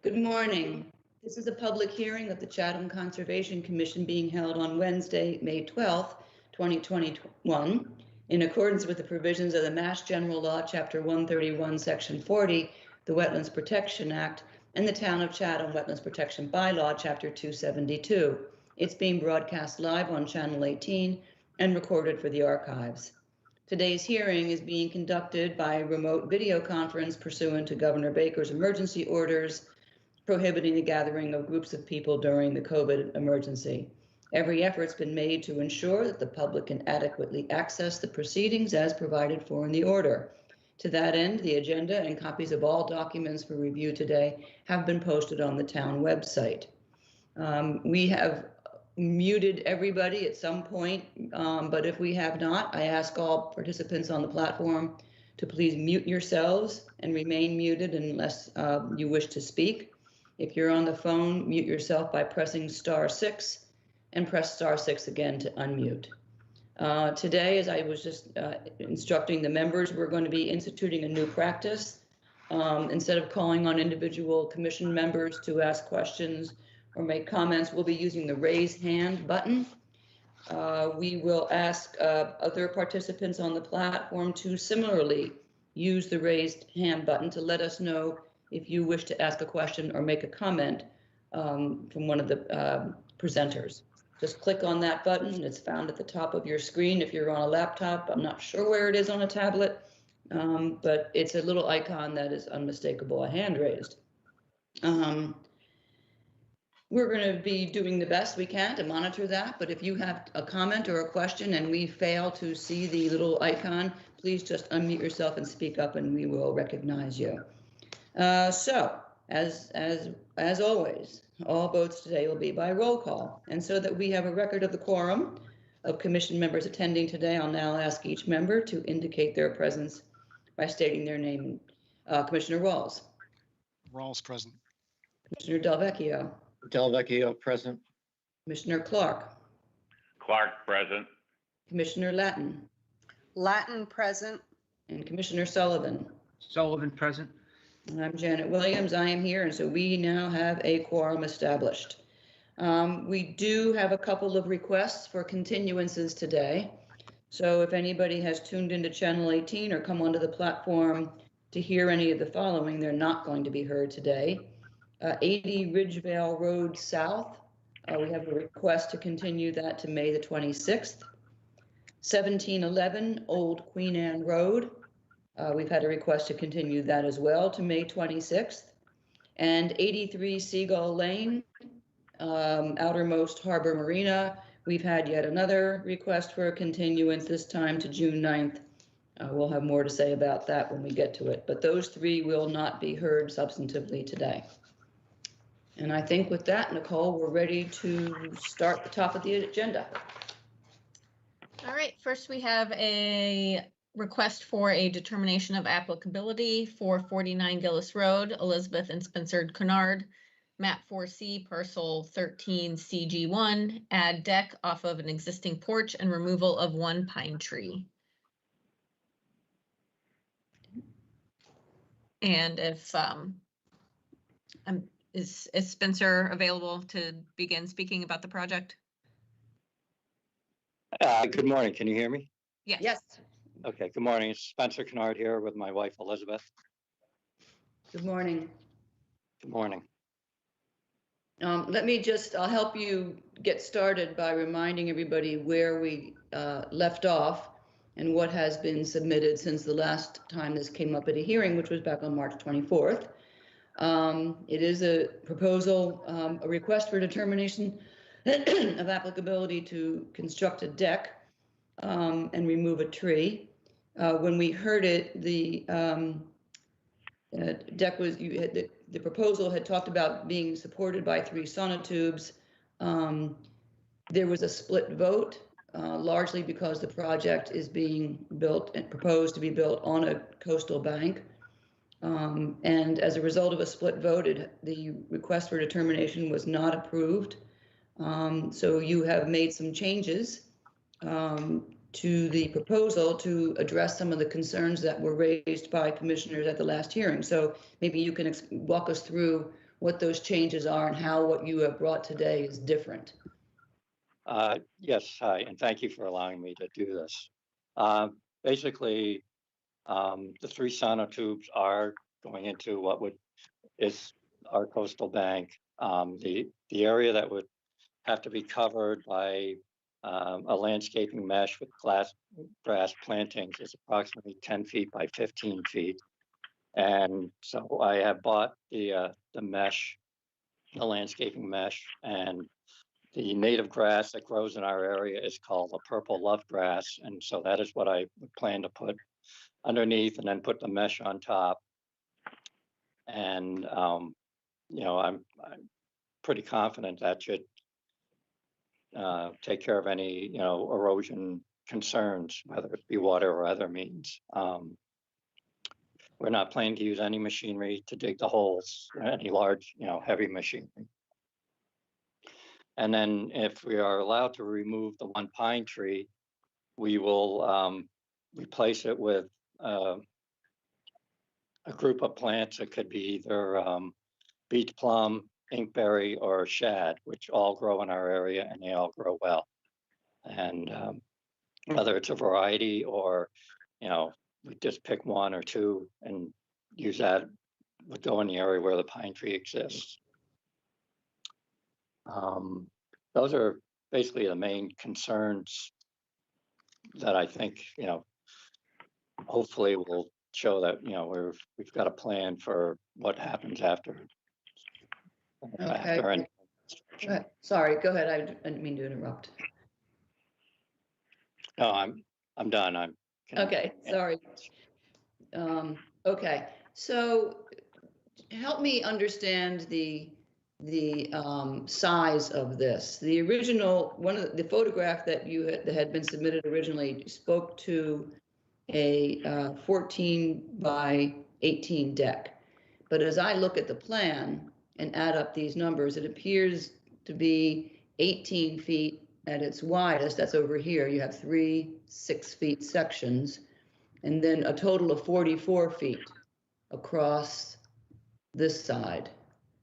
Good morning. This is a public hearing of the Chatham Conservation Commission being held on Wednesday, May 12th, 2021, in accordance with the provisions of the Mass General Law, Chapter 131, Section 40, the Wetlands Protection Act, and the Town of Chatham Wetlands Protection Bylaw, Chapter 272. It's being broadcast live on Channel 18 and recorded for the archives. Today's hearing is being conducted by remote video conference pursuant to Governor Baker's emergency orders prohibiting the gathering of groups of people during the COVID emergency. Every effort's been made to ensure that the public can adequately access the proceedings as provided for in the order. To that end, the agenda and copies of all documents for review today have been posted on the town website. We have muted everybody at some point, but if we have not, I ask all participants on the platform to please mute yourselves and remain muted unless you wish to speak. If you're on the phone, mute yourself by pressing *6 and press *6 again to unmute. Today, as I was just instructing the members, we're going to be instituting a new practice. Instead of calling on individual commission members to ask questions or make comments, we'll be using the raise hand button. We will ask other participants on the platform to similarly use the raised hand button to let us know if you wish to ask a question or make a comment from one of the presenters. Just click on that button. It's found at the top of your screen if you're on a laptop. I'm not sure where it is on a tablet, but it's a little icon that is unmistakable, a hand raised. We're going to be doing the best we can to monitor that, but if you have a comment or a question and we fail to see the little icon, please just unmute yourself and speak up and we will recognize you. So, as always, all votes today will be by roll call. And so that we have a record of the quorum of commission members attending today, I'll now ask each member to indicate their presence by stating their name. Commissioner Rawls. Rawls present. Commissioner Delvecchio. Delvecchio present. Commissioner Clark. Clark present. Commissioner Latin. Latin present. And Commissioner Sullivan. Sullivan present. And I'm Janet Williams. I am here, and so we now have a quorum established. We do have a couple of requests for continuances today. So if anybody has tuned into Channel 18 or come onto the platform to hear any of the following, they're not going to be heard today. 80 Ridgevale Road South, we have a request to continue that to May the 26th. 1711 Old Queen Anne Road, we've had a request to continue that as well to May 26th. And 83 Seagull Lane, Outermost Harbor Marina, we've had yet another request for a continuance, this time to June 9th. We'll have more to say about that when we get to it, but those three will not be heard substantively today. And I think with that, Nicole, we're ready to start the top of the agenda. All right, first we have a request for a determination of applicability for 49 Gillis Road, Elizabeth and Spencer Kennard, map 4C, parcel 13 CG1, add deck off of an existing porch and removal of one pine tree. And if is Spencer available to begin speaking about the project? Good morning. Can you hear me? Yes. Yes. Okay. Good morning. It's Spencer Kennard here with my wife, Elizabeth. Good morning. Good morning. I'll help you get started by reminding everybody where we left off and what has been submitted since the last time this came up at a hearing, which was back on March 24th. It is a proposal, a request for determination of applicability to construct a deck and remove a tree. When we heard it, the deck was, the proposal had talked about being supported by 3 sonotubes. There was a split vote, largely because the project is being built and proposed to be built on a coastal bank. And as a result of a split vote, the request for determination was not approved. So you have made some changes to the proposal to address some of the concerns that were raised by commissioners at the last hearing. So maybe you can walk us through what those changes are and how what you have brought today is different. Yes, hi, and thank you for allowing me to do this. Basically, the 3 sonotubes are going into what is our coastal bank. The area that would have to be covered by a landscaping mesh with grass plantings is approximately 10 feet by 15 feet. And so I have bought the mesh, the landscaping mesh, and the native grass that grows in our area is called a purple love grass. And so that is what I would plan to put underneath and then put the mesh on top. And, you know, I'm pretty confident that should take care of any, you know, erosion concerns, whether it be water or other means. We're not planning to use any machinery to dig the holes, any large, you know, heavy machinery. And then if we are allowed to remove the one pine tree, we will replace it with a group of plants. It could be either beach plum, inkberry, or shad, which all grow in our area and they all grow well. And whether it's a variety or, you know, we just pick 1 or 2 and use that, would go in the area where the pine tree exists. Those are basically the main concerns that I think, you know, hopefully will show that, you know, we've got a plan for what happens after. Okay. After any Go ahead. Sorry, go ahead. I didn't mean to interrupt. No, I'm done. Okay, sorry. Okay, so help me understand the size of this. The original one of the photograph that that had been submitted originally spoke to a 14 by 18 deck. But as I look at the plan and add up these numbers, it appears to be 18 feet at its widest. That's over here. You have 3 6-foot sections, and then a total of 44 feet across this side.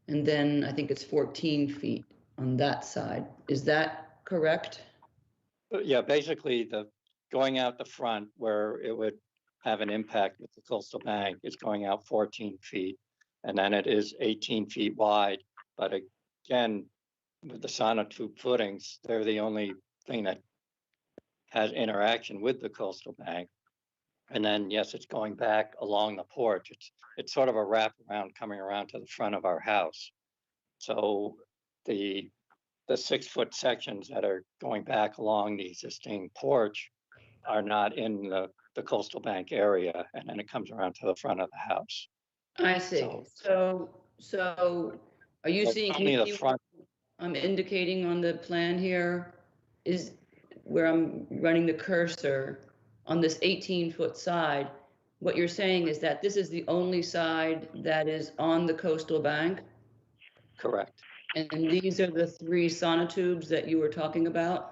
And then I think it's 14 feet on that side. Is that correct? Yeah, basically going out the front where it would have an impact with the coastal bank is going out 14 feet, and then it is 18 feet wide. But again, with the sonotube footings, they're the only thing that has interaction with the coastal bank. And then, yes, it's going back along the porch. It's sort of a wraparound coming around to the front of our house. So the 6-foot sections that are going back along the existing porch are not in the coastal bank area, and then it comes around to the front of the house. I see. So are you seeing, can you see what I'm indicating on the plan here is where I'm running the cursor on this 18-foot side? What you're saying is that this is the only side that is on the coastal bank? Correct. And these are the 3 sonotubes that you were talking about?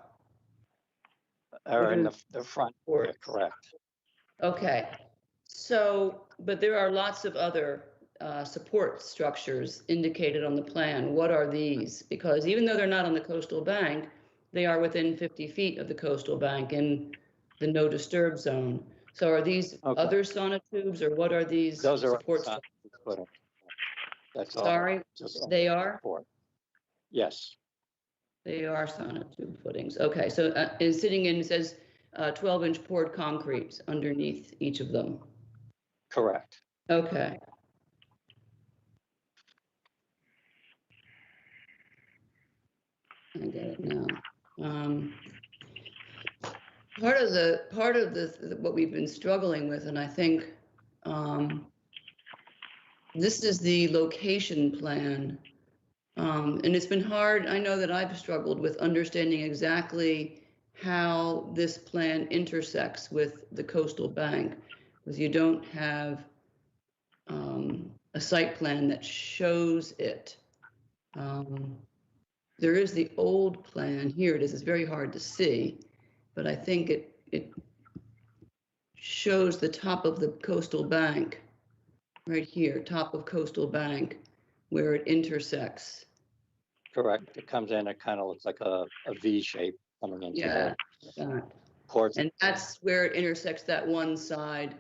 Or in the front, yeah, correct. Okay, so, but there are lots of other support structures indicated on the plan. What are these? Because even though they're not on the coastal bank, they are within 50 feet of the coastal bank in the no disturb zone. So are these other sonotubes, or what are these support structures? That's all. Sorry, they are? Yes. They are sonotube footings. Okay, so it's sitting in, it says 12-inch poured concrete underneath each of them. Correct. Okay. I get it now. Part of the what we've been struggling with, and I think this is the location plan, and it's been hard. I know that I've struggled with understanding exactly how this plan intersects with the coastal bank, because you don't have a site plan that shows it. There is the old plan. Here it is. It's very hard to see, but I think it it shows the top of the coastal bank, right here, top of coastal bank, where it intersects. Correct. It comes in, it kind of looks like a V shape coming into Yeah, the that. courts. And that's where it intersects that one side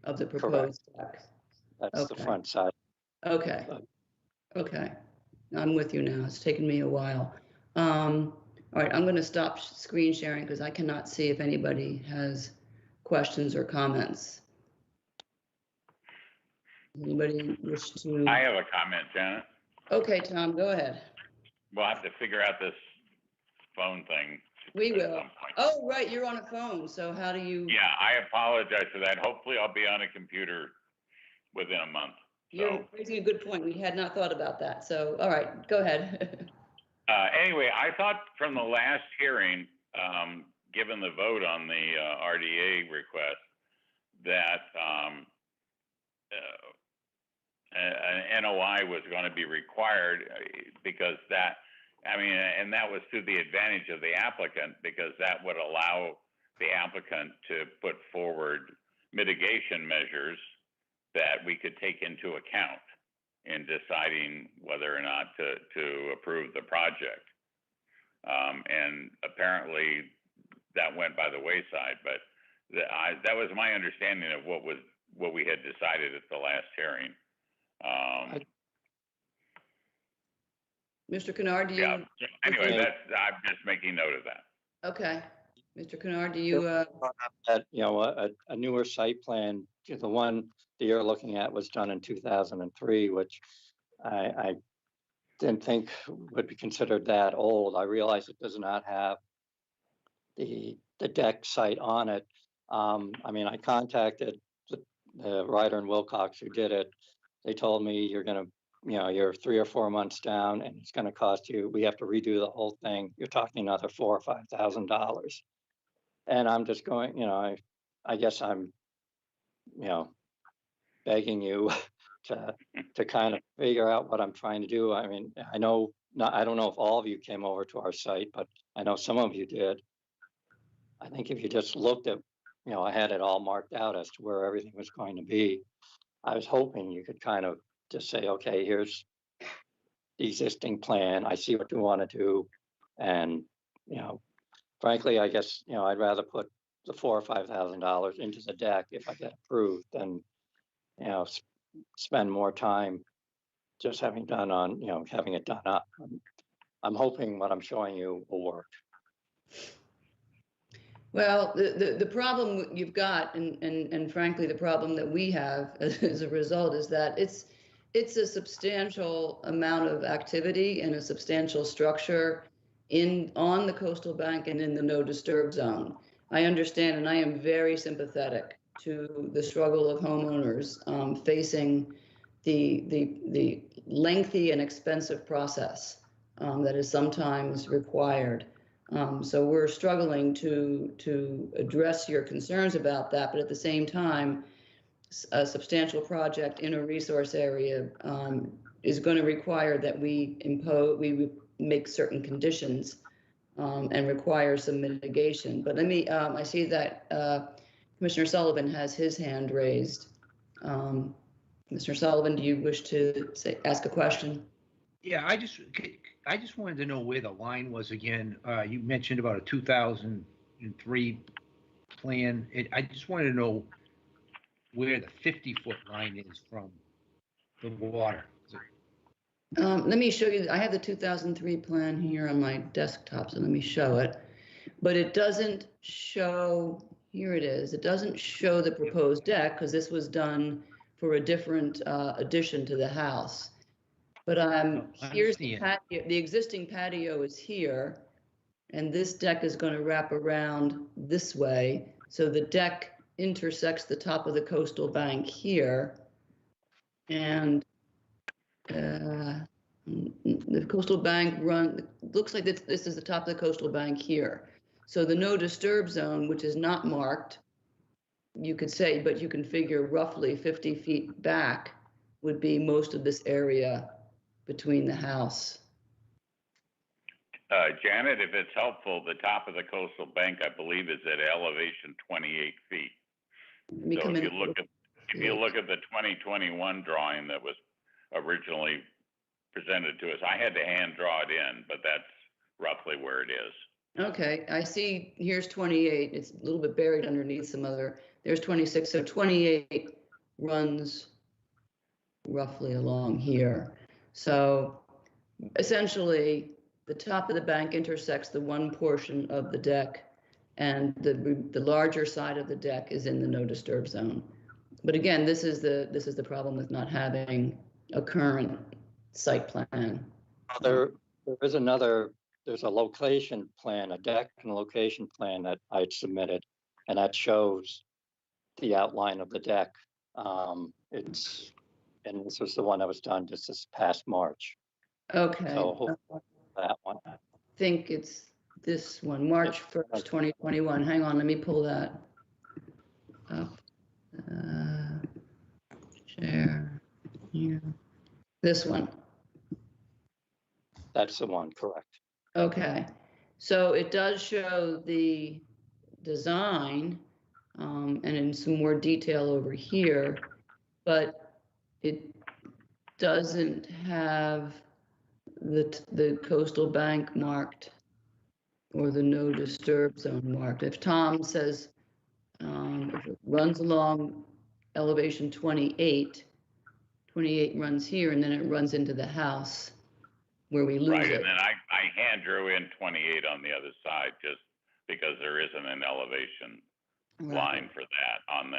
of the proposed deck. That's the Okay. front side. Okay, But okay. I'm with you now. It's taken me a while. All right, I'm going to stop screen sharing because I cannot see if anybody has questions or comments. Anybody wish to? I have a comment, Janet. Okay, Tom, go ahead. We'll have to figure out this phone thing. We at will. some point. Oh, right, you're on a phone, so how do you? Yeah, I apologize for that. Hopefully I'll be on a computer within a month. You're So, raising a good point. We had not thought about that. So, all right, go ahead. anyway, I thought from the last hearing, given the vote on the RDA request, that an NOI was going to be required because that, I mean, and that was to the advantage of the applicant because that would allow the applicant to put forward mitigation measures that we could take into account in deciding whether or not to approve the project. And apparently that went by the wayside, but that was my understanding of what we had decided at the last hearing. Mr. Kennard, do you? Yeah. Anyway, Okay. I'm just making note of that. Okay. Mr. Kennard, do you? that, you know, a newer site plan, the one that you're looking at was done in 2003, which I didn't think would be considered that old. I realize it does not have the deck site on it. I mean, I contacted the Ryder and Wilcox who did it. They told me you're you're 3 or 4 months down and it's gonna cost you, we have to redo the whole thing. You're talking another $4,000 or $5,000. And I'm just going, I guess I'm, begging you to kind of figure out what I'm trying to do. I mean, I know not, I don't know if all of you came over to our site, but I know some of you did. I think if you just looked at, I had it all marked out as to where everything was going to be. I was hoping you could kind of just say, okay, here's the existing plan. I see what you want to do. And, frankly, I guess, I'd rather put the $4,000 or $5,000 into the deck if I get approved than, spend more time just having it done up. I'm hoping what I'm showing you will work. Well, the problem you've got, and frankly, the problem that we have as a result is that it's a substantial amount of activity and a substantial structure on the coastal bank and in the no disturb zone. I understand, and I am very sympathetic to the struggle of homeowners facing the lengthy and expensive process that is sometimes required. So we're struggling to address your concerns about that, but at the same time, a substantial project in a resource area is going to require that we make certain conditions and require some mitigation. But let me, I see that Commissioner Sullivan has his hand raised. Mr. Sullivan, do you wish to ask a question? Yeah, I just wanted to know where the line was again. You mentioned about a 2003 plan. I just wanted to know where the 50-foot line is from the water. Let me show you. I have the 2003 plan here on my desktop, so let me show it. But it doesn't show, here it is. It doesn't show the proposed deck because this was done for a different addition to the house. But here's the patio. The existing patio is here, and this deck is going to wrap around this way. So the deck intersects the top of the coastal bank here, and the coastal bank looks like this is the top of the coastal bank here. So the no disturb zone, which is not marked, you could say, but you can figure roughly 50 feet back would be most of this area between the house. Janet, if it's helpful, the top of the coastal bank, I believe, is at elevation 28 feet. Let me So come if in. you look at the 2021 drawing that was originally presented to us, I had to hand draw it in, but that's roughly where it is. Okay, I see, here's 28. It's a little bit buried underneath some other, there's 26. So 28 runs roughly along here. So essentially, the top of the bank intersects the one portion of the deck, and the larger side of the deck is in the no disturb zone. But again, this is the problem with not having a current site plan. There is there's a location plan, a deck and location plan that I'd submitted, and that shows the outline of the deck. And this was the one that was done just this past March. Okay. So hopefully that one. I think it's this one, March 1st, 2021. Hang on, let me pull that up. Share here. This one. That's the one, correct. Okay. So it does show the design and in some more detail over here, but it doesn't have the coastal bank marked or the no disturb zone marked. If Tom says if it runs along elevation 28, 28 runs here and then it runs into the house where we lose Right, it. and then I hand drew in 28 on the other side just because there isn't an elevation line for that on the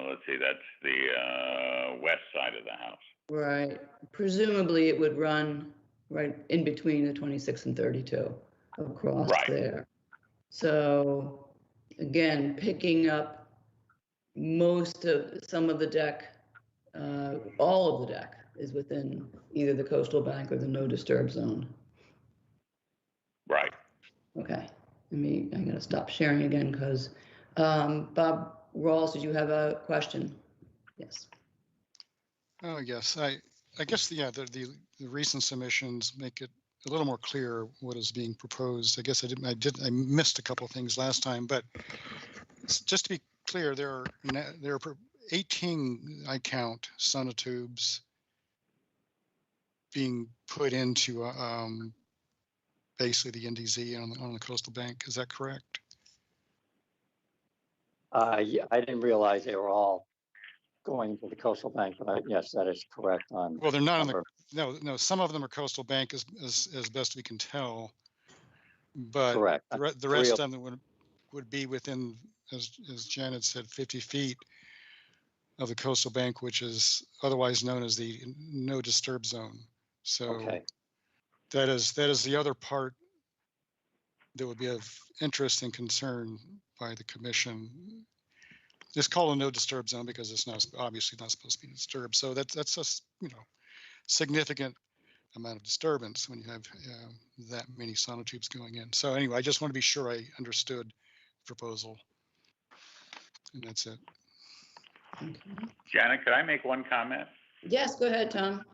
let's see, that's the west side of the house. Right. Presumably it would run right in between the 26 and 32 across there. So again, picking up some of the deck, all of the deck is within either the coastal bank or the no disturb zone. Right. Okay. I'm gonna stop sharing again because Bob Rawls, did you have a question? Yes. Oh, yes. I guess, the recent submissions make it a little more clear what is being proposed. I guess I missed a couple of things last time, but just to be clear, there are 18, I count, sonotubes being put into basically the NDZ on the coastal bank. Is that correct? Yeah, I didn't realize they were all going to the coastal bank, but yes, that is correct on. Well, they're not on the, no, some of them are coastal bank as best we can tell. But correct. the rest of them would be within, as Janet said, 50 feet of the coastal bank, which is otherwise known as the no disturb zone. So okay. that is the other part that would be of interest and concern by the commission. It's called a no disturb zone because it's obviously not supposed to be disturbed. So that's just, significant amount of disturbance when you have that many sonotubes going in. So anyway, I just want to be sure I understood the proposal, and that's it. Okay. Janet, could I make one comment? Yes, go ahead, Tom.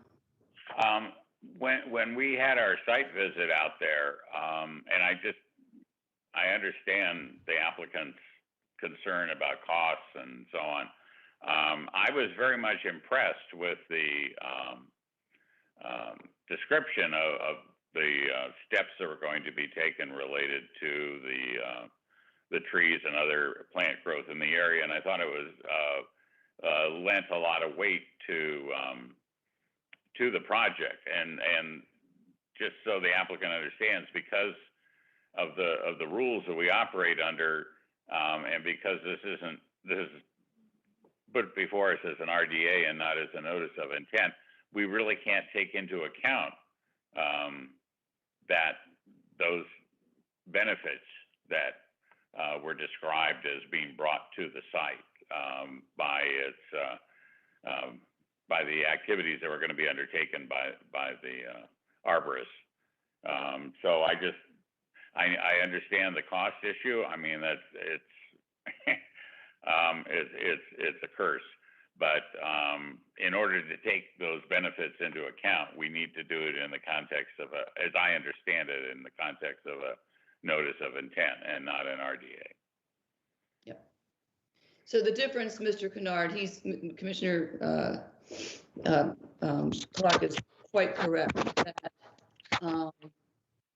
When we had our site visit out there, and I understand the applicant's concern about costs and so on. I was very much impressed with the description of the steps that were going to be taken related to the trees and other plant growth in the area, and I thought it was lent a lot of weight to the project, and just so the applicant understands, because of the rules that we operate under, and because this is put before us as an RDA and not as a notice of intent, we really can't take into account that those benefits that were described as being brought to the site by the activities that were going to be undertaken by the arborists. So I understand the cost issue. I mean, it's a curse. But in order to take those benefits into account, we need to do it in the context of as I understand it, in the context of a notice of intent and not an RDA. Yep. So the difference, Mr. Kennard, Commissioner Clark is quite correct that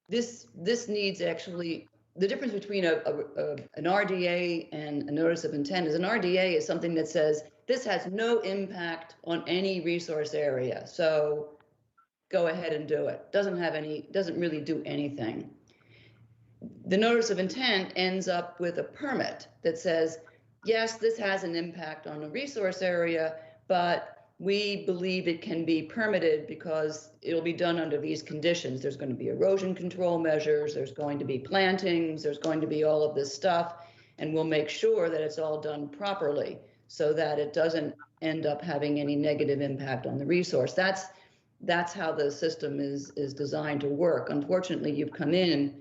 this needs actually, the difference between an RDA and a notice of intent is an RDA is something that says this has no impact on any resource area. So go ahead and do it. Doesn't really do anything. The notice of intent ends up with a permit that says, yes, this has an impact on a resource area, but we believe it can be permitted because it'll be done under these conditions. There's going to be erosion control measures, there's going to be plantings, there's going to be all of this stuff, and we'll make sure that it's all done properly so that it doesn't end up having any negative impact on the resource. That's how the system is designed to work. Unfortunately, you've come in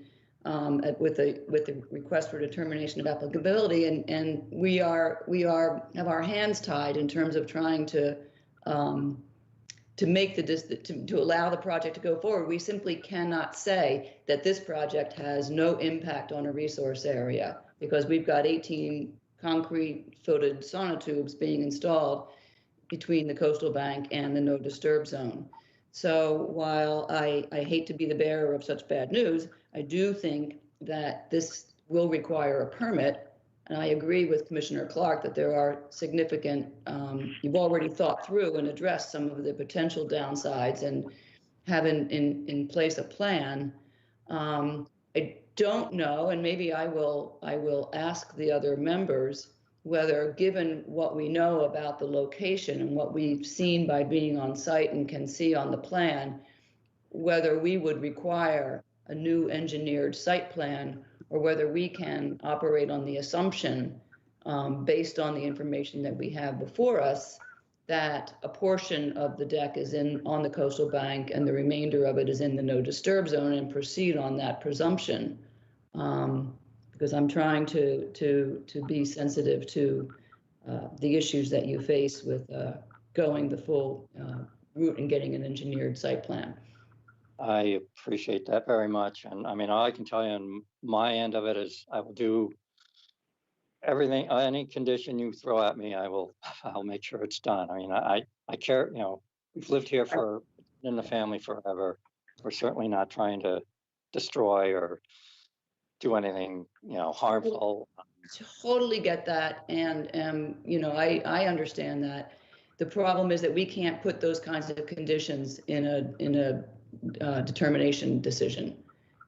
with the request for determination of applicability, and we have our hands tied in terms of trying to make to allow the project to go forward. We simply cannot say that this project has no impact on a resource area because we've got 18 concrete footed sonotubes being installed between the coastal bank and the no disturb zone. So while I hate to be the bearer of such bad news, I do think that this will require a permit. And I agree with Commissioner Clark that there are significant, you've already thought through and addressed some of the potential downsides and have in place a plan. I don't know, and maybe I will ask the other members whether, given what we know about the location and what we've seen by being on site and can see on the plan, whether we would require a new engineered site plan or whether we can operate on the assumption, based on the information that we have before us, that a portion of the deck is on the coastal bank and the remainder of it is in the no disturb zone, and proceed on that presumption. Because I'm trying to be sensitive to the issues that you face with going the full route and getting an engineered site plan. I appreciate that very much. And I mean, all I can tell you on my end of it is I will do everything, any condition you throw at me, I'll make sure it's done. I mean, I care, we've lived here in the family forever. We're certainly not trying to destroy or do anything, harmful. Totally get that. And, I understand that. The problem is that we can't put those kinds of conditions in a determination decision.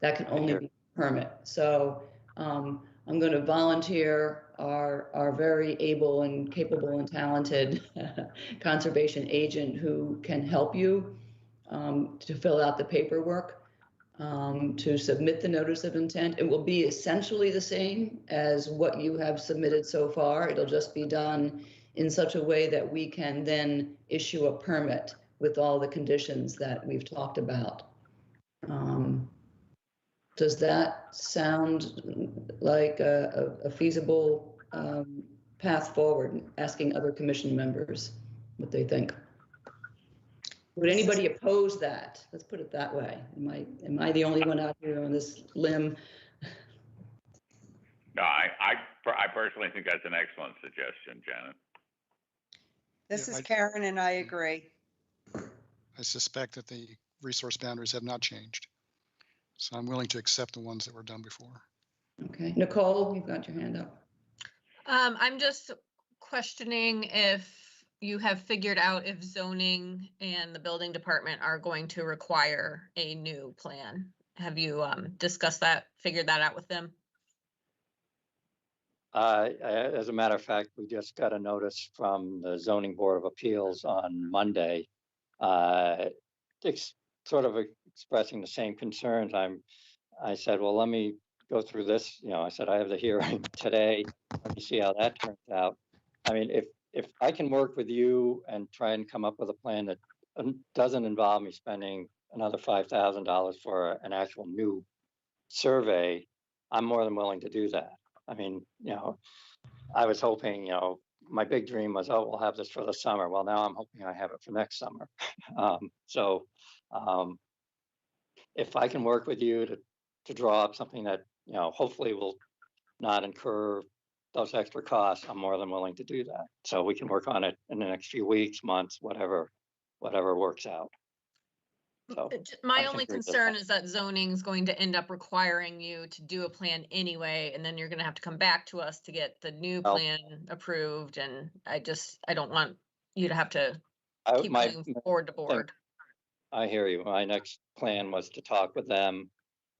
That can only be a permit. So I'm going to volunteer our very able and capable and talented conservation agent who can help you to fill out the paperwork, to submit the notice of intent. It will be essentially the same as what you have submitted so far. It'll just be done in such a way that we can then issue a permit with all the conditions that we've talked about. Does that sound like a feasible path forward? Asking other commission members what they think. Would anybody oppose that? Let's put it that way. Am I the only one out here on this limb? No, I personally think that's an excellent suggestion, Janet. This Yeah, is Karen, and I agree. I suspect that the resource boundaries have not changed. So I'm willing to accept the ones that were done before. Okay, Nicole, you've got your hand up. I'm just questioning if you have figured out if zoning and the building department are going to require a new plan. Have you discussed that, figured that out with them? As a matter of fact, we just got a notice from the Zoning Board of Appeals on Monday, sort of expressing the same concerns. I said, well, let me go through this. I said, I have the hearing today. Let me see how that turns out. I mean, if I can work with you and try and come up with a plan that doesn't involve me spending another $5,000 for an actual new survey, I'm more than willing to do that. I mean, I was hoping, my big dream was, oh, we'll have this for the summer. Well, now I'm hoping I have it for next summer. So if I can work with you to draw up something that, hopefully will not incur those extra costs, I'm more than willing to do that. So we can work on it in the next few weeks, months, whatever works out. So My I only think we're just concern fine. is that zoning's going to end up requiring you to do a plan anyway, and then you're gonna have to come back to us to get the new Well- plan approved, and I don't want you to have to keep My going board to thing- board. I hear you. My next plan was to talk with them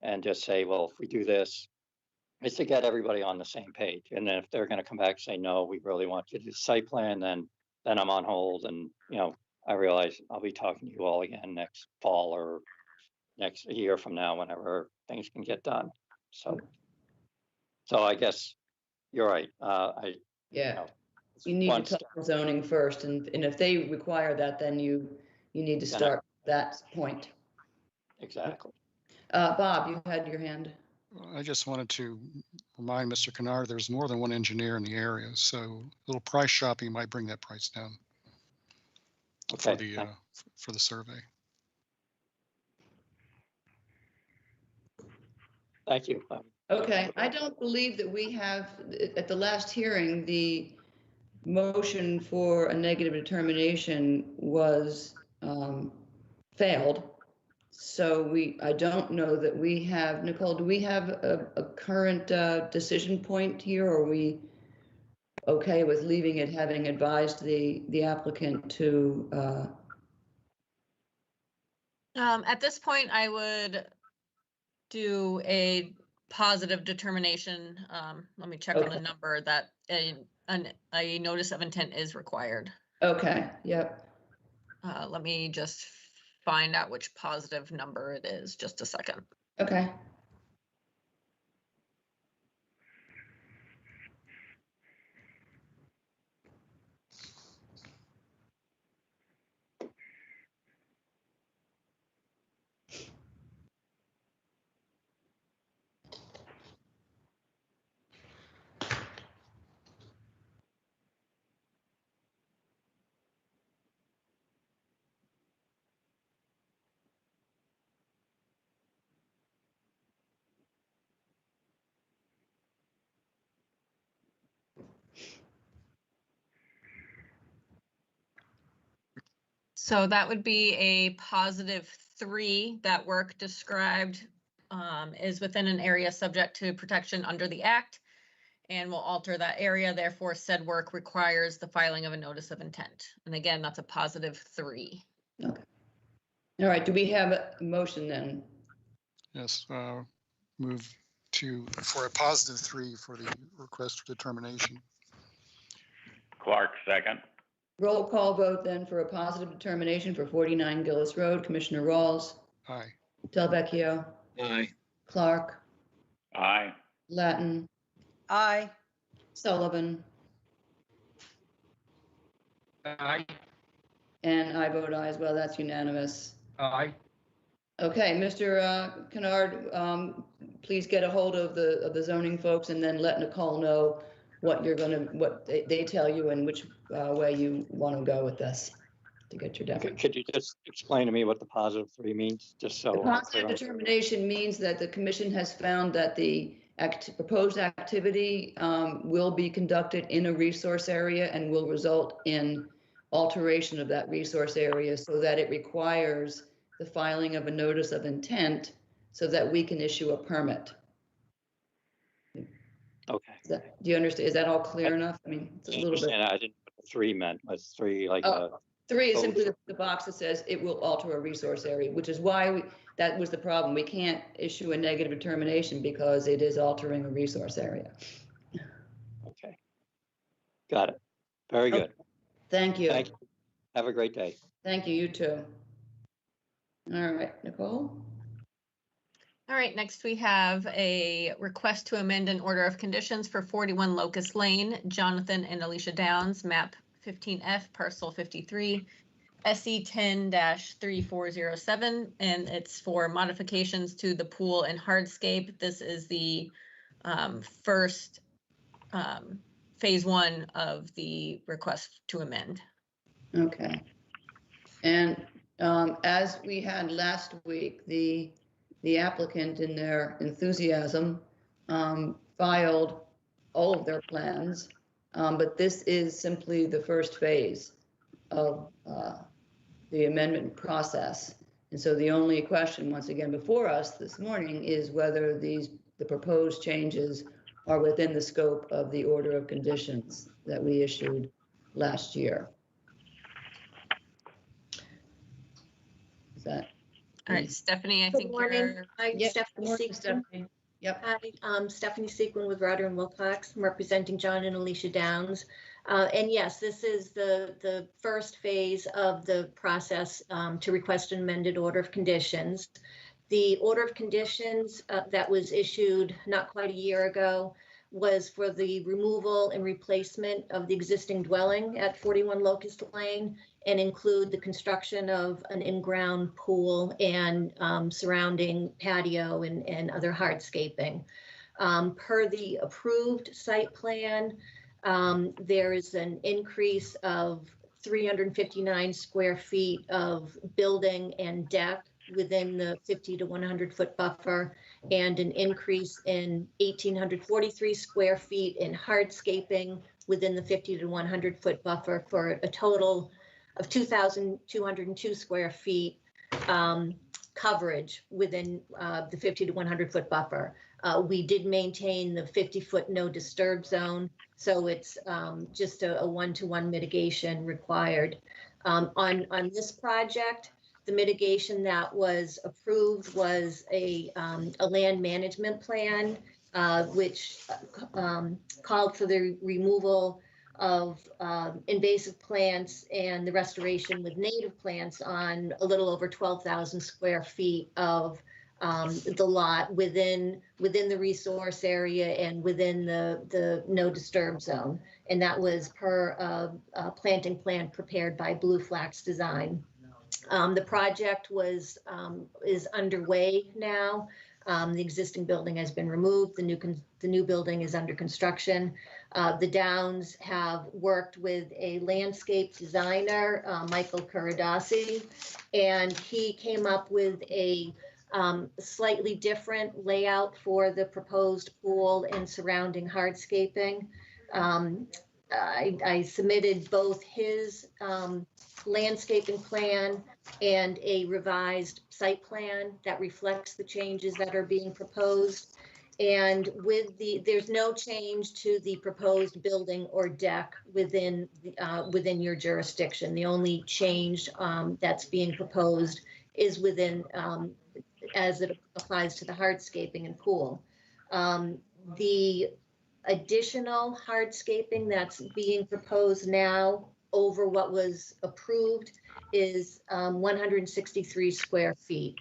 and just say, well, if we do this, it's to get everybody on the same page. And then if they're going to come back and say, no, we really want you to do the site plan, then I'm on hold. And, I realize I'll be talking to you all again next fall or next year from now, whenever things can get done. So I guess you're right. Yeah, It's you need one to talk step. to zoning first, and if they require that, then you need to Then I- start that point. Exactly. Bob, you had your hand. I just wanted to remind Mr. Kennard, there's more than one engineer in the area, so a little price shopping might bring that price down for Okay. the, for the survey. Thank you. Okay, I don't believe that we have, at the last hearing, the motion for a negative determination was failed. So I don't know that we have, Nicole, do we have a current decision point here? Or are we okay with leaving it, having advised the applicant to, At this point, I would do a positive determination. Let me check on the Okay. number that a notice of intent is required. okay, yep. Let me just find out which positive number it is. Just a second. Okay. So that would be a +3. That work described is within an area subject to protection under the Act and will alter that area. Therefore, said work requires the filing of a notice of intent. And again, that's a +3. Okay. All right, do we have a motion then? Yes, move for a +3 for the request for determination. Clark, second. Roll call vote then for a positive determination for 49 Gillis Road. Commissioner Rawls, Aye. Delvecchio, Aye. Clark, Aye. Latin, Aye. Sullivan, Aye. and I vote aye as well. That's unanimous. Aye. Okay, Mr. Kennard, please get a hold of the zoning folks and then let Nicole know what they tell you and which way you want to go with this to get your definite. Could you just explain to me what the +3 means, just so The I'm clear positive on it? determination means that the commission has found that the proposed activity will be conducted in a resource area and will result in alteration of that resource area so that it requires the filing of a notice of intent so that we can issue a permit. Okay. Do you understand? Is that all clear enough? I mean, it's a little bit. And I didn't know what 3 meant. Was 3 like Oh. 3 is Oh, simply the box that says it will alter a resource area, which is why that was the problem. We can't issue a negative determination because it is altering a resource area. okay. Got it. Very good. Thank you. Thank you. Have a great day. Thank you, you too. All right, Nicole? All right, next we have a request to amend an order of conditions for 41 Locust Lane, Jonathan and Alicia Downs, map 15F, parcel 53, SE 10-3407, and it's for modifications to the pool and hardscape. This is the first phase one of the request to amend. Okay. And as we had last week, the applicant in their enthusiasm filed all of their plans, but this is simply the first phase of the amendment process. And so the only question, once again, before us this morning is whether the proposed changes are within the scope of the order of conditions that we issued last year. Is that? All right, Stephanie, I Good think morning. you're, I'm Yep, Stephanie morning, Sequin. Stephanie. Yep. Hi, I'm Stephanie Sequin with Roder and Wilcox. I'm representing John and Alicia Downs. And yes, this is the first phase of the process to request an amended order of conditions. The order of conditions that was issued not quite a year ago was for the removal and replacement of the existing dwelling at 41 Locust Lane and include the construction of an in-ground pool and surrounding patio and other hardscaping. Per the approved site plan, there is an increase of 359 square feet of building and deck within the 50 to 100 foot buffer, and an increase in 1,843 square feet in hardscaping within the 50 to 100 foot buffer, for a total of 2,202 square feet coverage within the 50 to 100 foot buffer. We did maintain the 50-foot no disturb zone, so it's just a 1-to-1 mitigation required. On this project, the mitigation that was approved was a land management plan, which called for the removal of invasive plants and the restoration with native plants on a little over 12,000 square feet of the lot within the resource area and within the no disturb zone. And that was per a planting plan prepared by Blue Flax Design. The project is underway now. The existing building has been removed. The new building is under construction. The Downs have worked with a landscape designer, Michael Kuradasi, and he came up with a slightly different layout for the proposed pool and surrounding hardscaping. I submitted both his landscaping plan and a revised site plan that reflects the changes that are being proposed. And there's no change to the proposed building or deck within your jurisdiction. The only change that's being proposed is within, as it applies to the hardscaping and pool. The additional hardscaping that's being proposed now over what was approved is 163 square feet.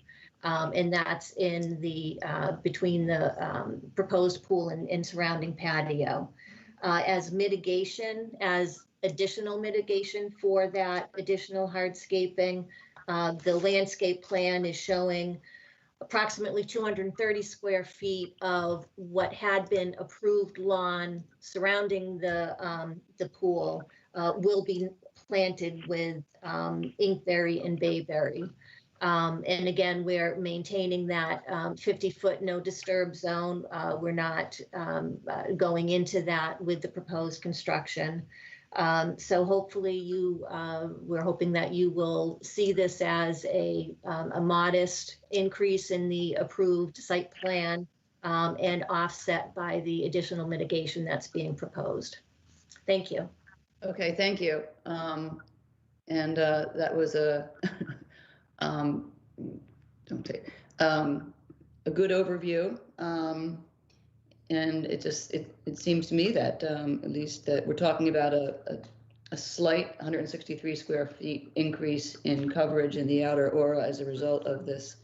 And that's in the between the proposed pool and surrounding patio. As additional mitigation for that additional hardscaping, the landscape plan is showing approximately 230 square feet of what had been approved lawn surrounding the pool will be planted with inkberry and bayberry. And again, we're maintaining that 50-foot no disturb zone. We're not going into that with the proposed construction. So hopefully we're hoping that you will see this as a modest increase in the approved site plan and offset by the additional mitigation that's being proposed. Thank you. Okay, thank you. And that was a a good overview. And it seems to me that at least that we're talking about a slight 163 square feet increase in coverage in the outer aura as a result of this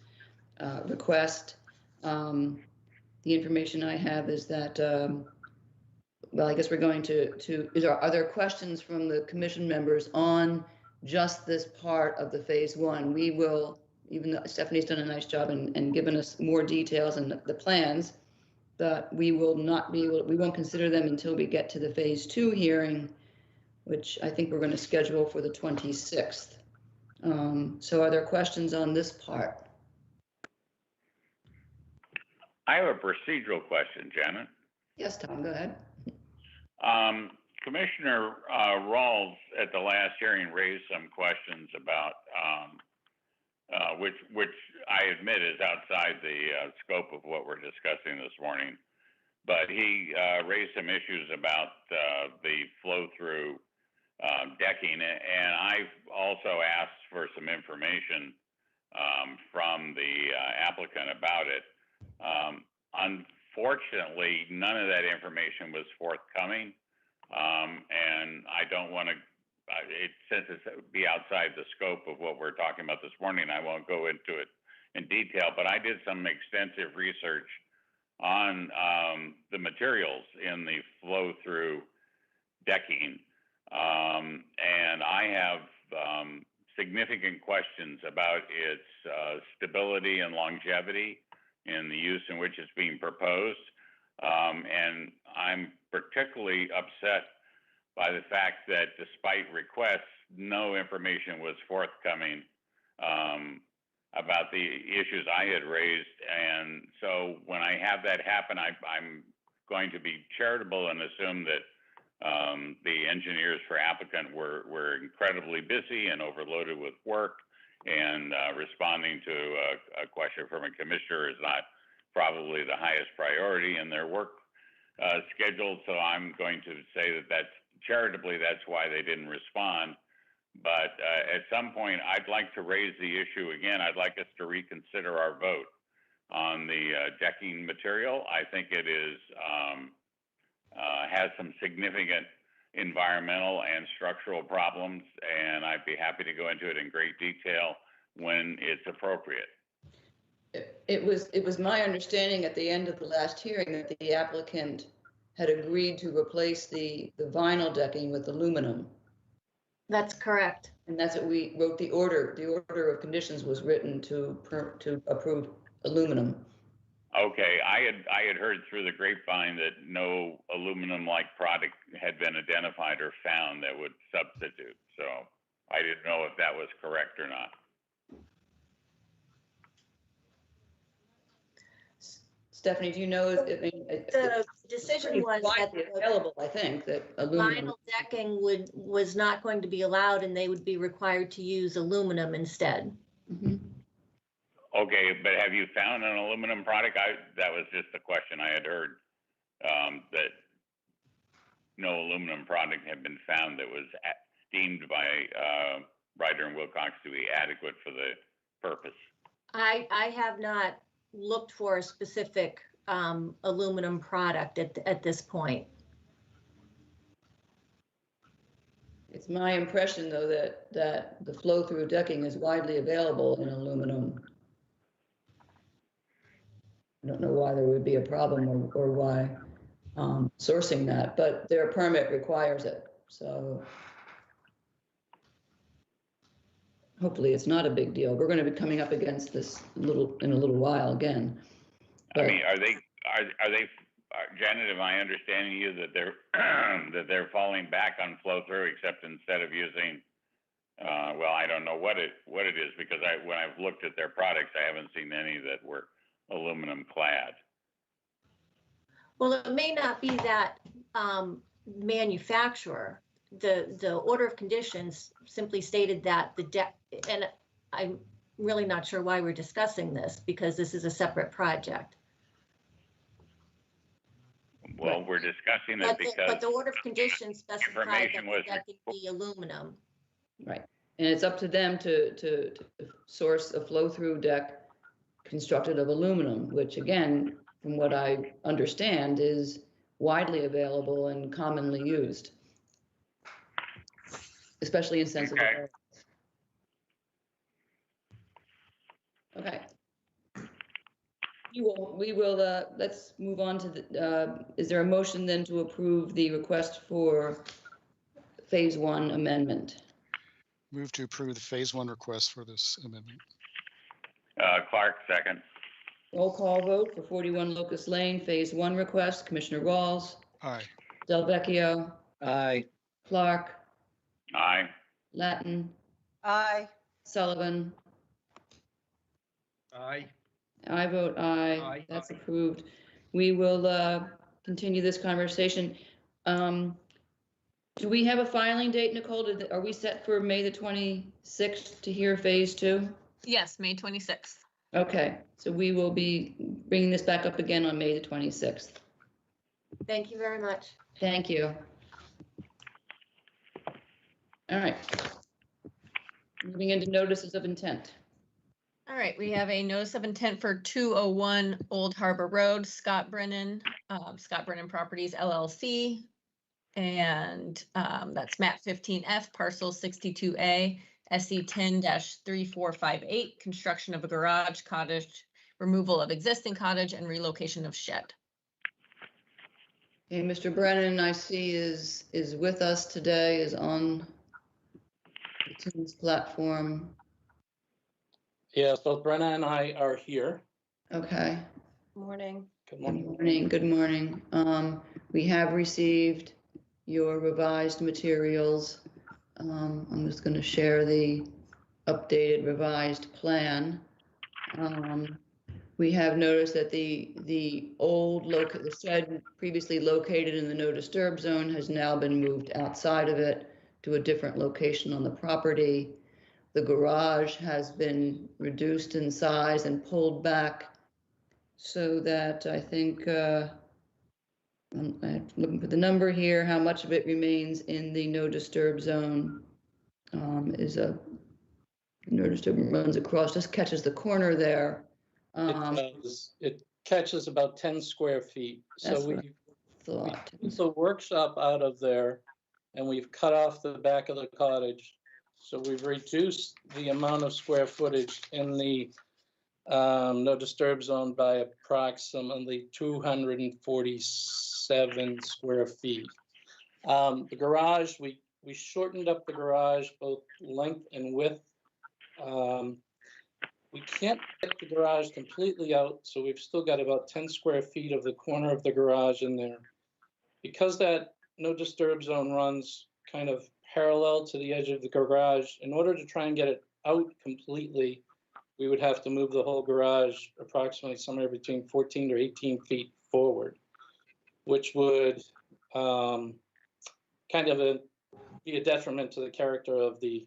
request. The information I have is that, well, I guess we're going are there questions from the commission members on just this part of the phase one? We will, even though Stephanie's done a nice job and given us more details and the plans, but we will not be able, we won't consider them until we get to the phase 2 hearing, which I think we're going to schedule for the 26th. So are there questions on this part? I have a procedural question, Janet. Yes, Tom, go ahead. Commissioner Rawls at the last hearing raised some questions about which I admit is outside the scope of what we're discussing this morning. But he raised some issues about the flow-through decking, and I've also asked for some information from the applicant about it. Unfortunately, none of that information was forthcoming, and I don't want to. Since it would be outside the scope of what we're talking about this morning, I won't go into it in detail. But I did some extensive research on the materials in the flow-through decking, and I have significant questions about its stability and longevity in the use in which it's being proposed. And I'm particularly upset by the fact that despite requests, no information was forthcoming about the issues I had raised. And so when I have that happen, I'm going to be charitable and assume that the engineers for applicant were incredibly busy and overloaded with work, and responding to a question from a commissioner is not probably the highest priority in their work schedule. So I'm going to say that that's charitably, that's why they didn't respond. But at some point, I'd like to raise the issue again. I'd like us to reconsider our vote on the decking material. I think it is has some significant environmental and structural problems, and I'd be happy to go into it in great detail when it's appropriate. It was my understanding at the end of the last hearing that the applicant had agreed to replace the vinyl decking with aluminum. That's correct. And that's what we wrote the order. The order of conditions was written to approve aluminum. Okay, I had heard through the grapevine that no aluminum-like product had been identified or found that would substitute. So I didn't know if that was correct or not. Stephanie, do you know? I mean, The decision was that widely the available, I think, that aluminum. vinyl decking was not going to be allowed, and they would be required to use aluminum instead. Mhm. Okay, but have you found an aluminum product? That was just the question I had heard, that no aluminum product had been found that was deemed by Ryder and Wilcox to be adequate for the purpose. I have not looked for a specific aluminum product at this point. It's my impression, though, that the flow-through decking is widely available in aluminum. I don't know why there would be a problem or why sourcing that, but their permit requires it. So hopefully it's not a big deal. We're going to be coming up against this in a little while again. But, I mean, are they, Janet, am I understanding you that they're that they're falling back on flow through, except instead of using, well, I don't know what it is, because when I've looked at their products, I haven't seen any that were aluminum clad. Well, it may not be that manufacturer. The order of conditions simply stated that the deck, and I'm really not sure why we're discussing this, because this is a separate project. Well, we're discussing it But the order of conditions specified that information the was deck can be aluminum. Right. And it's up to them to source a flow-through deck constructed of aluminum, which again, from what I understand, is widely available and commonly used, especially in sensitive areas. Okay. We will, let's move on to the, is there a motion then to approve the request for phase 1 amendment? Move to approve the phase 1 request for this amendment. Clark, second. Roll call vote for 41 Locust Lane, Phase 1 request. Commissioner Walls, Aye. Delvecchio, Aye. Clark, Aye. Latin, Aye. Sullivan. Aye. I vote aye. Aye. That's approved. We will continue this conversation. Do we have a filing date, Nicole? Are we set for May the 26th to hear Phase 2? Yes, May 26th. Okay, so we will be bringing this back up again on May the 26th. Thank you very much. Thank you. All right. Moving into notices of intent. All right, we have a notice of intent for 201 Old Harbor Road, Scott Brennan Properties LLC. And that's map 15F, parcel 62A, SE 10-3458, construction of a garage, cottage, removal of existing cottage, and relocation of shed. Okay, Mr. Brennan, I see is with us today, is on the Teams platform. Yes, both Brenna and I are here. Okay. Morning. Good Good morning. morning, good morning. We have received your revised materials. I'm just going to share the updated revised plan. We have noticed that the shed previously located in the no disturb zone has now been moved outside of it to a different location on the property. The garage has been reduced in size and pulled back so that I think, I'm looking for the number here, how much of it remains in the no disturb zone is a no disturb runs across, just catches the corner there. It catches about 10 square feet. That's So what I we thought. took the workshop out of there and we've cut off the back of the cottage. So we've reduced the amount of square footage in the no disturb zone by approximately 247 square feet. The garage, we shortened up the garage, both length and width. We can't get the garage completely out, so we've still got about 10 square feet of the corner of the garage in there. Because that no disturb zone runs kind of parallel to the edge of the garage, in order to try and get it out completely, we would have to move the whole garage approximately somewhere between 14 to 18 feet forward, which would kind of be a detriment to the character of the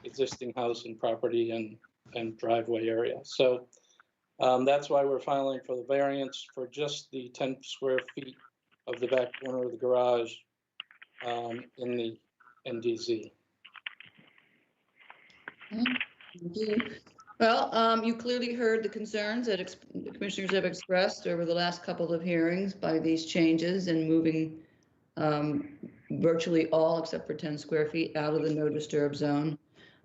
existing house and property and driveway area. So that's why we're filing for the variance for just the 10 square feet of the back corner of the garage in the NDZ. Thank you. Well, you clearly heard the concerns that the commissioners have expressed over the last couple of hearings by these changes and moving virtually all except for 10 square feet out of the no disturb zone.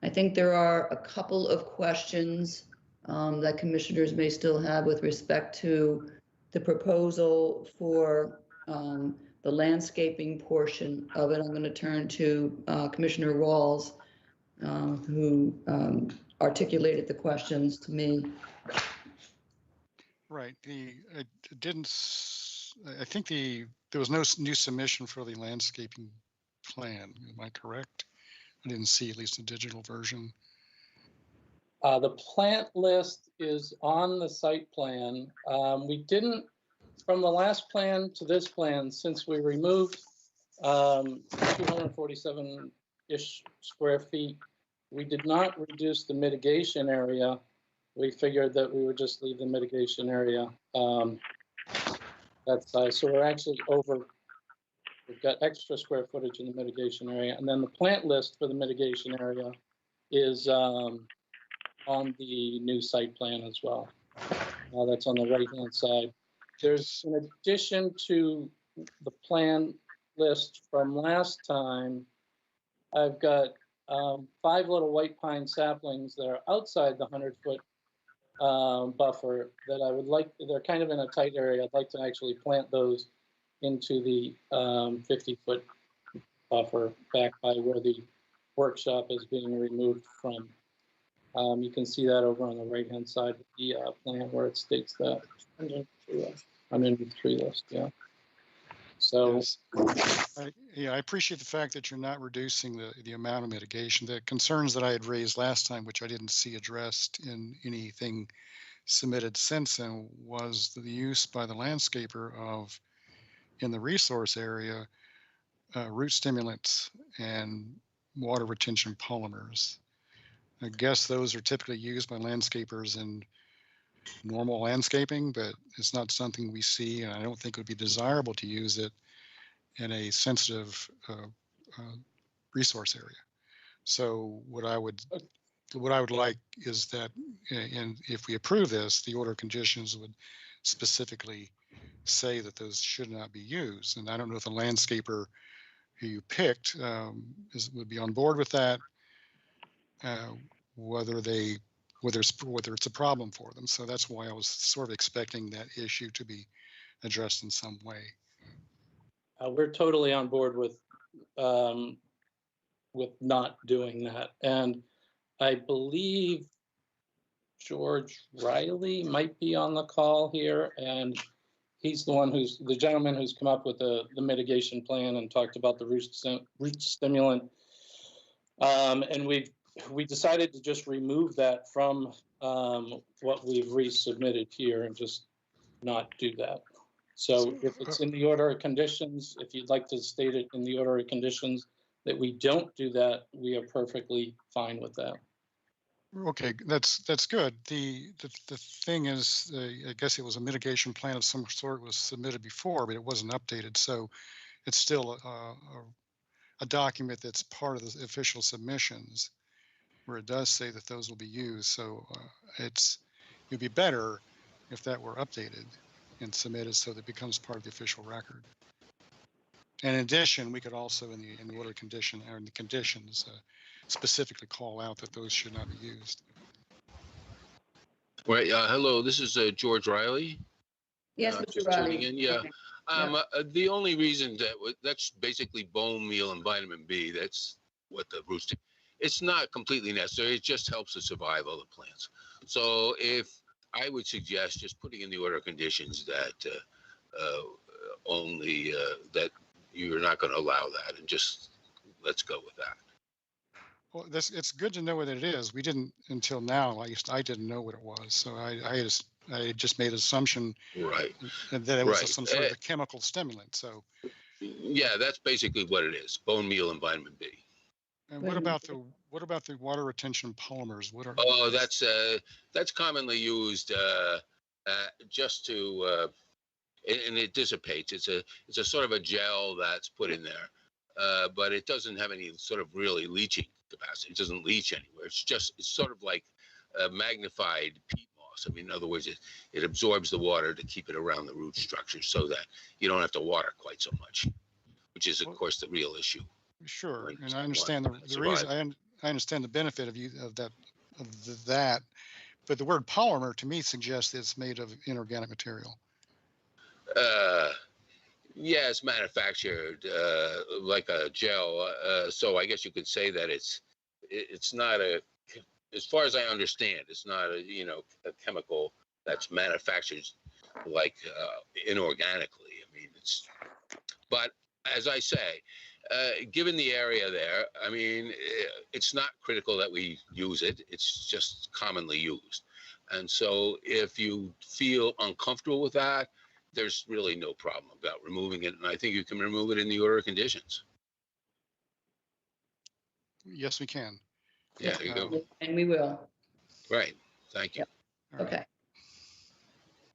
I think there are a couple of questions that commissioners may still have with respect to the proposal for the landscaping portion of it. I'm going to turn to Commissioner Walls, who articulated the questions to me. Right. I think there was no new submission for the landscaping plan. Am I correct? I didn't see at least a digital version. The plant list is on the site plan. We didn't, from the last plan to this plan, since we removed 247-ish square feet, we did not reduce the mitigation area. We figured that we would just leave the mitigation area that size. So we're actually over, we've got extra square footage in the mitigation area. And then the plant list for the mitigation area is on the new site plan as well. That's on the right-hand side. There's, in addition to the plan list from last time, I've got 5 little white pine saplings that are outside the 100-foot buffer that I would like, they're kind of in a tight area. I'd like to actually plant those into the 50-foot buffer back by where the workshop is being removed from. You can see that over on the right-hand side of the plan where it states that underneath tree list, yeah. So, Yes. I appreciate the fact that you're not reducing the amount of mitigation. The concerns that I had raised last time, which I didn't see addressed in anything submitted since then, was the use by the landscaper of, in the resource area, root stimulants and water retention polymers. I guess those are typically used by landscapers in normal landscaping, but it's not something we see, and I don't think it would be desirable to use it in a sensitive resource area. So what I would like is that, and if we approve this, the order of conditions would specifically say that those should not be used. And I don't know if the landscaper who you picked would be on board with that, whether it's a problem for them. So that's why I was sort of expecting that issue to be addressed in some way. we're totally on board with not doing that. And I believe George Riley might be on the call here, and he's the gentleman who's come up with the mitigation plan and talked about the root stimulant. And we decided to just remove that from what we've resubmitted here and just not do that. So if it's in the order of conditions, if you'd like to state it in the order of conditions that we don't do that, we are perfectly fine with that. Okay, that's good. The thing is, I guess it was a mitigation plan of some sort was submitted before, but it wasn't updated. So it's still a document that's part of the official submissions, where it does say that those will be used. So it'd be better if that were updated and submitted so that it becomes part of the official record. And in addition, we could also in the order condition or in the conditions specifically call out that those should not be used. Right. Hello, this is George Riley. Yes, Mr. Just Riley. tuning in. Yeah. The only reason that's basically bone meal and vitamin B. That's what the roosting. It's not completely necessary. It just helps the survival of the plants. So if I would suggest just putting in the order of conditions that only that you're not going to allow that, and just let's go with that. Well, it's good to know what it is. We didn't until now. I didn't know what it was, so I just made an assumption, Right, that it was right. some sort of a chemical stimulant. So yeah, that's basically what it is: bone meal and vitamin B. and what about the water retention polymers? What are? Oh, that's commonly used just to and it dissipates. It's a sort of a gel that's put in there, but it doesn't have any sort of really leaching capacity. It doesn't leach anywhere. It's sort of like a magnified peat moss. I mean, in other words, it absorbs the water to keep it around the root structure so that you don't have to water quite so much, which is, of course, the real issue. Sure, and I understand the reason. I understand the benefit of that, but the word polymer to me suggests that it's made of inorganic material. Yeah, it's manufactured like a gel. So I guess you could say that it's not as far as I understand, it's not a chemical that's manufactured like inorganically. I mean, but as I say, given the area there, I mean, it's not critical that we use it. It's just commonly used. And so if you feel uncomfortable with that, there's really no problem about removing it. And I think you can remove it in the order of conditions. Yes, we can. Yeah, there you go. And we will. Right. Thank you. Yep. All right. Okay.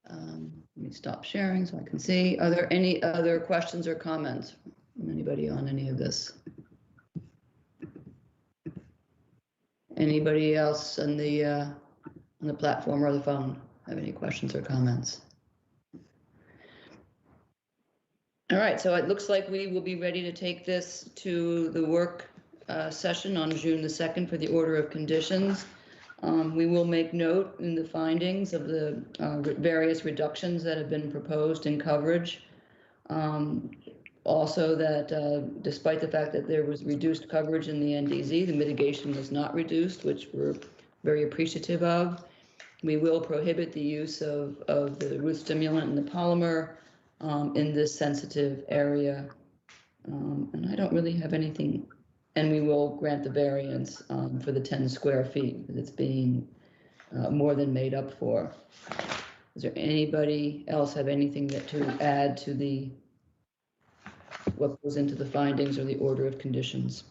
Let me stop sharing so I can see. Are there any other questions or comments from anybody on any of this? Anybody else on the platform or the phone have any questions or comments? All right, so it looks like we will be ready to take this to the work session on June the 2nd for the order of conditions. We will make note in the findings of the various reductions that have been proposed in coverage. Also that despite the fact that there was reduced coverage in the NDZ, the mitigation was not reduced, which we're very appreciative of. We will prohibit the use of the root stimulant and the polymer in this sensitive area. And I don't really have anything, and we will grant the variance for the 10 square feet because it's being more than made up for. Is there anybody else have anything to add to what goes into the findings or the order of conditions?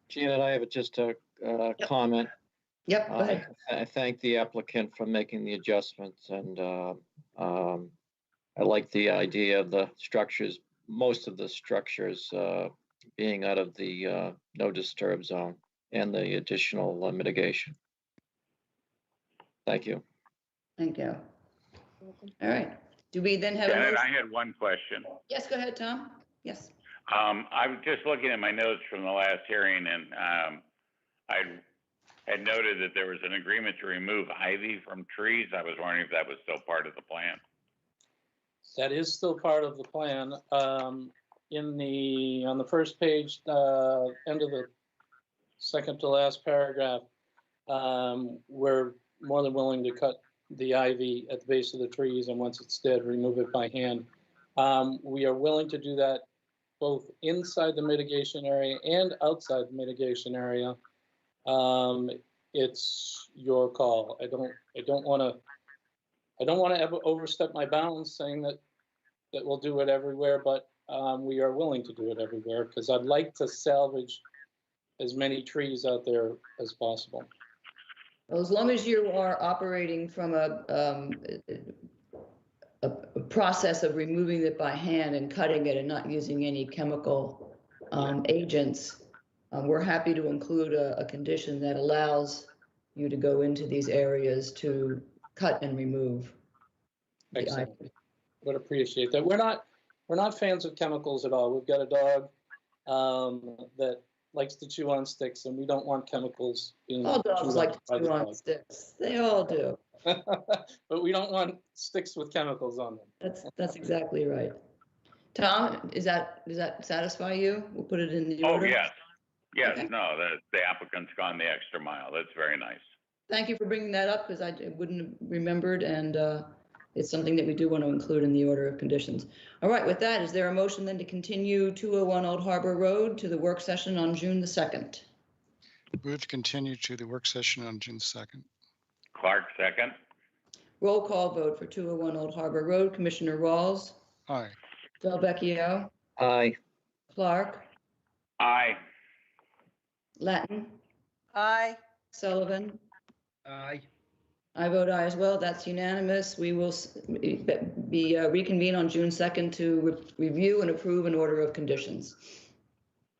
Janet, I have just a comment. Yep, go ahead. I thank the applicant for making the adjustments, and I like the idea of the structures, most of the structures being out of the no disturb zone and the additional mitigation. Thank you. Thank you. All right. Do we then have a Janet, motion? I had one question. Yes, go ahead, Tom. Yes. I was just looking at my notes from the last hearing, and I had noted that there was an agreement to remove ivy from trees. I was wondering if that was still part of the plan. That is still part of the plan. On the first page, end of the second to last paragraph, we're more than willing to cut the ivy at the base of the trees, and once it's dead, remove it by hand. We are willing to do that both inside the mitigation area and outside the mitigation area. It's your call. I don't want to ever overstep my bounds saying that we'll do it everywhere, but we are willing to do it everywhere because I'd like to salvage as many trees out there as possible. Well, as long as you are operating from a process of removing it by hand and cutting it and not using any chemical agents, we're happy to include a condition that allows you to go into these areas to cut and remove the Excellent. ivy. Would appreciate that. We're not fans of chemicals at all. We've got a dog that likes to chew on sticks, and we don't want chemicals being All dogs chewed like by to the chew on dog. sticks. They all do. But we don't want sticks with chemicals on them. That's exactly right. Tom, does that satisfy you? We'll put it in the Oh, order. yes. Yes, Okay. no, the applicant's gone the extra mile. That's very nice. Thank you for bringing that up because I wouldn't have remembered, and it's something that we do want to include in the order of conditions. All right, with that, is there a motion then to continue 201 Old Harbor Road to the work session on June the 2nd? Move to continue to the work session on June 2nd. Clark, second. Roll call vote for 201 Old Harbor Road. Commissioner Rawls, Aye. Delvecchio, Aye. Clark, Aye. Latin, Aye. Sullivan. Aye. I vote aye as well. That's unanimous. We will be reconvene on June 2nd to review and approve an order of conditions.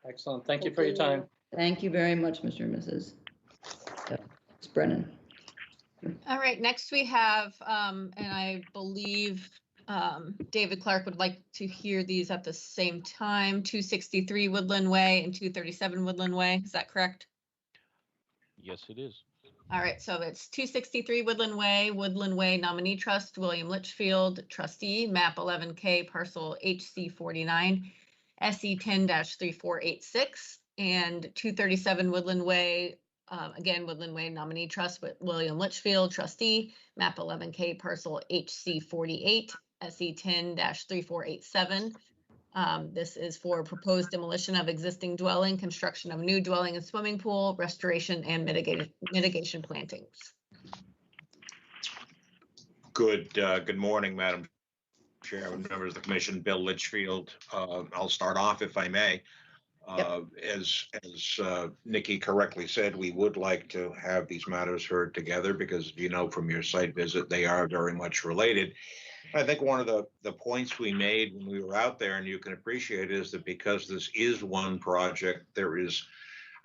Excellent. Thank you for your time. Thank you very much, Mr. and Mrs. Ms. Brennan. All right, next we have, and I believe David Clark would like to hear these at the same time, 263 Woodland Way and 237 Woodland Way. Is that correct? Yes, it is. All right, so it's 263 Woodland Way Nominee Trust, William Litchfield, trustee, map 11K, parcel HC 49, SE 10-3486, and 237 Woodland Way, again, Woodland Way Nominee Trust with William Litchfield, trustee, map 11K, parcel HC 48, SE 10-3487. This is for proposed demolition of existing dwelling, construction of new dwelling and swimming pool, restoration and mitigation plantings. Good morning, Madam Chairman, members of the commission, Bill Litchfield. I'll start off if I may. As Nikki correctly said, we would like to have these matters heard together because, you know, from your site visit, they are very much related. I think one of the points we made when we were out there, and you can appreciate, is that because this is one project, there is,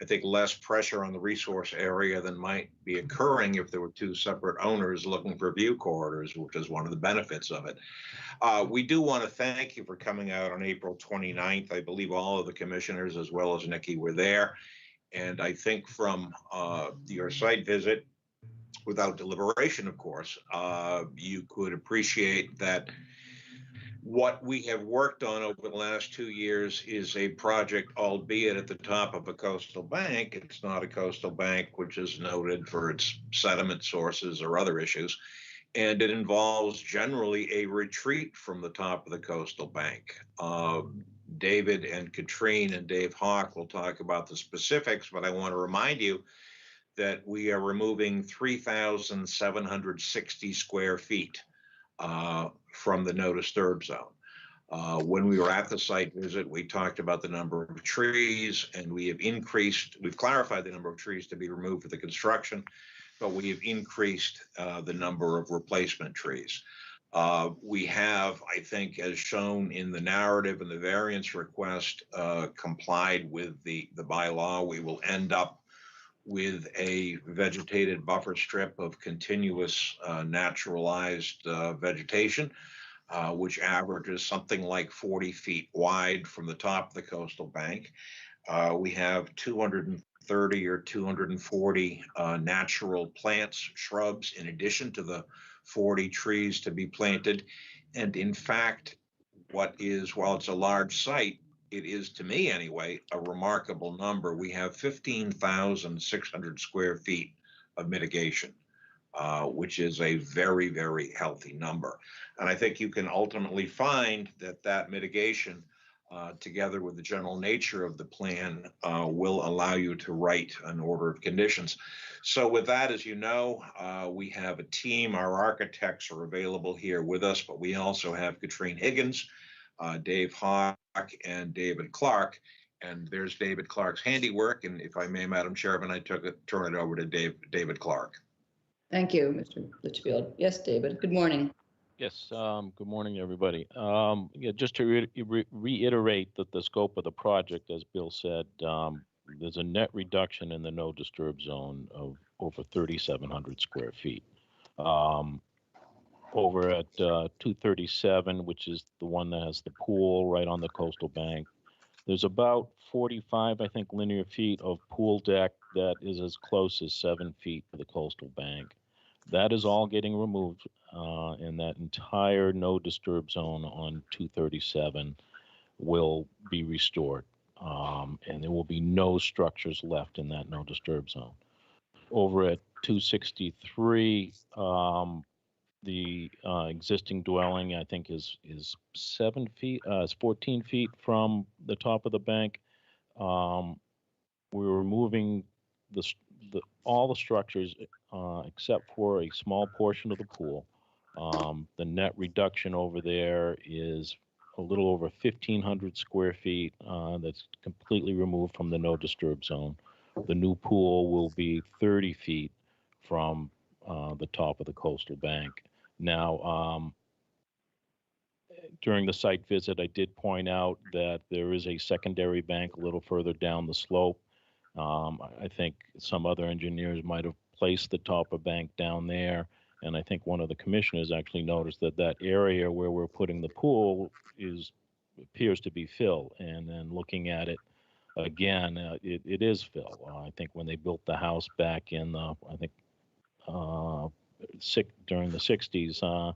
I think, less pressure on the resource area than might be occurring if there were two separate owners looking for view corridors, which is one of the benefits of it. We do want to thank you for coming out on April 29th. I believe all of the commissioners, as well as Nikki, were there. And I think from your site visit, without deliberation, of course, you could appreciate that What we have worked on over the last 2 years is a project, albeit at the top of a coastal bank. It's not a coastal bank, which is noted for its sediment sources or other issues. And it involves generally a retreat from the top of the coastal bank. David and Katrine and Dave Hawk will talk about the specifics, but I want to remind you that we are removing 3,760 square feet from the no disturb zone. When we were at the site visit, we talked about the number of trees, and we've clarified the number of trees to be removed for the construction, but we have increased the number of replacement trees. We have, I think, as shown in the narrative and the variance request, complied with the bylaw. We will end up with a vegetated buffer strip of continuous naturalized vegetation, which averages something like 40 feet wide from the top of the coastal bank. We have 230 or 240 natural plants, shrubs, in addition to the 40 trees to be planted. And in fact, while it's a large site, it is, to me anyway, a remarkable number. We have 15,600 square feet of mitigation, which is a very, very healthy number. And I think you can ultimately find that mitigation, together with the general nature of the plan, will allow you to write an order of conditions. So with that, as you know, we have a team. Our architects are available here with us, but we also have Katrine Higgins, Dave Hawk, and David Clark. And there's David Clark's handiwork. And if I may, Madam Chairman, I turn it over to David Clark. Thank you, Mr. Litchfield. Yes, David, good morning. Yes, good morning, everybody. Yeah, just to reiterate that the scope of the project, as Bill said, there's a net reduction in the no disturb zone of over 3,700 square feet. Over at 237, which is the one that has the pool right on the coastal bank, there's about 45, I think, linear feet of pool deck that is as close as 7 feet to the coastal bank. That is all getting removed, and that entire no disturb zone on 237 will be restored, and there will be no structures left in that no disturb zone. Over at 263, the existing dwelling, I think, is 7 feet, is 14 feet from the top of the bank. We're removing all the structures except for a small portion of the pool. The net reduction over there is a little over 1,500 square feet that's completely removed from the no disturb zone. The new pool will be 30 feet from the top of the coastal bank. Now, during the site visit, I did point out that there is a secondary bank a little further down the slope. I think some other engineers might have placed the top of bank down there, and I think one of the commissioners actually noticed that area where we're putting the pool appears to be fill. And then looking at it again, it is fill. I think when they built the house back in during the 60s, I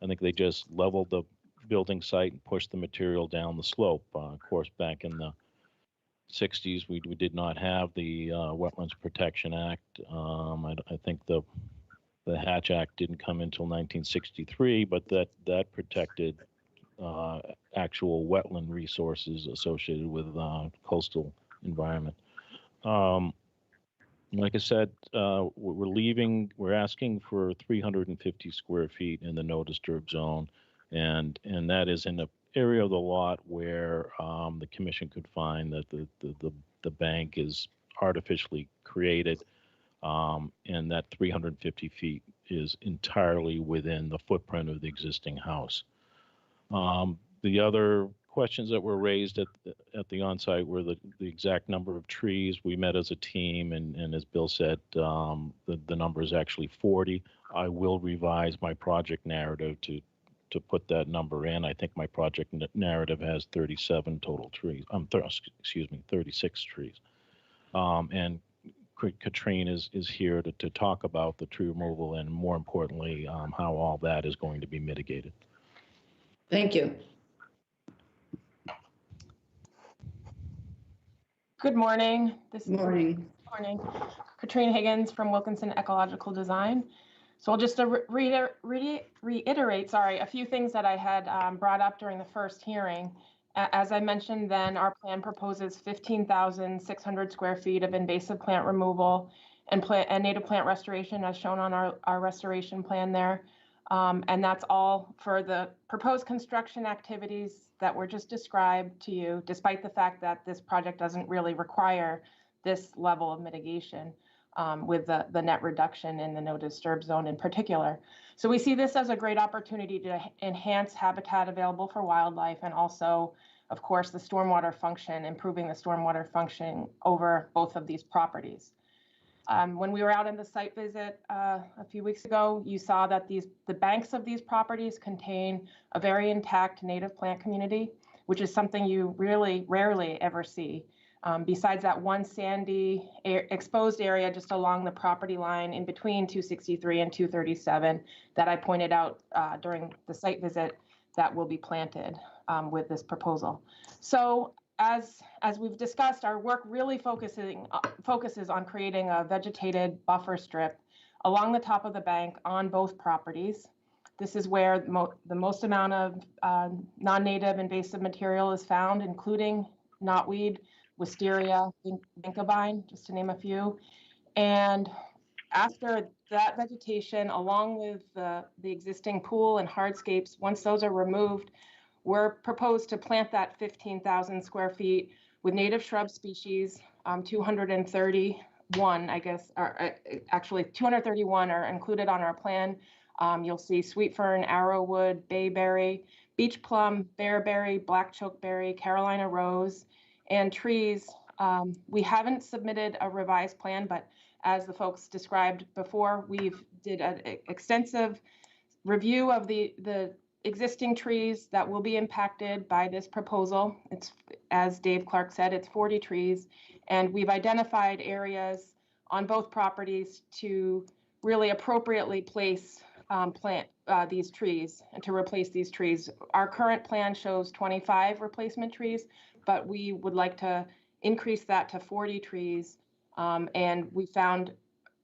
think they just leveled the building site and pushed the material down the slope. Of course, back in the 60s, we did not have the Wetlands Protection Act. I think the Hatch Act didn't come until 1963, but that protected actual wetland resources associated with coastal environment. Like I said, we're asking for 350 square feet in the no disturb zone, and that is in an area of the lot where the commission could find that the bank is artificially created, and that 350 feet is entirely within the footprint of the existing house. The other questions that were raised at the onsite were the exact number of trees. We met as a team, and as Bill said, the number is actually 40. I will revise my project narrative to put that number in. I think my project narrative has 37 total trees. 36 trees. And Katrine is here to talk about the tree removal and, more importantly, how all that is going to be mitigated. Thank you. Good morning. This Morning. morning. Katrina Higgins from Wilkinson Ecological Design. So I'll just reiterate, a few things that I had brought up during the first hearing. As I mentioned then, our plan proposes 15,600 square feet of invasive plant removal and native plant restoration as shown on our restoration plan there. And that's all for the proposed construction activities that were just described to you, despite the fact that this project doesn't really require this level of mitigation with the net reduction in the no disturb zone in particular. So we see this as a great opportunity to enhance habitat available for wildlife and also, of course, the stormwater function, improving the stormwater function over both of these properties. When we were out in the site visit a few weeks ago, you saw that the banks of these properties contain a very intact native plant community, which is something you really rarely ever see. Besides that one sandy exposed area just along the property line in between 263 and 237 that I pointed out during the site visit that will be planted with this proposal. So as we've discussed, our work really focuses on creating a vegetated buffer strip along the top of the bank on both properties. This is where the most amount of non-native invasive material is found, including knotweed, wisteria, ginkgo vine, just to name a few. And after that vegetation, along with the existing pool and hardscapes, once those are removed, we're proposed to plant that 15,000 square feet with native shrub species, 231, I guess, or actually 231 are included on our plan. You'll see sweet fern, arrowwood, bayberry, beach plum, bearberry, black chokeberry, Carolina rose, and trees. We haven't submitted a revised plan, but as the folks described before, we've did an extensive review of the existing trees that will be impacted by this proposal. It's, as Dave Clark said, it's 40 trees, and we've identified areas on both properties to really appropriately place plant these trees and to replace these trees. Our current plan shows 25 replacement trees, but we would like to increase that to 40 trees. And we found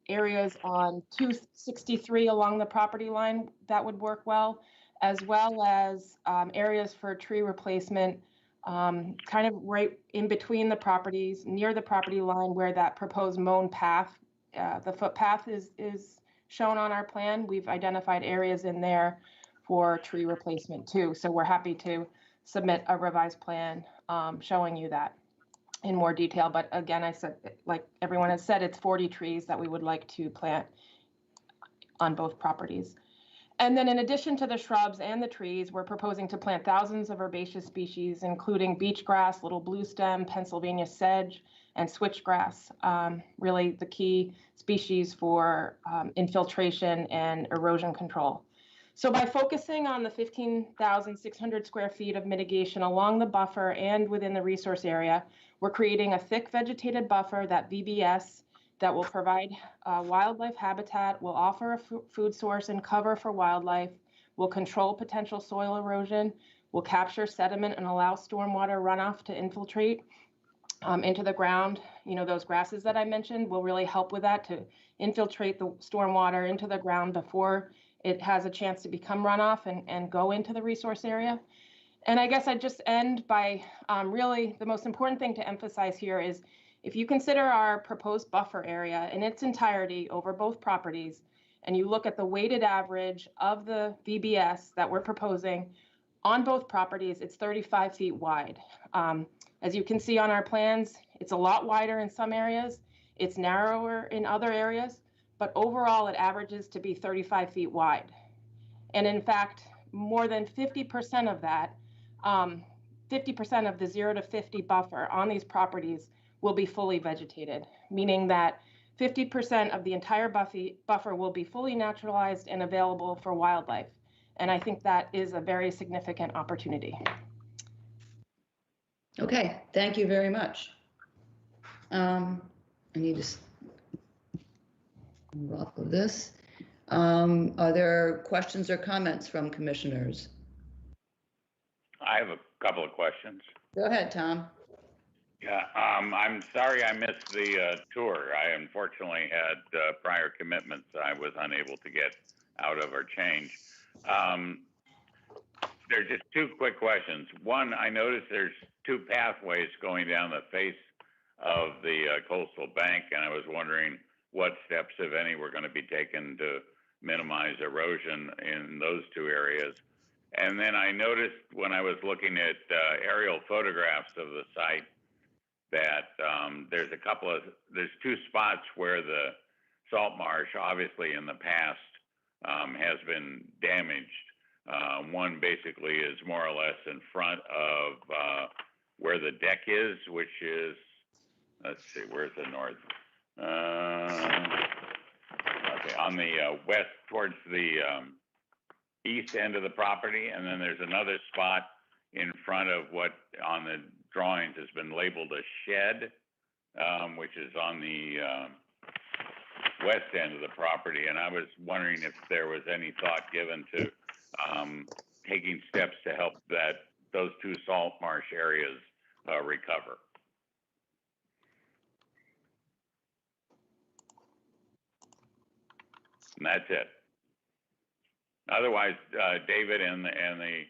areas on 263 along the property line that would work well, as well as areas for tree replacement kind of right in between the properties, near the property line where that proposed mown path, the footpath is shown on our plan. We've identified areas in there for tree replacement too. So we're happy to submit a revised plan showing you that in more detail. But again, I said, like everyone has said, it's 40 trees that we would like to plant on both properties. And then in addition to the shrubs and the trees, we're proposing to plant thousands of herbaceous species, including beach grass, little bluestem, Pennsylvania sedge, and switchgrass, really the key species for infiltration and erosion control. So by focusing on the 15,600 square feet of mitigation along the buffer and within the resource area, we're creating a thick vegetated buffer, that VBS, that will provide wildlife habitat, will offer a food source and cover for wildlife, will control potential soil erosion, will capture sediment and allow stormwater runoff to infiltrate into the ground. You know, those grasses that I mentioned will really help with that, to infiltrate the stormwater into the ground before it has a chance to become runoff and go into the resource area. And I guess I'd just end by really the most important thing to emphasize here is, if you consider our proposed buffer area in its entirety over both properties, and you look at the weighted average of the VBS that we're proposing on both properties, it's 35 feet wide. As you can see on our plans, it's a lot wider in some areas, it's narrower in other areas, but overall it averages to be 35 feet wide. And in fact, more than 50% of that, 50% of the 0 to 50 buffer on these properties will be fully vegetated, meaning that 50% of the entire buffer will be fully naturalized and available for wildlife. And I think that is a very significant opportunity. Okay, thank you very much. I need to move off of this. Are there questions or comments from commissioners? I have a couple of questions. Go ahead, Tom. Yeah, I'm sorry I missed the tour. I unfortunately had prior commitments that I was unable to get out of or change. There's just two quick questions. One, I noticed there's two pathways going down the face of the coastal bank, and I was wondering what steps, if any, were going to be taken to minimize erosion in those two areas. And then I noticed when I was looking at aerial photographs of the site that there's two spots where the salt marsh, obviously in the past, has been damaged. One basically is more or less in front of where the deck is, which is, let's see, where's the north? Okay, on the west towards the east end of the property, and then there's another spot in front of what on the drawings has been labeled a shed, which is on the west end of the property. And I was wondering if there was any thought given to taking steps to help those two salt marsh areas recover. And that's it. Otherwise, David and the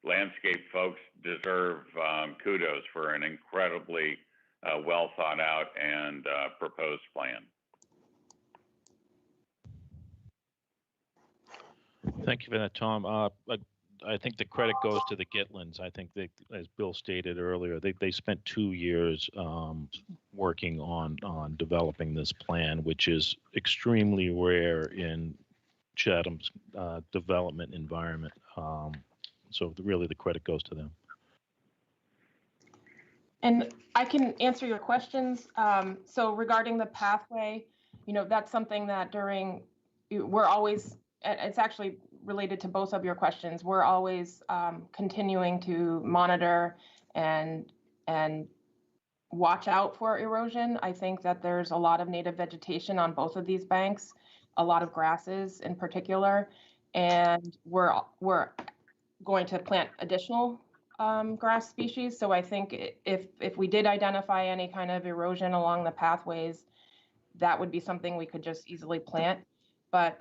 landscape folks deserve kudos for an incredibly well thought out and proposed plan. Thank you for that, Tom. I think the credit goes to the Gitlins. I think they, as Bill stated earlier, they spent 2 years working on developing this plan, which is extremely rare in Chatham's development environment. So really the credit goes to them. And I can answer your questions. So regarding the pathway, that's something that we're always, it's actually related to both of your questions. We're always continuing to monitor and watch out for erosion. I think that there's a lot of native vegetation on both of these banks, a lot of grasses in particular, and we're going to plant additional grass species. So I think if we did identify any kind of erosion along the pathways, that would be something we could just easily plant. But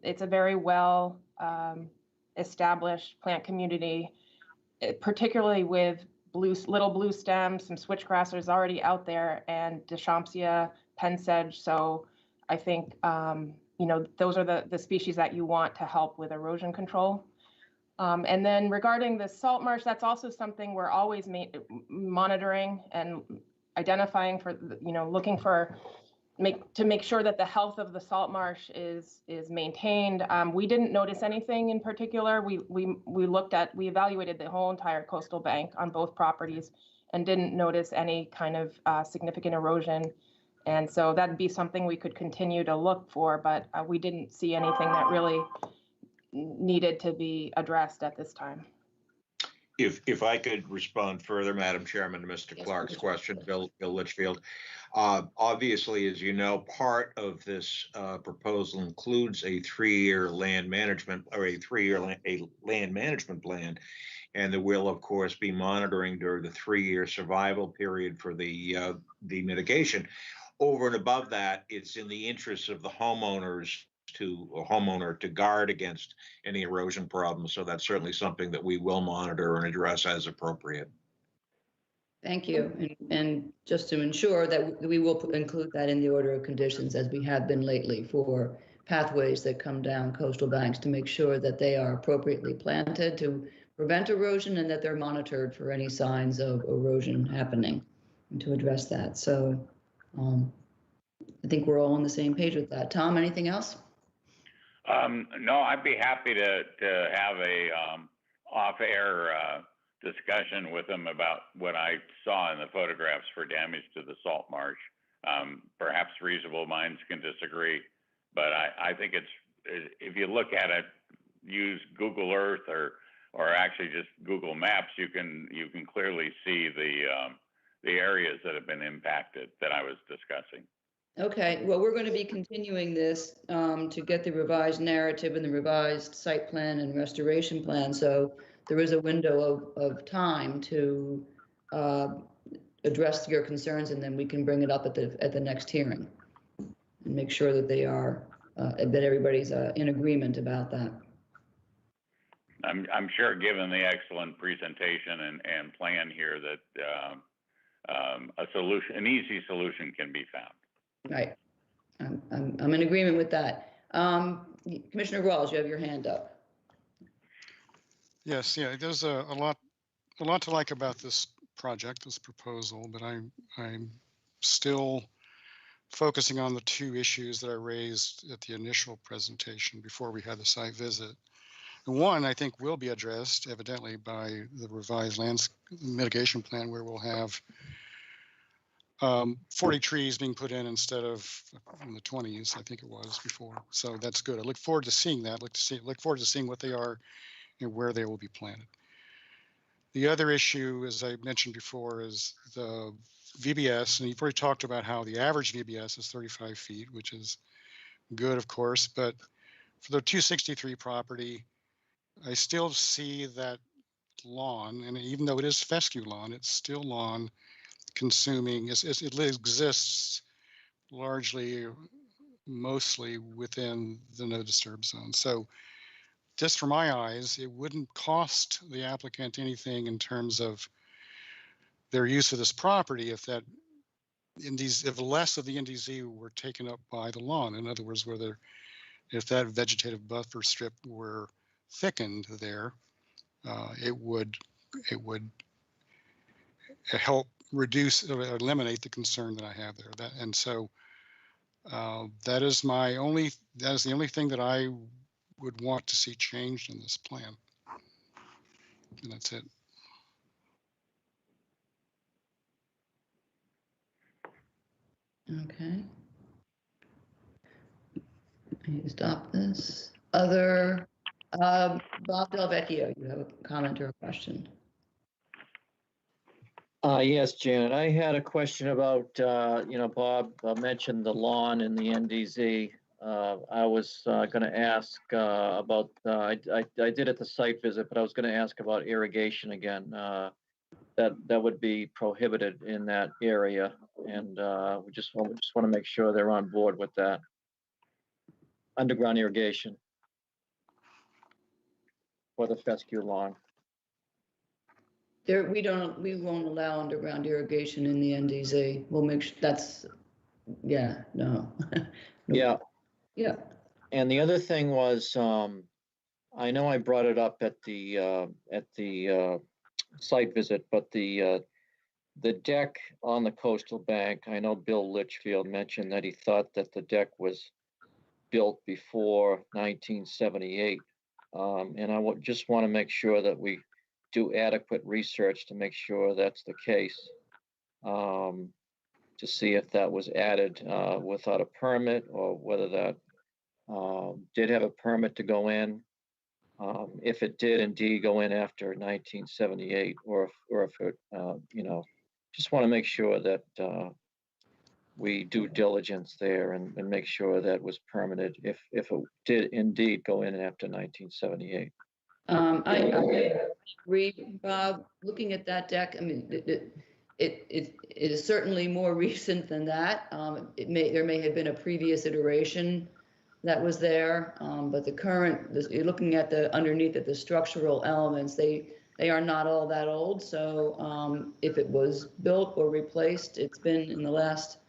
it's a very well established plant community, particularly with little blue stems, some switchgrass is already out there, and Deschampsia, pensedge. So I think those are the species that you want to help with erosion control. And then regarding the salt marsh, that's also something we're always monitoring and identifying for, looking for to make sure that the health of the salt marsh is maintained. We didn't notice anything in particular. We evaluated the whole entire coastal bank on both properties and didn't notice any kind of significant erosion. And so that'd be something we could continue to look for, but we didn't see anything that really needed to be addressed at this time. If I could respond further, Madam Chairman, to Mr. Clark's question, Bill Litchfield. Obviously, as you know, part of this proposal includes a 3-year land management land management plan, and there will, of course, be monitoring during the 3-year survival period for the mitigation. Over and above that, it's in the interest of the homeowner to guard against any erosion problems. So that's certainly something that we will monitor and address as appropriate. Thank you. And just to ensure that we will include that in the order of conditions, as we have been lately, for pathways that come down coastal banks, to make sure that they are appropriately planted to prevent erosion and that they're monitored for any signs of erosion happening, and to address that. So I think we're all on the same page with that. Tom, anything else? No, I'd be happy to have a off-air discussion with them about what I saw in the photographs for damage to the salt marsh. Perhaps reasonable minds can disagree, but I think if you look at it, use Google Earth or actually just Google Maps, you can clearly see the areas that have been impacted that I was discussing. Okay, well, we're going to be continuing this to get the revised narrative and the revised site plan and restoration plan. So there is a window of time to address your concerns, and then we can bring it up at the next hearing and make sure that that everybody's in agreement about that. I'm sure, given the excellent presentation and plan here, that an easy solution can be found. Right. I'm in agreement with that. Commissioner Rawls, you have your hand up. Yes, yeah, there's a lot to like about this project, this proposal, but I'm still focusing on the two issues that I raised at the initial presentation before we had the site visit. And one, I think, will be addressed evidently by the revised landscape mitigation plan, where we'll have 40 trees being put in instead of in the 20s, I think it was before. So that's good. I look forward to seeing that. Look forward to seeing what they are and where they will be planted. The other issue, as I mentioned before, is the VBS, and you've already talked about how the average VBS is 35 feet, which is good, of course, but for the 263 property, I still see that lawn, and even though it is fescue lawn, it's still lawn consuming. It exists largely, mostly within the no disturb zone. So just for my eyes, it wouldn't cost the applicant anything in terms of their use of this property if less of the NDZ were taken up by the lawn. In other words, if that vegetative buffer strip were thickened there, it would help reduce or eliminate the concern that I have there. So that is the only thing that I would want to see changed in this plan. And that's it. Okay. I need to stop this. Other, Bob Del Vecchio, you have a comment or a question? Yes, Janet, I had a question about, Bob mentioned the lawn in the NDZ. I was going to ask about, I did at the site visit, but I was going to ask about irrigation again. That would be prohibited in that area, and we just want to make sure they're on board with that. Underground irrigation for the fescue lawn. We won't allow underground irrigation in the NDZ. We'll make sure no. Yeah. Yeah. And the other thing was, I know I brought it up at the site visit, but the deck on the coastal bank, I know Bill Litchfield mentioned that he thought that the deck was built before 1978. And I just want to make sure that we do adequate research to make sure that's the case, to see if that was added without a permit, or whether that did have a permit to go in. If it did indeed go in after 1978, or if it, just want to make sure that we do diligence there and make sure that was permitted if it did indeed go in after 1978. I agree, Bob. Looking at that deck, I mean, it is certainly more recent than that. There may have been a previous iteration that was there, but you're looking at underneath at the structural elements, they are not all that old. So if it was built or replaced, it's been in the last,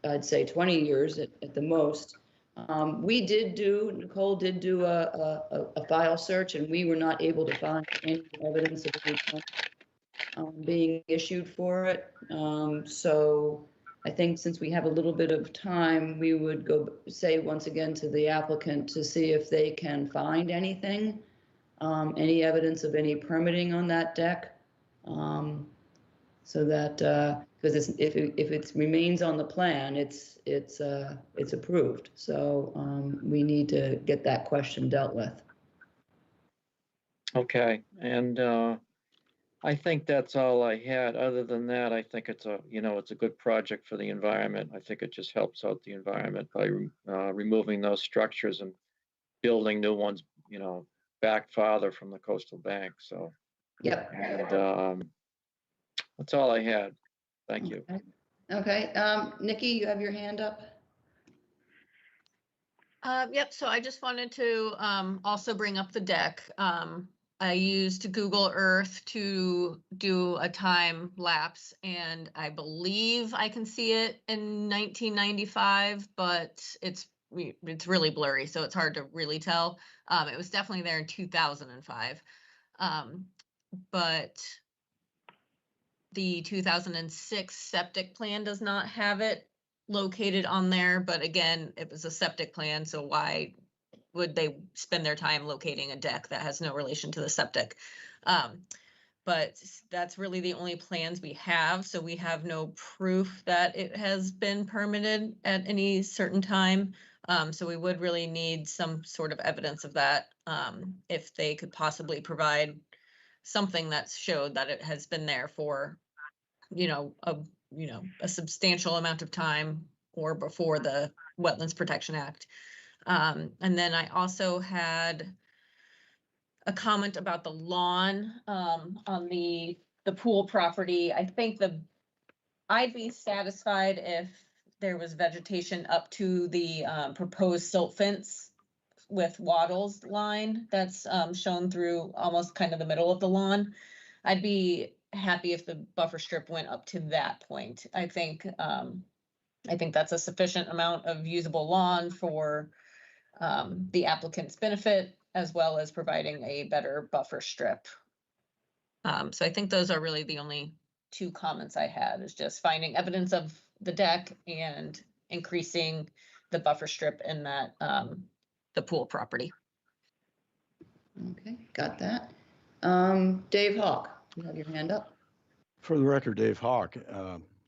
I'd say 20 years at the most. Nicole did do a file search, and we were not able to find any evidence of any being issued for it. So I think since we have a little bit of time, we would say once again to the applicant to see if they can find anything, any evidence of any permitting on that deck. So that, because if it remains on the plan, it's approved. So we need to get that question dealt with. Okay, and I think that's all I had. Other than that, I think it's a good project for the environment. I think it just helps out the environment by removing those structures and building new ones, back farther from the coastal bank. So, Yep. and that's all I had. Thank you. Okay, Nikki, you have your hand up? Yep, so I just wanted to also bring up the deck. I used Google Earth to do a time lapse, and I believe I can see it in 1995, but it's really blurry, so it's hard to really tell. It was definitely there in 2005, but the 2006 septic plan does not have it located on there, but again, it was a septic plan, so why would they spend their time locating a deck that has no relation to the septic? But that's really the only plans we have, so we have no proof that it has been permitted at any certain time. So we would really need some sort of evidence of that, if they could possibly provide something that showed that it has been there for, a substantial amount of time or before the Wetlands Protection Act. And then I also had a comment about the lawn on the pool property. I think I'd be satisfied if there was vegetation up to the proposed silt fence with wattles line that's shown through almost kind of the middle of the lawn. I'd be happy if the buffer strip went up to that point. I think that's a sufficient amount of usable lawn for the applicant's benefit, as well as providing a better buffer strip. So I think those are really the only two comments I had, is just finding evidence of the deck and increasing the buffer strip in that the pool property. Okay, got that. Dave Hawk, you have your hand up. For the record, Dave Hawk,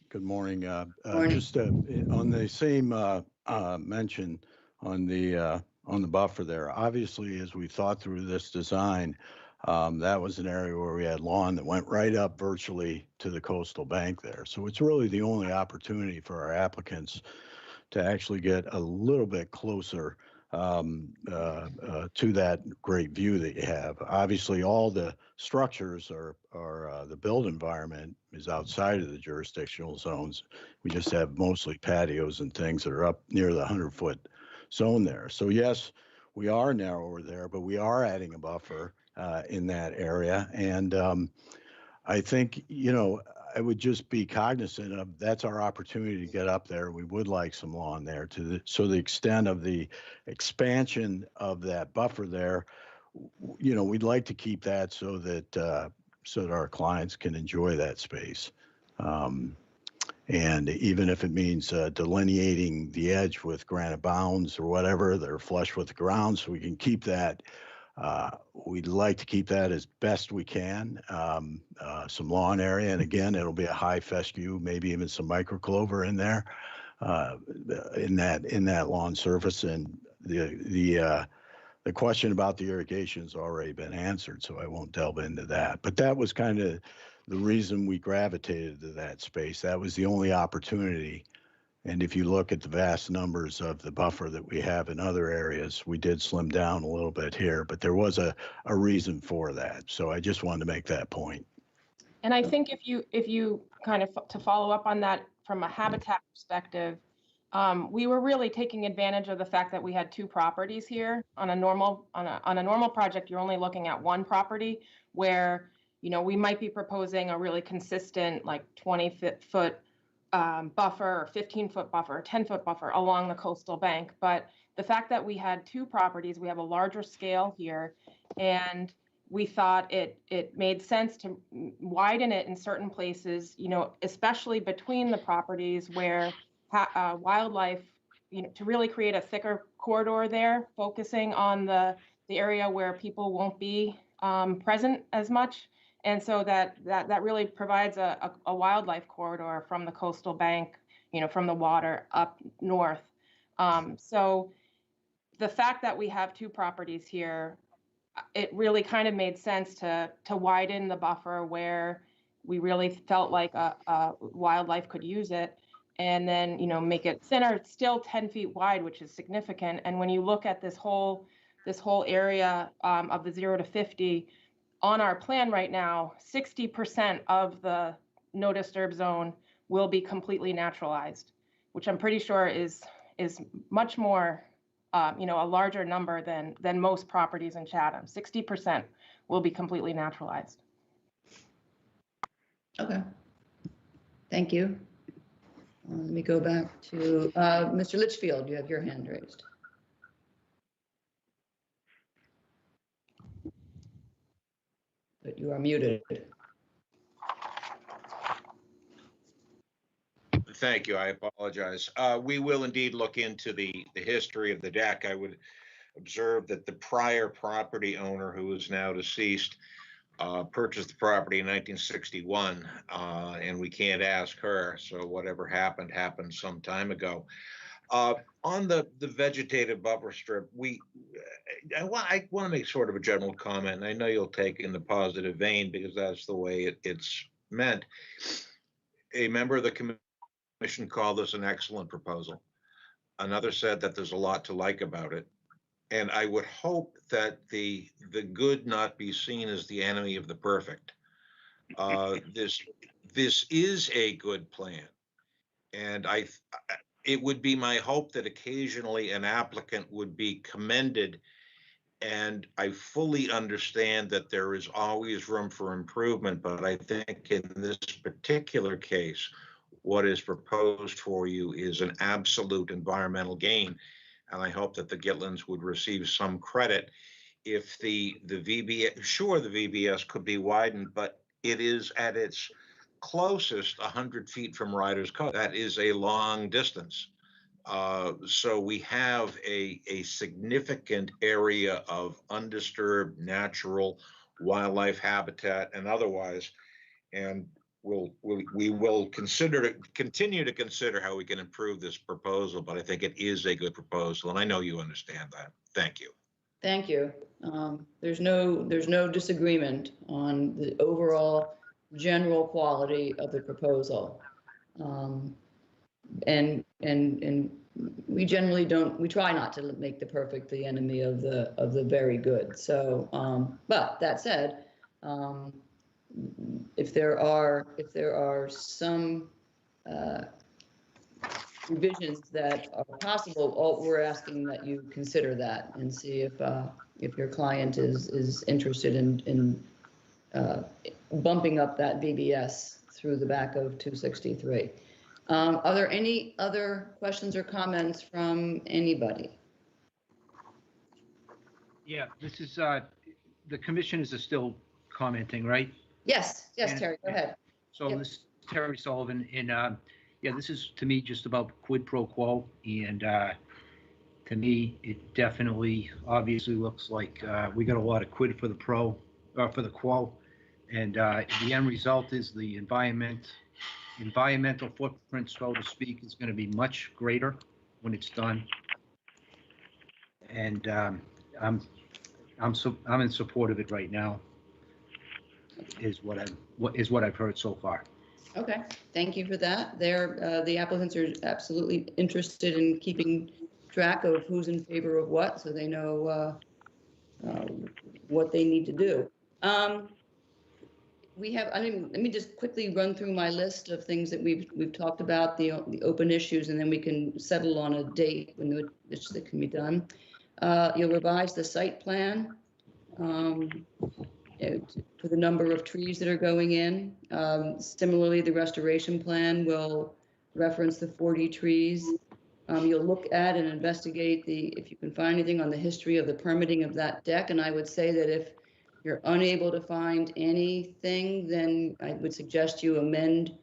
good morning. Morning. Just on the same mention on the buffer there, obviously, as we thought through this design, that was an area where we had lawn that went right up virtually to the coastal bank there. So it's really the only opportunity for our applicants to actually get a little bit closer to that great view that you have. Obviously, all the structures are the built environment is outside of the jurisdictional zones. We just have mostly patios and things that are up near the 100-foot zone there. So yes, we are narrower there, but we are adding a buffer in that area. And I think, I would just be cognizant of that's our opportunity to get up there. We would like some lawn there so the extent of the expansion of that buffer there, we'd like to keep that so that our clients can enjoy that space. And even if it means delineating the edge with granite bounds or whatever, they're flush with the ground, so we can keep that. We'd like to keep that as best we can, some lawn area. And again, it'll be a high fescue, maybe even some microclover in there, in that lawn surface. And the question about the irrigation has already been answered, so I won't delve into that. But that was kind of the reason we gravitated to that space. That was the only opportunity. And if you look at the vast numbers of the buffer that we have in other areas, we did slim down a little bit here, but there was a reason for that. So I just wanted to make that point. And I think if you kind of, to follow up on that from a habitat perspective, we were really taking advantage of the fact that we had two properties here. On a normal project, you're only looking at one property, where we might be proposing a really consistent, like 20-foot buffer, or 15-foot buffer, or 10-foot buffer along the coastal bank. But the fact that we had two properties, we have a larger scale here, and we thought it made sense to widen it in certain places, especially between the properties where wildlife, to really create a thicker corridor there, focusing on the area where people won't be present as much. And so that really provides a wildlife corridor from the coastal bank, from the water up north. So the fact that we have two properties here, it really kind of made sense to widen the buffer where we really felt like wildlife could use it, and then, you know, make it thinner. It's still 10 feet wide, which is significant. And when you look at this whole area of the 0 to 50 on our plan right now, 60% of the no disturb zone will be completely naturalized, which I'm pretty sure is much more, you know, a larger number than most properties in Chatham. 60% will be completely naturalized. Okay. Thank you. Let me go back to Mr. Litchfield. You have your hand raised. But you are muted. Thank you. I apologize. We will indeed look into the history of the deck. I would observe that the prior property owner, who is now deceased, purchased the property in 1961, and we can't ask her. So whatever happened some time ago. On the vegetative buffer strip, I want to make sort of a general comment, and I know you'll take it in the positive vein because that's the way it's meant. A member of the commission called this an excellent proposal. Another said that there's a lot to like about it. And I would hope that the good not be seen as the enemy of the perfect. This is a good plan. And it would be my hope that occasionally an applicant would be commended. And I fully understand that there is always room for improvement, but I think in this particular case, what is proposed for you is an absolute environmental gain. And I hope that the Gitlands would receive some credit. If the VBS, sure, the VBS could be widened, but it is at its closest 100 feet from Ryder's Cove. That is a long distance. So we have a significant area of undisturbed natural wildlife habitat and otherwise, and we will continue to consider how we can improve this proposal, but I think it is a good proposal, and I know you understand that. Thank you. Thank you. There's no disagreement on the overall general quality of the proposal. And we generally don't, we try not to make the perfect the enemy of the very good. So, but that said, if there are some revisions that are possible, we're asking that you consider that and see if your client is interested in bumping up that VBS through the back of 263. Are there any other questions or comments from anybody? Yeah, this is, the commissioners are still commenting, right? Yes, Terry, go ahead. So This is Terry Sullivan, and yeah, this is to me just about quid pro quo, and to me, it definitely obviously looks like we got a lot of quid for the quo, and the end result is the environmental footprint, so to speak, is going to be much greater when it's done. And I'm in support of it right now. Is what I've heard so far. Okay, thank you for that. The applicants are absolutely interested in keeping track of who's in favor of what, so they know what they need to do. Let me just quickly run through my list of things that we've talked about, the open issues, and then we can settle on a date when that can be done. You'll revise the site plan for the number of trees that are going in. Similarly, the restoration plan will reference the 40 trees. You'll look at and investigate if you can find anything on the history of the permitting of that deck. And I would say that if you're unable to find anything, then I would suggest you amend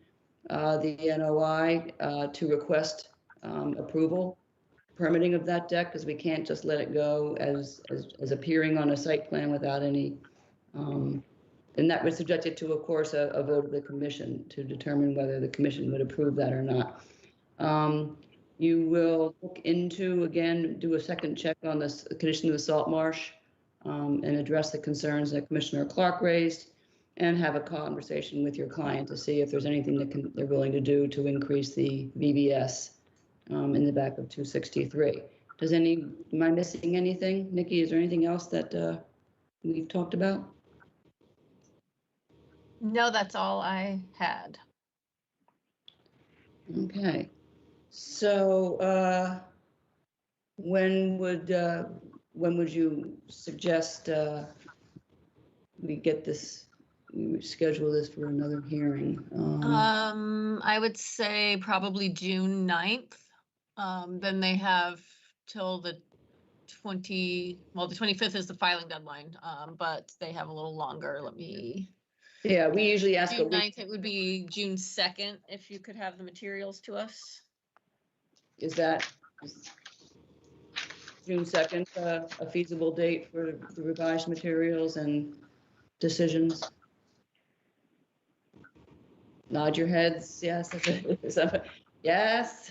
the NOI to request approval, permitting of that deck, because we can't just let it go as appearing on a site plan without any, and that was subjected to, of course, a vote of the commission to determine whether the commission would approve that or not. You will look into, again, do a second check on the condition of the salt marsh and address the concerns that Commissioner Clark raised, and have a conversation with your client to see if there's anything that they're willing to do to increase the VBS in the back of 263. Am I missing anything? Nikki, is there anything else that we've talked about? No, that's all I had. Okay, so when would you suggest we schedule this for another hearing? I would say probably June 9th. Then they have till the 25th is the filing deadline, but they have a little longer. Yeah, we usually ask a June week. 9th, it would be June 2nd if you could have the materials to us. Is June 2nd a feasible date for the revised materials and decisions? Nod your heads, yes. Yes.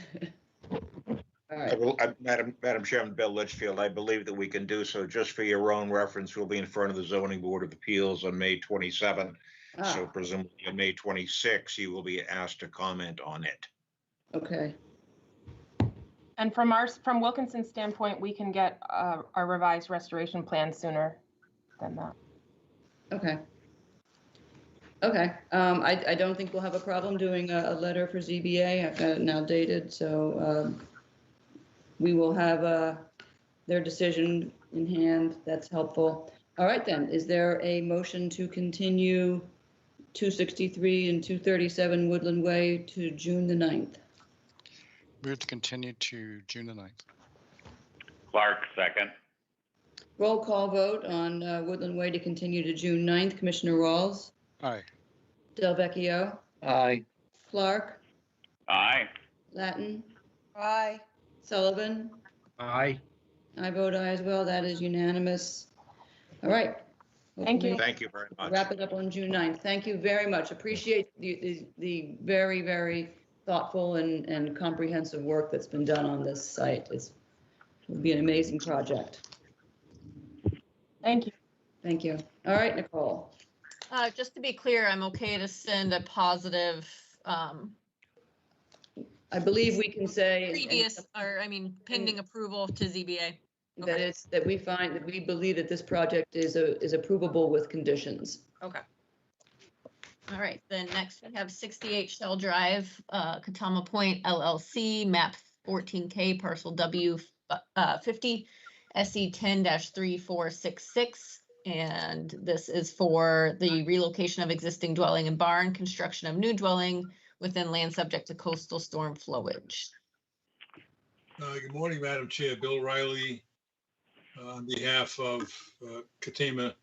All right. Madam Chairman, Bill Litchfield, I believe that we can do so. Just for your own reference, we'll be in front of the Zoning Board of Appeals on May 27. So presumably on May 26, you will be asked to comment on it. Okay. And from Wilkinson's standpoint, we can get our revised restoration plan sooner than that. Okay. Okay. I don't think we'll have a problem doing a letter for ZBA. I've got it now dated, so we will have their decision in hand. That's helpful. All right, then. Is there a motion to continue 263 and 237 Woodland Way to June the 9th? Move to continue to June the 9th. Clark, second. Roll call vote on Woodland Way to continue to June 9th. Commissioner Rawls? Aye. Delvecchio? Aye. Clark? Aye. Latin? Aye. Sullivan? Aye. I vote aye as well. That is unanimous. All right. Thank you. Thank you very much. Wrap it up on June 9th. Thank you very much. Appreciate the very, very thoughtful and comprehensive work that's been done on this site. It'll be an amazing project. Thank you. Thank you. All right, Nicole. Just to be clear, I'm okay to send a positive I believe we can say pending approval to ZBA. that we believe that this project is approvable with conditions. Okay. All right, then next we have 68 Shell Drive, Katama Point LLC, map 14K, parcel W 50, SE 10-3466. And this is for the relocation of existing dwelling and barn, construction of new dwelling within land subject to coastal storm flowage. Good morning, Madam Chair. Bill Riley, on behalf of Katama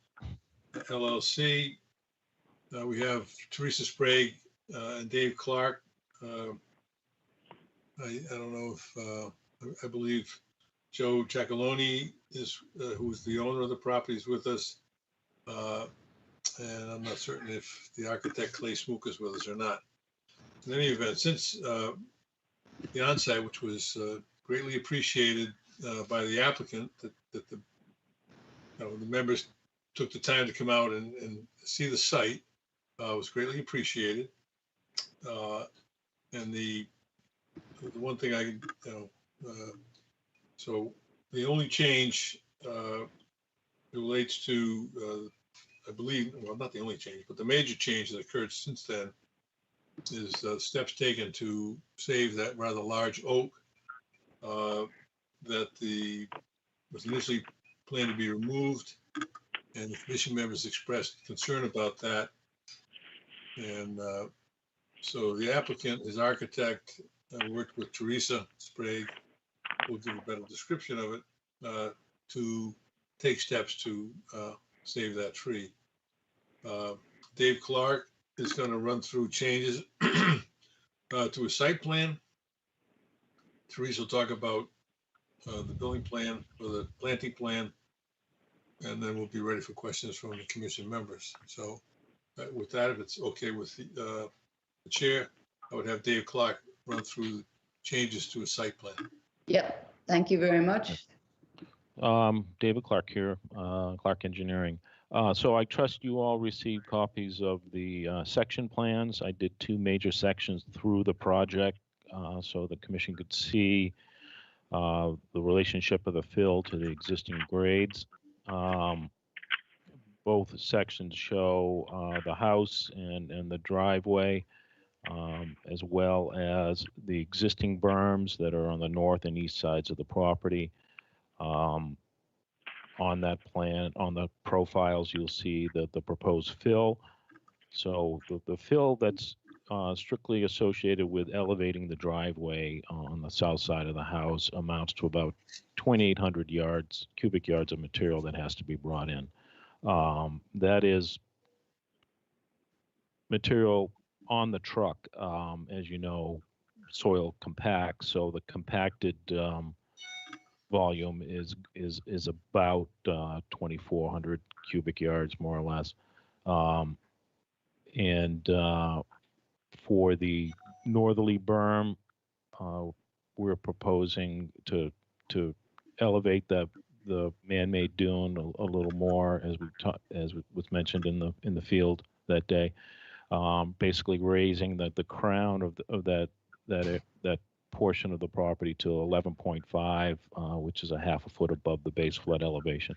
LLC. We have Teresa Sprague and Dave Clark. I don't know if I believe Joe Giacalone is who's the owner of the property is with us. And I'm not certain if the architect Clay Smook is with us or not. In any event, since the onsite, which was greatly appreciated by the applicant, that the members took the time to come out and see the site, was greatly appreciated. And the one thing so the only change relates to, I believe, well, not the only change, but the major change that occurred since then is steps taken to save that rather large oak that was initially planned to be removed, and the commission members expressed concern about that. And so the applicant, his architect, worked with Teresa Sprague, who will give a better description of it, to take steps to save that tree. Dave Clark is going to run through changes to a site plan. Teresa will talk about the building plan or the planting plan, and then we'll be ready for questions from the commission members. So with that, if it's okay with the chair, I would have Dave Clark run through changes to a site plan. Yep. Thank you very much. David Clark here, Clark Engineering. So I trust you all received copies of the section plans. I did 2 major sections through the project so the commission could see the relationship of the fill to the existing grades. Both sections show the house and the driveway, as well as the existing berms that are on the north and east sides of the property. On that plan, on the profiles, you'll see that the proposed fill. So the fill that's strictly associated with elevating the driveway on the south side of the house amounts to about 2,800 cubic yards of material that has to be brought in. That is material on the truck. As you know, soil compacts, so the compacted volume is about 2,400 cubic yards, more or less. And for the northerly berm, we're proposing to elevate the man-made dune a little more, as was mentioned in the field that day. Basically raising the crown of that portion of the property to 11.5, which is a half a foot above the base flood elevation.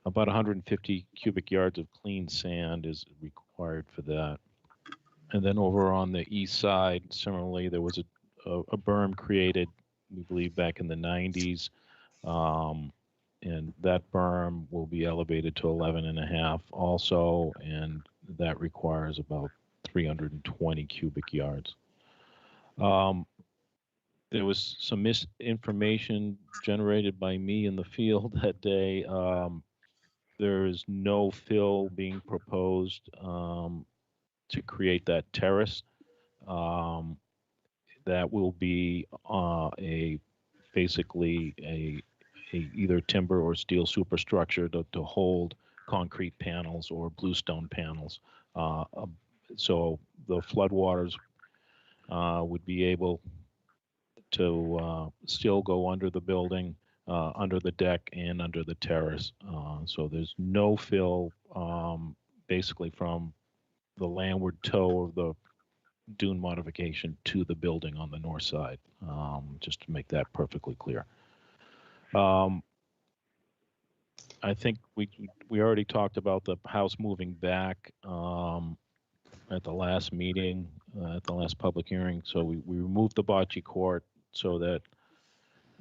About 150 cubic yards of clean sand is required for that. And then over on the east side, similarly, there was a berm created, we believe, back in the 90s. And that berm will be elevated to 11.5 also, and that requires about 320 cubic yards. There was some misinformation generated by me in the field that day. There is no fill being proposed to create that terrace. That will be basically a either timber or steel superstructure to hold concrete panels or bluestone panels. So the floodwaters would be able to still go under the building, under the deck, and under the terrace. So there's no fill basically from the landward toe of the dune modification to the building on the north side, just to make that perfectly clear. I think we already talked about the house moving back at the last meeting, at the last public hearing. So we removed the bocce court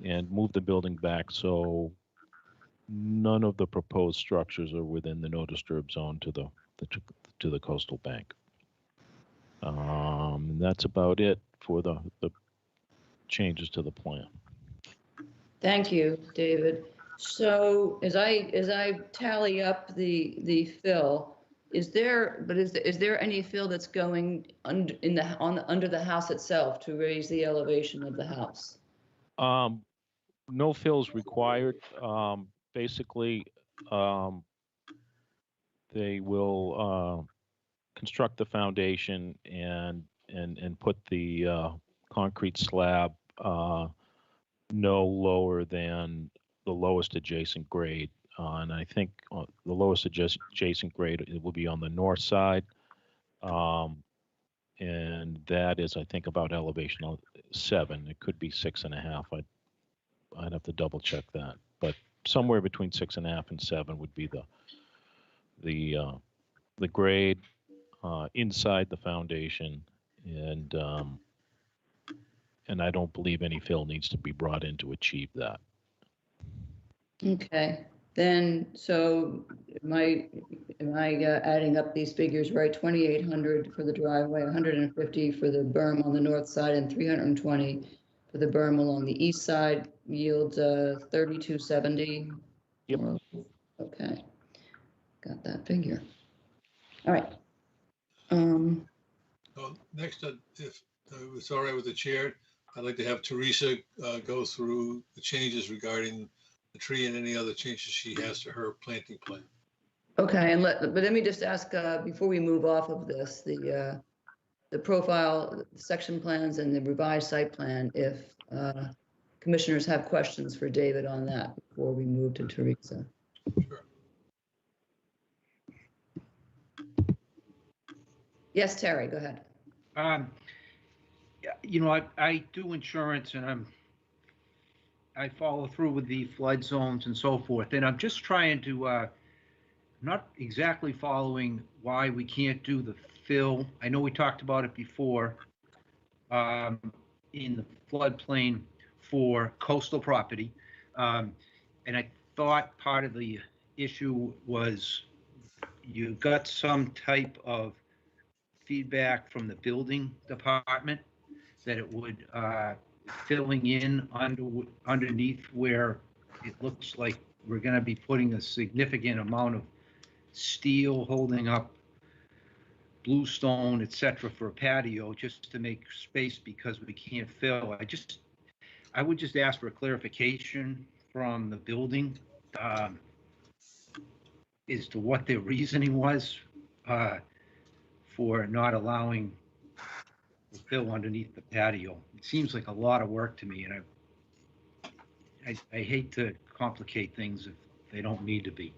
and moved the building back so none of the proposed structures are within the no disturb zone to the coastal bank. And that's about it for the changes to the plan. Thank you, David. So as I tally up the fill, is there any fill that's going under the house itself to raise the elevation of the house? No fills required. Basically, they will construct the foundation and put the concrete slab no lower than the lowest adjacent grade. And I think the lowest adjacent grade, it will be on the north side. And that is, I think, about elevation 7. It could be 6.5. I'd have to double check that, but somewhere between 6.5 and 7 would be the grade inside the foundation, and I don't believe any fill needs to be brought in to achieve that. Okay, then so am I adding up these figures right? 2,800 for the driveway, 150 for the berm on the north side, and 320 for the berm along the east side yields 3,270. Yep. Okay, got that figure. All right. Next, if it's all right with the chair, I'd like to have Teresa go through the changes regarding the tree and any other changes she has to her planting plan. Okay, but let me just ask before we move off of this, the profile, section plans, and the revised site plan, if commissioners have questions for David on that before we move to Teresa. Yes, Terry, go ahead. Yeah, I do insurance and I follow through with the flood zones and so forth. And I'm just trying to, not exactly following why we can't do the fill. I know we talked about it before, in the floodplain for coastal property. And I thought part of the issue was you got some type of feedback from the building department that it would, filling in underneath where it looks like we're going to be putting a significant amount of steel holding up bluestone, et cetera, for a patio just to make space because we can't fill. I would just ask for a clarification from the building, as to what their reasoning was, for not allowing the fill underneath the patio. It seems like a lot of work to me, and I hate to complicate things if they don't need to be.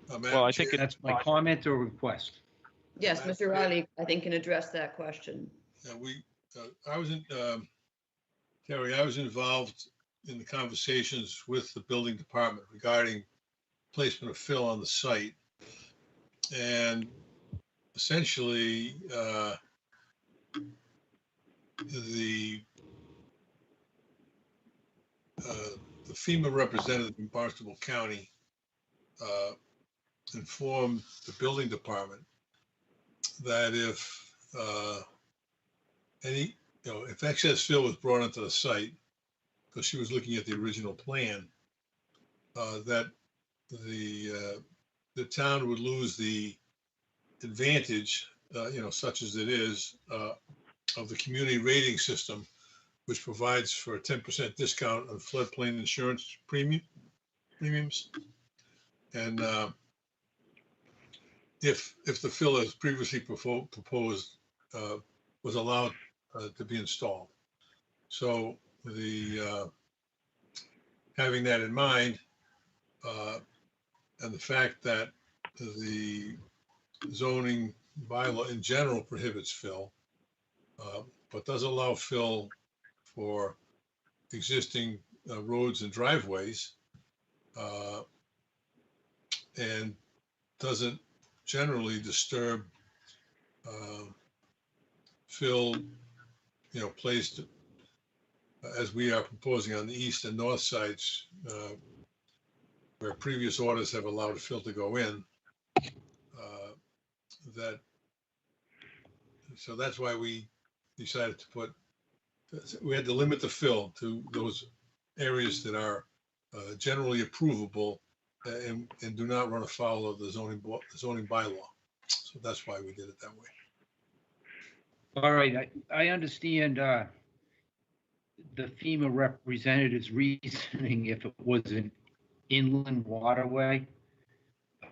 Well, I think That's my comment or request. Yes, Mr. Riley, I think can address that question. I was in, Terry, I was involved in the conversations with the building department regarding placement of fill on the site. And essentially, the FEMA representative in Barnstable County informed the building department that if if excess fill was brought onto the site, because she was looking at the original plan, that the town would lose the advantage, such as it is, of the community rating system, which provides for a 10% discount on floodplain insurance premiums. And if the fill as previously proposed was allowed to be installed. So having that in mind, and the fact that the zoning bylaw in general prohibits fill, but does allow fill for existing roads and driveways, and doesn't generally disturb fill, placed as we are proposing on the east and north sides, where previous orders have allowed fill to go in. So that's why we decided to we had to limit the fill to those areas that are generally approvable and do not run afoul of the zoning bylaw. So that's why we did it that way. All right, I understand the FEMA representative's reasoning if it was an inland waterway.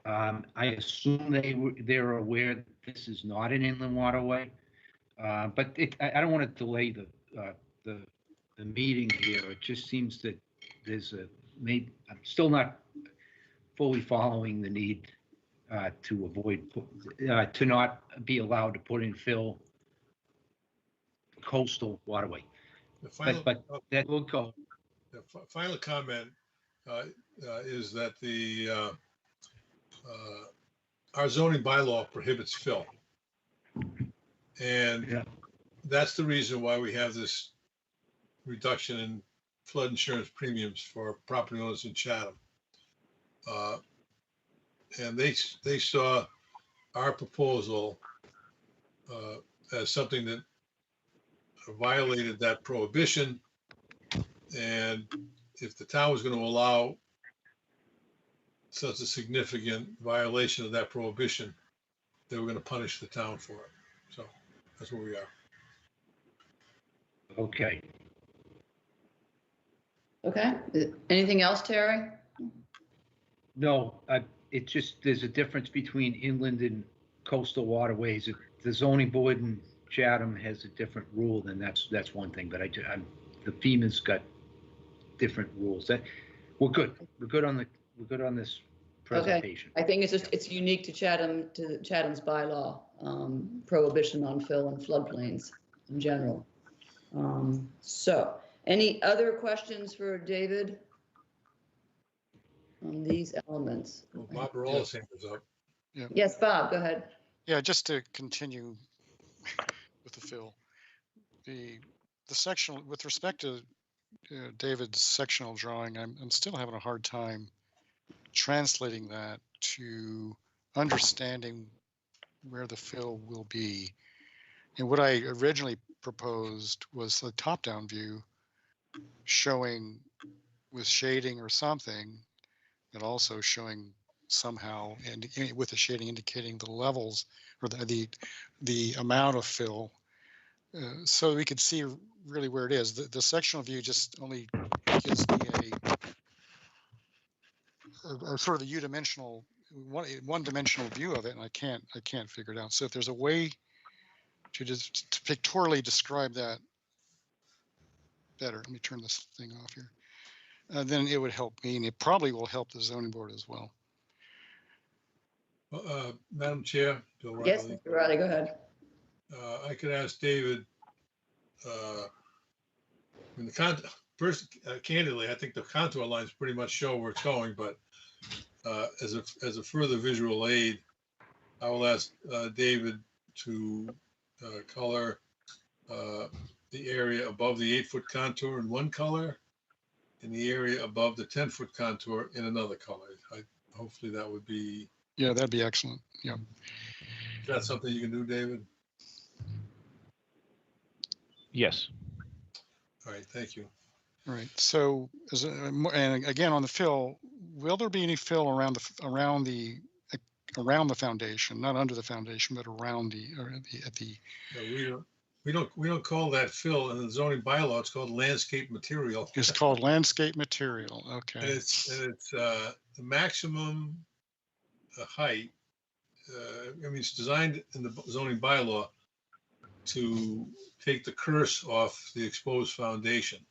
I assume they're aware that this is not an inland waterway, but I don't want to delay the meeting here. It just seems that I'm still not fully following the need to avoid to not be allowed to put in fill coastal waterway. But that will go. The final comment is that our zoning bylaw prohibits fill. And that's the reason why we have this reduction in flood insurance premiums for property owners in Chatham. And they saw our proposal as something that violated that prohibition. And if the town was going to allow such a significant violation of that prohibition, they were going to punish the town for it. So that's where we are. Okay. Okay. Anything else, Terry? No, it just, there's a difference between inland and coastal waterways. The zoning board in Chatham has a different rule, and that's one thing. But the FEMA's got different rules. That we're good. We're good on this presentation. I think it's unique to Chatham's bylaw, prohibition on fill and floodplains in general. So, any other questions for David on these elements? Well, Bob Rawls' hand is up. Yeah. Yes, Bob, go ahead. Yeah, just to continue with the fill, the sectional, with respect to David's sectional drawing, I'm still having a hard time translating that to understanding where the fill will be. And what I originally proposed was the top-down view showing with shading or something, and also showing somehow, and with the shading indicating the levels or the amount of fill, so we could see really where it is. The sectional view just only gives me a sort of a U-dimensional, one-dimensional view of it, and I can't figure it out. So if there's a way to just pictorially describe that better, let me turn this thing off here. Then it would help me, and it probably will help the zoning board as well. Madam Chair, Bill Riley. Yes, Mr. Riley, go ahead. I could ask David, candidly, I think the contour lines pretty much show where it's going, but as a further visual aid, I will ask David to color the area above the 8-foot contour in one color and the area above the 10-foot contour in another color. Hopefully that would be. Yeah, that'd be excellent. Yeah. Is that something you can do, David? Yes. All right, thank you. All right. So, and again on the fill, will there be any fill around the foundation, not under the foundation, but around at the? No, we don't call that fill in the zoning bylaw. It's called landscape material. It's called landscape material. Okay. And it's the maximum height. I mean, it's designed in the zoning bylaw to take the curse off the exposed foundation.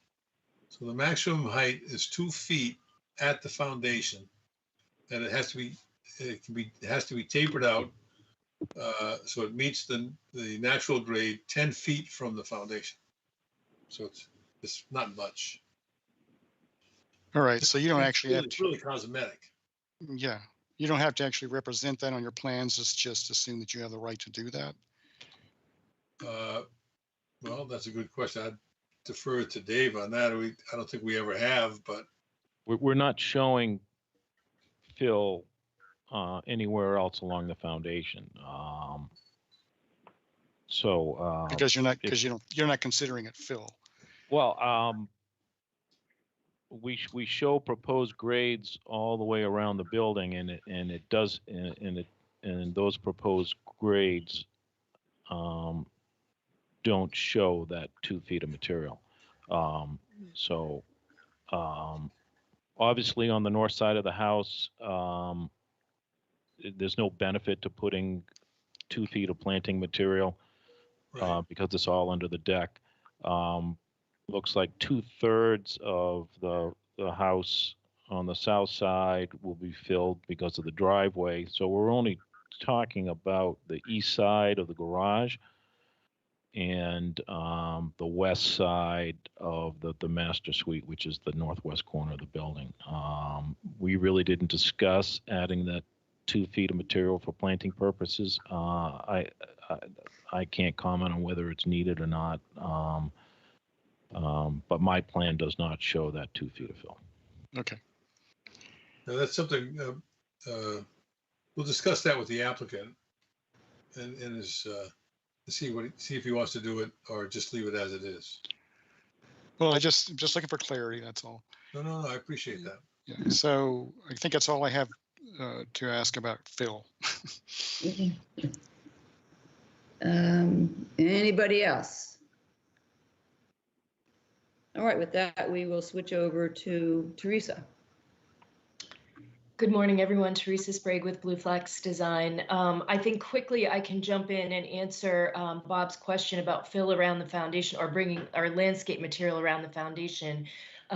So the maximum height is 2 feet at the foundation, and it has to be tapered out so it meets the natural grade 10 feet from the foundation. So it's not much. All right. So you don't actually have to. It's really cosmetic. Yeah. You don't have to actually represent that on your plans. It's just assume that you have the right to do that. Well, that's a good question. I'd defer to Dave on that. I don't think we ever have, but We're not showing fill anywhere else along the foundation. Because you're not considering it fill. Well, we show proposed grades all the way around the building, and those proposed grades don't show that 2 feet of material. Obviously on the north side of the house, there's no benefit to putting 2 feet of planting material because it's all under the deck. Looks like 2/3 of the house on the south side will be filled because of the driveway. So we're only talking about the east side of the garage and the west side of the master suite, which is the northwest corner of the building. We really didn't discuss adding that 2 feet of material for planting purposes. I can't comment on whether it's needed or not. But my plan does not show that 2 feet of fill. Okay. Now that's something we'll discuss that with the applicant and see if he wants to do it or just leave it as it is. Well, just looking for clarity. That's all. No, I appreciate that. Yeah. So I think that's all I have to ask about fill. Anybody else? All right, with that, we will switch over to Teresa. Good morning, everyone. Teresa Sprague with Blue Flex Design. I think quickly I can jump in and answer Bob's question about fill around the foundation or bringing our landscape material around the foundation.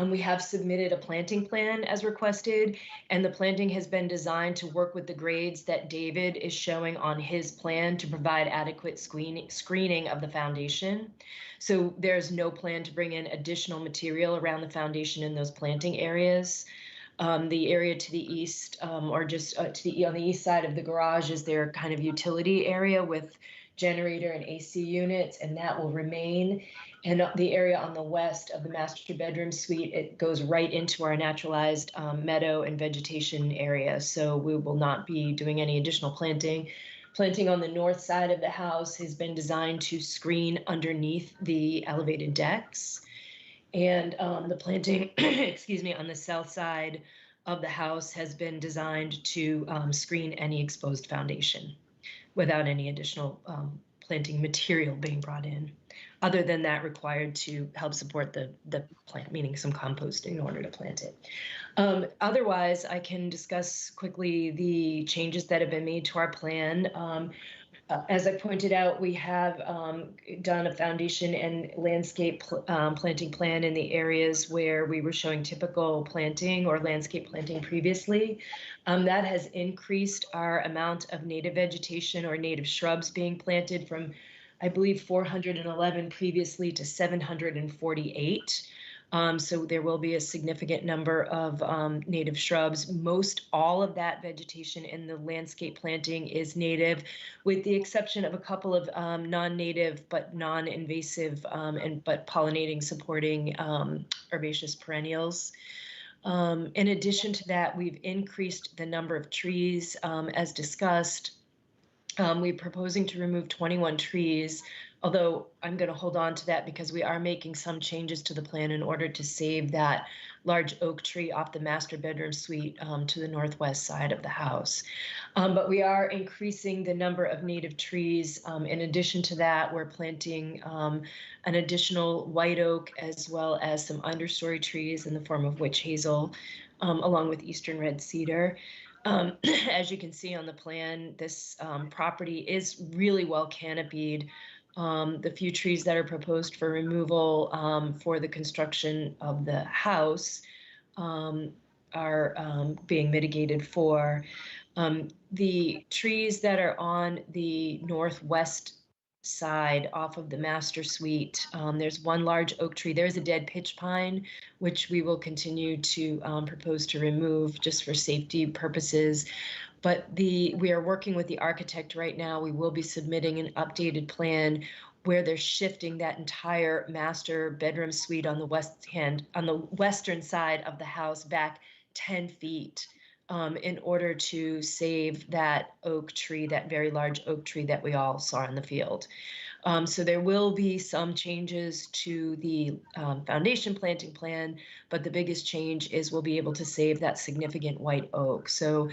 We have submitted a planting plan as requested, and the planting has been designed to work with the grades that David is showing on his plan to provide adequate screening of the foundation. So there's no plan to bring in additional material around the foundation in those planting areas. The area to the east, or just on the east side of the garage, is their kind of utility area with generator and AC units, and that will remain. And the area on the west of the master bedroom suite, it goes right into our naturalized meadow and vegetation area. So we will not be doing any additional planting. Planting on the north side of the house has been designed to screen underneath the elevated decks. And the planting, excuse me, on the south side of the house has been designed to screen any exposed foundation without any additional planting material being brought in, other than that required to help support the plant, meaning some composting in order to plant it. Otherwise, I can discuss quickly the changes that have been made to our plan. As I pointed out, we have done a foundation and landscape planting plan in the areas where we were showing typical planting or landscape planting previously. That has increased our amount of native vegetation or native shrubs being planted from, I believe, 411 previously to 748. So there will be a significant number of native shrubs. Most all of that vegetation in the landscape planting is native, with the exception of a couple of non-native but non-invasive but pollinating supporting herbaceous perennials. In addition to that, we've increased the number of trees as discussed. We're proposing to remove 21 trees, although I'm going to hold on to that because we are making some changes to the plan in order to save that large oak tree off the master bedroom suite to the northwest side of the house. But we are increasing the number of native trees. In addition to that, we're planting an additional white oak as well as some understory trees in the form of witch hazel, along with eastern red cedar. As you can see on the plan, this property is really well canopied. The few trees that are proposed for removal for the construction of the house are being mitigated for. The trees that are on the northwest side off of the master suite, there's one large oak tree. There's a dead pitch pine, which we will continue to propose to remove just for safety purposes. But we are working with the architect right now. We will be submitting an updated plan where they're shifting that entire master bedroom suite on the western side of the house back 10 feet in order to save that oak tree, that very large oak tree that we all saw in the field. So there will be some changes to the foundation planting plan, but the biggest change is we'll be able to save that significant white oak. So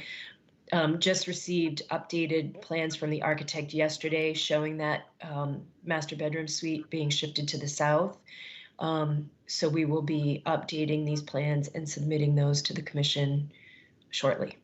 just received updated plans from the architect yesterday showing that master bedroom suite being shifted to the south. So we will be updating these plans and submitting those to the commission shortly.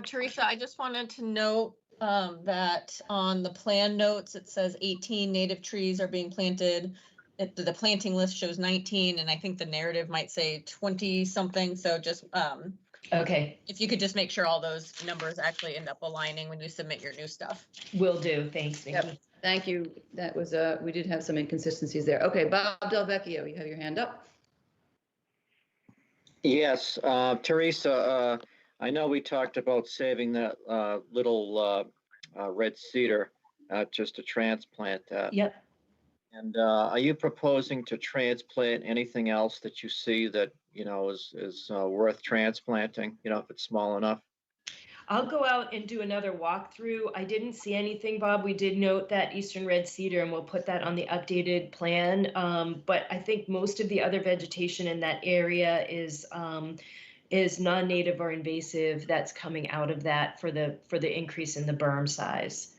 Teresa, I just wanted to note that on the plan notes, it says 18 native trees are being planted. The planting list shows 19, and I think the narrative might say 20 something. So just okay, if you could just make sure all those numbers actually end up aligning when you submit your new stuff. Will do. Thanks, Nikki. Yep. Thank you. That was we did have some inconsistencies there. Okay, Bob Del Vecchio, you have your hand up. Yes, Teresa, I know we talked about saving that little red cedar, just to transplant that. Yep. And are you proposing to transplant anything else that you see that, is worth transplanting, if it's small enough? I'll go out and do another walkthrough. I didn't see anything, Bob. We did note that eastern red cedar, and we'll put that on the updated plan. But I think most of the other vegetation in that area is non-native or invasive that's coming out of that for the increase in the berm size.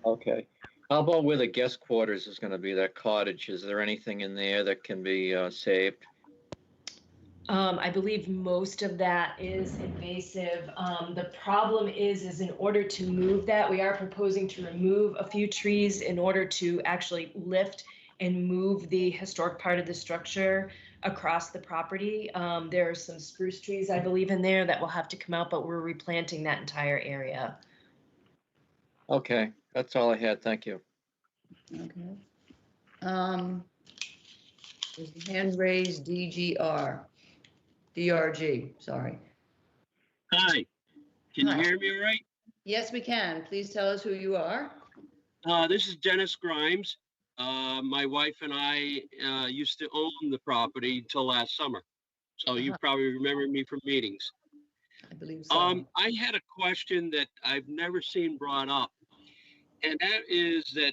Okay. How about where the guest quarters is going to be, that cottage? Is there anything in there that can be saved? I believe most of that is invasive. The problem is in order to move that, we are proposing to remove a few trees in order to actually lift and move the historic part of the structure across the property. There are some spruce trees, I believe, in there that will have to come out, but we're replanting that entire area. Okay, that's all I had. Thank you. Okay. There's the hand raised DRG, sorry. Hi, can Hi. you hear me all right? Yes, we can. Please tell us who you are. This is Dennis Grimes. My wife and I used to own the property till last summer. So you probably remember me from meetings. I believe so. I had a question that I've never seen brought up. And that is that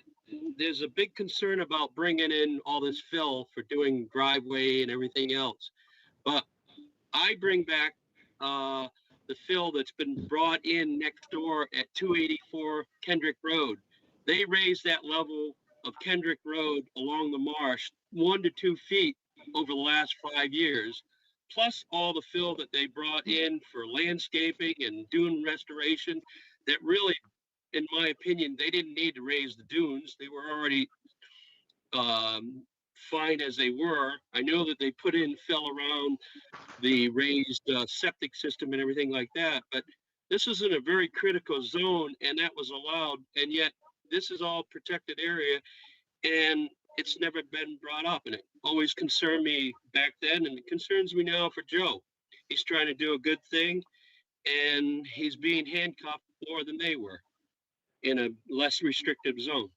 there's a big concern about bringing in all this fill for doing driveway and everything else. But I bring back the fill that's been brought in next door at 284 Kendrick Road. They raised that level of Kendrick Road along the marsh 1 to 2 feet over the last 5 years, plus all the fill that they brought in for landscaping and dune restoration that really, in my opinion, they didn't need to raise the dunes. They were already fine as they were. I know that they put in fill around the raised septic system and everything like that, but this is in a very critical zone and that was allowed, and yet this is all protected area and it's never been brought up, and it always concerned me back then and it concerns me now for Joe. He's trying to do a good thing and he's being handcuffed more than they were in a less restrictive zone.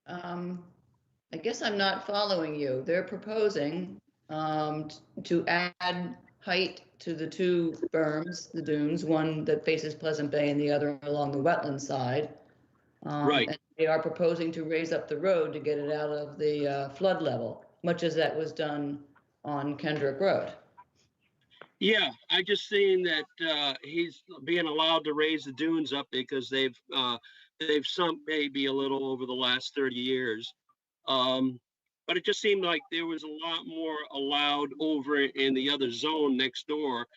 I guess I'm not following you. They're proposing to add height to the two berms, the dunes, one that faces Pleasant Bay and the other along the wetland side. Right. And they are proposing to raise up the road to get it out of the flood level, much as that was done on Kendrick Road. Yeah, I just seen that he's being allowed to raise the dunes up because they've sunk maybe a little over the last 30 years. But it just seemed like there was a lot more allowed over in the other zone next door,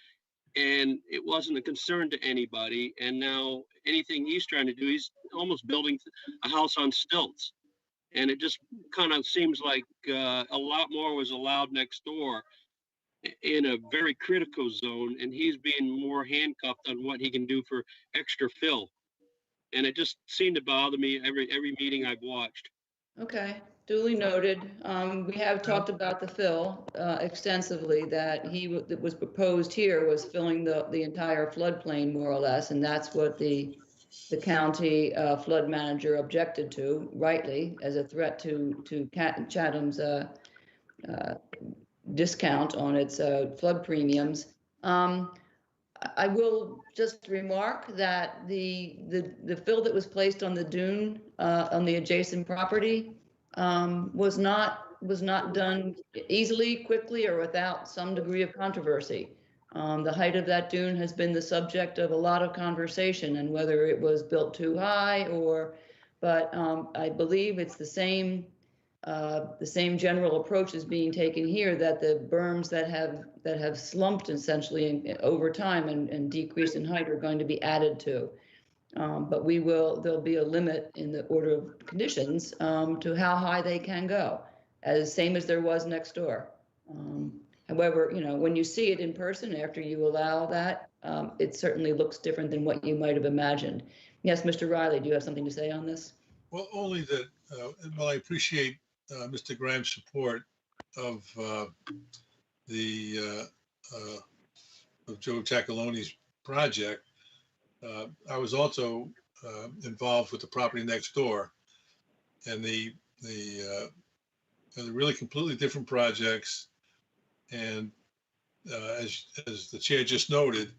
and it wasn't a concern to anybody. And now anything he's trying to do, he's almost building a house on stilts. And it just kind of seems like a lot more was allowed next door in a very critical zone, and he's being more handcuffed on what he can do for extra fill. And it just seemed to bother me every meeting I've watched. Okay, duly noted. We have talked about the fill extensively, that that was proposed here was filling the entire floodplain more or less, and that's what the county flood manager objected to, rightly, as a threat to Chatham's discount on its flood premiums. I will just remark that the fill that was placed on the dune on the adjacent property was not done easily, quickly, or without some degree of controversy. The height of that dune has been the subject of a lot of conversation, and whether it was built too high but I believe it's the same general approach is being taken here, that the berms that have slumped essentially over time and decreased in height are going to be added to. But there'll be a limit in the order of conditions to how high they can go, same as there was next door. However, when you see it in person after you allow that, it certainly looks different than what you might have imagined. Yes, Mr. Riley, do you have something to say on this? Well, only that, I appreciate Mr. Grimes' support of of Joe Ciaccolone's project. I was also involved with the property next door, and they're really completely different projects. And as the chair just noted,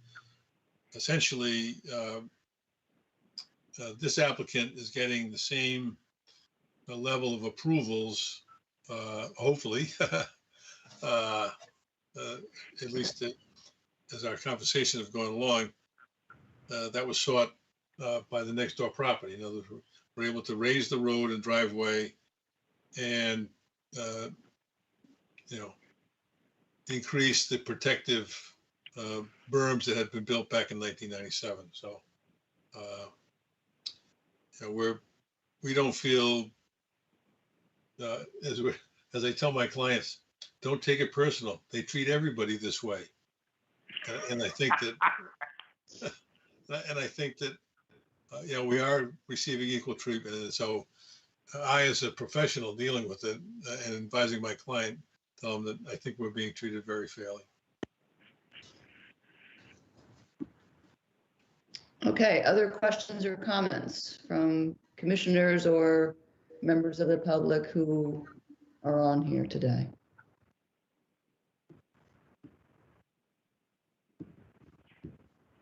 essentially, this applicant is getting the same level of approvals, hopefully, at least as our conversation has gone along, that was sought by the next door property. In other words, we're able to raise the road and driveway and you know, increase the protective berms that had been built back in 1997. So, you know, we don't feel, as I tell my clients, don't take it personal. They treat everybody this way. And I think that, you know, we are receiving equal treatment. And so I, as a professional dealing with it and advising my client, tell them that I think we're being treated very fairly. Okay, other questions or comments from commissioners or members of the public who are on here today?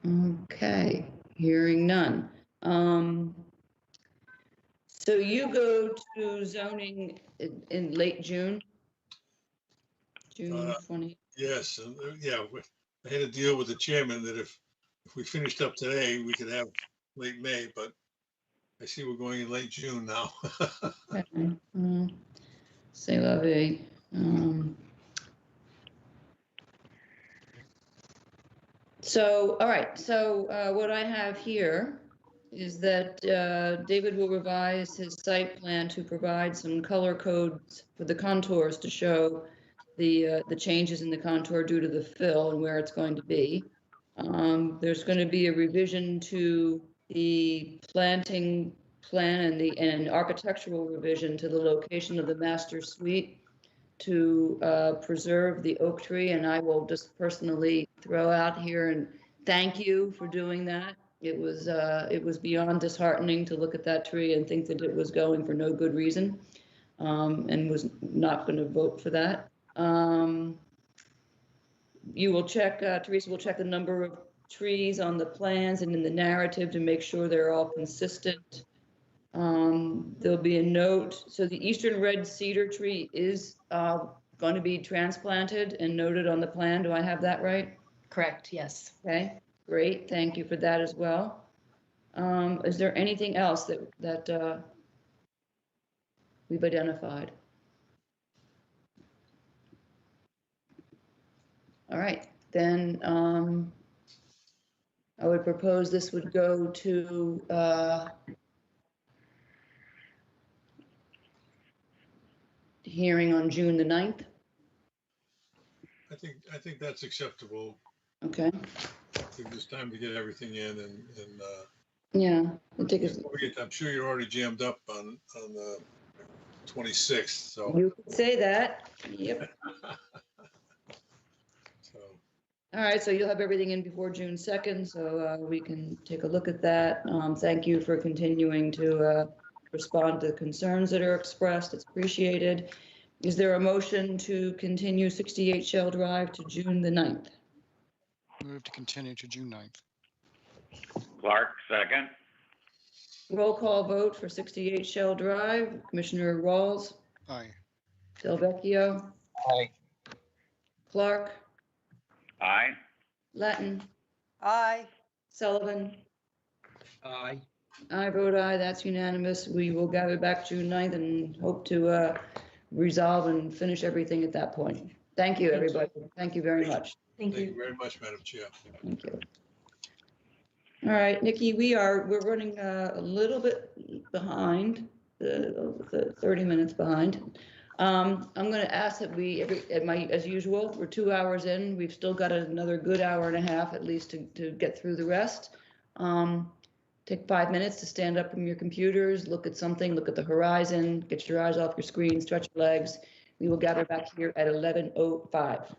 Okay, hearing none. So you go to zoning in late June? June 20? Yes, yeah, I had a deal with the chairman that if we finished up today, we could have late May, but I see we're going in late June now. Okay. C'est la vie. So, all right, so what I have here is that David will revise his site plan to provide some color codes for the contours to show the changes in the contour due to the fill and where it's going to be. There's going to be a revision to the planting plan and an architectural revision to the location of the master suite to preserve the oak tree, and I will just personally throw out here and thank you for doing that. It was beyond disheartening to look at that tree and think that it was going for no good reason, and was not going to vote for that. You will check, Teresa will check the number of trees on the plans and in the narrative to make sure they're all consistent. There'll be a note. So the eastern red cedar tree is going to be transplanted and noted on the plan. Do I have that right? Correct, yes. Okay, great. Thank you for that as well. Is there anything else that we've identified? All right, then I would propose this would go to hearing on June the 9th. I think that's acceptable. Okay. I think it's time to get everything in and Yeah, I think it's, I'm sure you're already jammed up on the 26th, so. you could say that. Yep. So. All right, so you'll have everything in before June 2nd, so we can take a look at that. Thank you for continuing to respond to the concerns that are expressed. It's appreciated. Is there a motion to continue 68 Shell Drive to June the 9th? Move to continue to June 9th. Clark, second. Roll call vote for 68 Shell Drive. Commissioner Rawls, Aye. Delvecchio, Aye. Clark, Aye. Latin, Aye. Sullivan. Aye. I vote aye, that's unanimous. We will gather back June 9th and hope to resolve and finish everything at that point. Thank you, everybody. Thank you very much. Thank Thank you you. very much, Madam Chair. Thank you. All right, Nikki, we're running a little bit behind, the 30 minutes behind. I'm going to ask that as usual, we're 2 hours in. We've still got another good hour and a half at least to get through the rest. Take 5 minutes to stand up from your computers, look at something, look at the horizon, get your eyes off your screen, stretch your legs. We will gather back here at 11:05.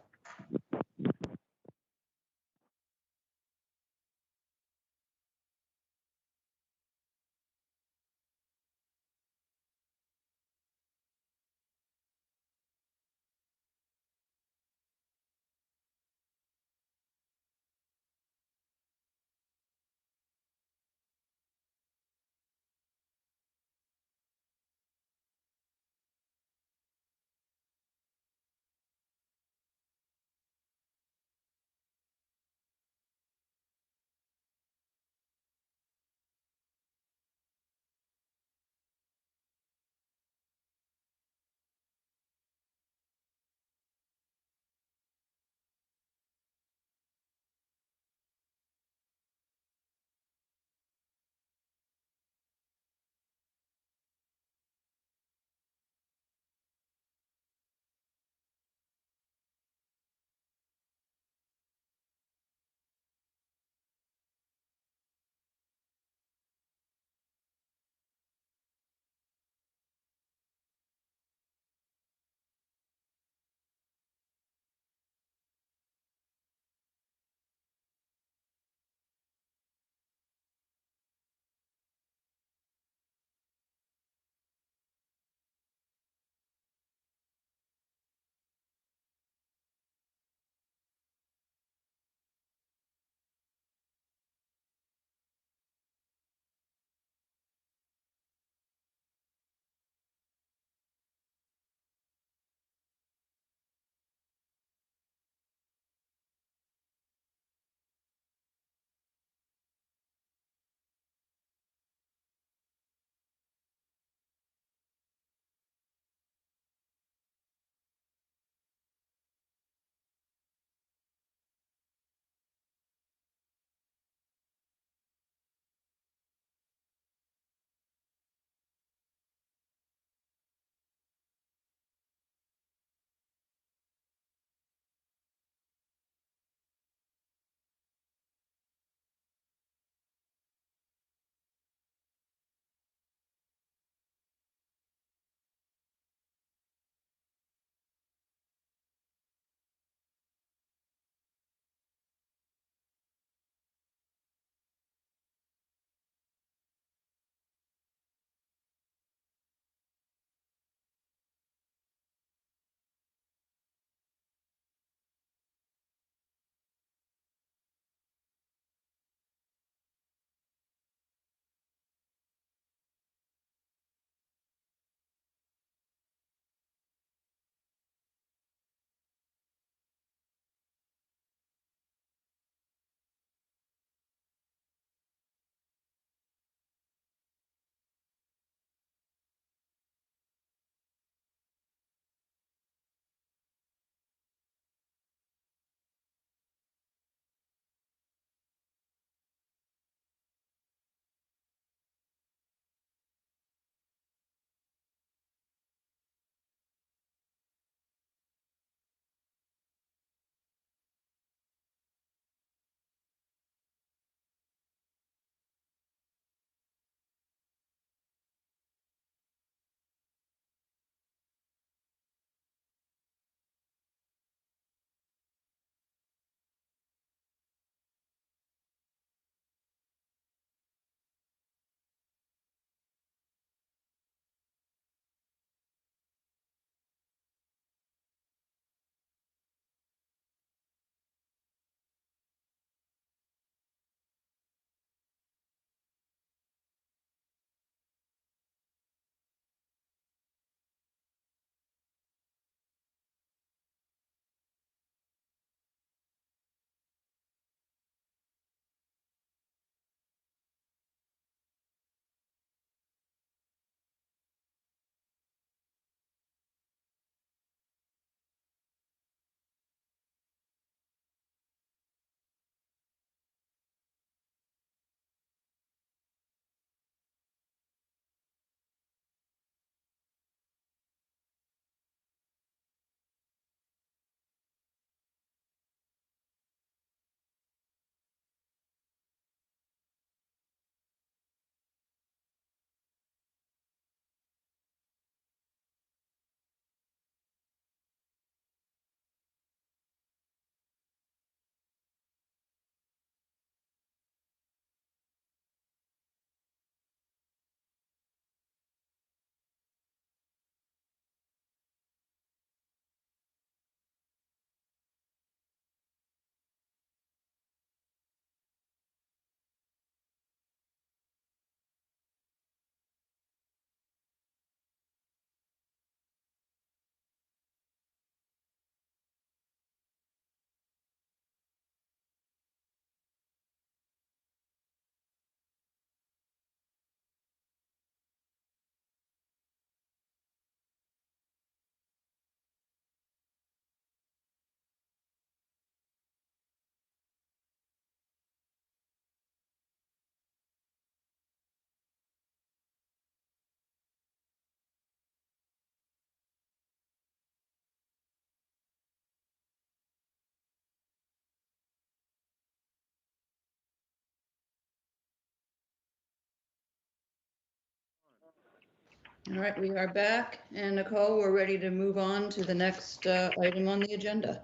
All right, we are back. And Nicole, we're ready to move on to the next item on the agenda.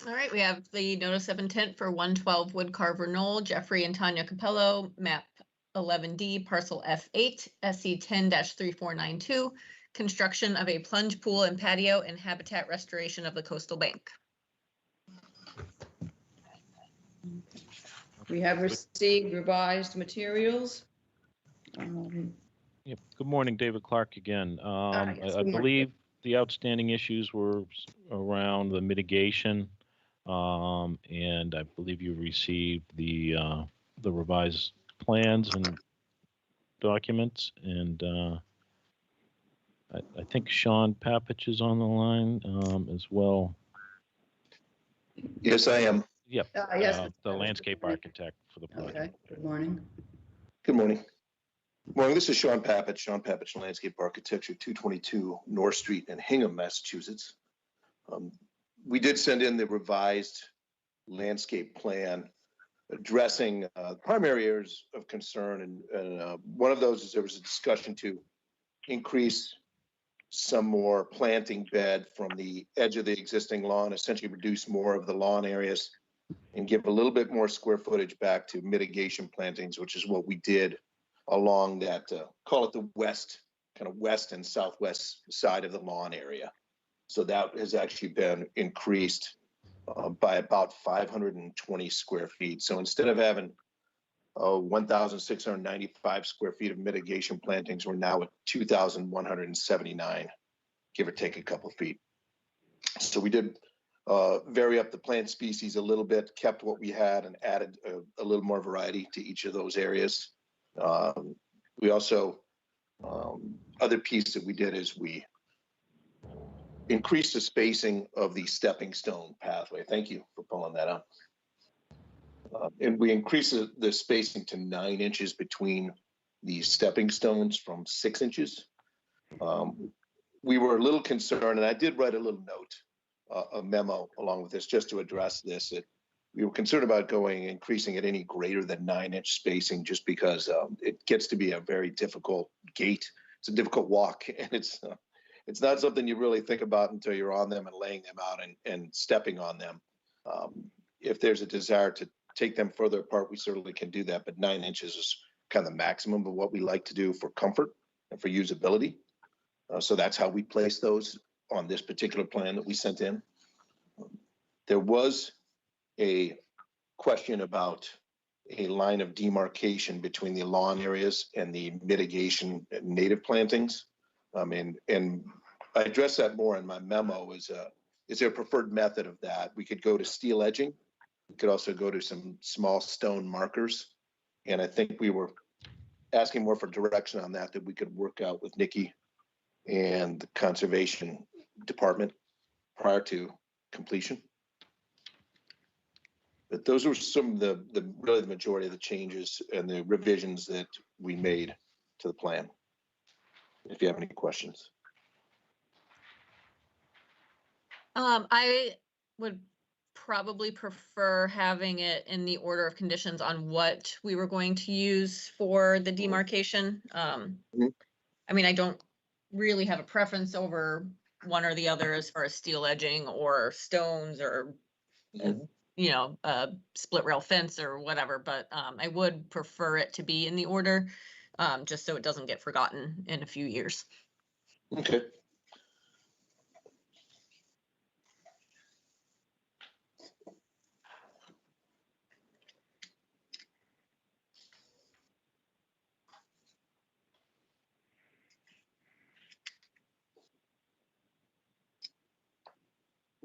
All right, we have the notice of intent for 112 Woodcarver Knoll, Jeffrey and Tanya Capello, map 11D, parcel F8, SC 10-3492, construction of a plunge pool and patio and habitat restoration of the coastal bank. We have received revised materials. Yep. Good morning, David Clark again. yes, I good morning. believe the outstanding issues were around the mitigation, and I believe you received the revised plans and documents, and I think Sean Papich is on the line as well. Yes, I am. Yep. Yes. The landscape architect for the project. Okay, good morning. Good morning. Morning, this is Sean Papich Landscape Architecture, 222 North Street in Hingham, Massachusetts. We did send in the revised landscape plan addressing primary areas of concern. And one of those is there was a discussion to increase some more planting bed from the edge of the existing lawn, essentially reduce more of the lawn areas and give a little bit more square footage back to mitigation plantings, which is what we did along that, call it the west, kind of west and southwest side of the lawn area. So that has actually been increased by about 520 square feet. So instead of having 1,695 square feet of mitigation plantings, we're now at 2,179, give or take a couple of feet. So we did vary up the plant species a little bit, kept what we had, and added a little more variety to each of those areas. We also, other piece that we did is we increased the spacing of the stepping stone pathway. Thank you for pulling that up. And we increased the spacing to 9 inches between the stepping stones from 6 inches. We were a little concerned, and I did write a little note, a memo along with this, just to address this. We were concerned about increasing it any greater than 9-inch spacing, just because it gets to be a very difficult gate. It's a difficult walk, and it's not something you really think about until you're on them and laying them out and stepping on them. If there's a desire to take them further apart, we certainly can do that, but 9 inches is kind of the maximum of what we like to do for comfort and for usability. So that's how we place those on this particular plan that we sent in. There was a question about a line of demarcation between the lawn areas and the mitigation native plantings. And I addressed that more in my memo. Is there a preferred method of that? We could go to steel edging. We could also go to some small stone markers. And I think we were asking more for direction on that we could work out with Nikki and the conservation department prior to completion. But those were some of really the majority of the changes and the revisions that we made to the plan. If you have any questions. I would probably prefer having it in the order of conditions on what we were going to use for the demarcation. I mean, I don't really have a preference over one or the other as far as steel edging or stones or, you know, split rail fence or whatever, but I would prefer it to be in the order, just so it doesn't get forgotten in a few years. Okay.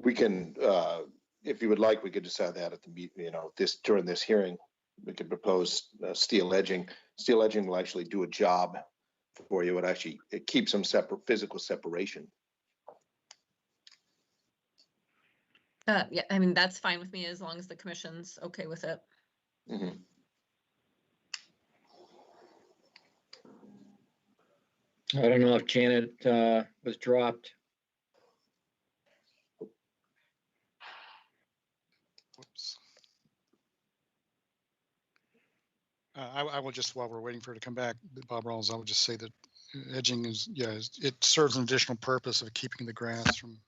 We can, if you would like, we could decide that at the meeting, you know, during this hearing. We could propose steel edging. Steel edging will actually do a job for you. It keeps some separate physical separation. Yeah, I mean, that's fine with me as long as the commission's okay with it. I don't know if Janet was dropped. Whoops. I will just, while we're waiting for her to come back, Bob Rawls, I would just say that edging is, yeah, it serves an additional purpose of keeping the grass from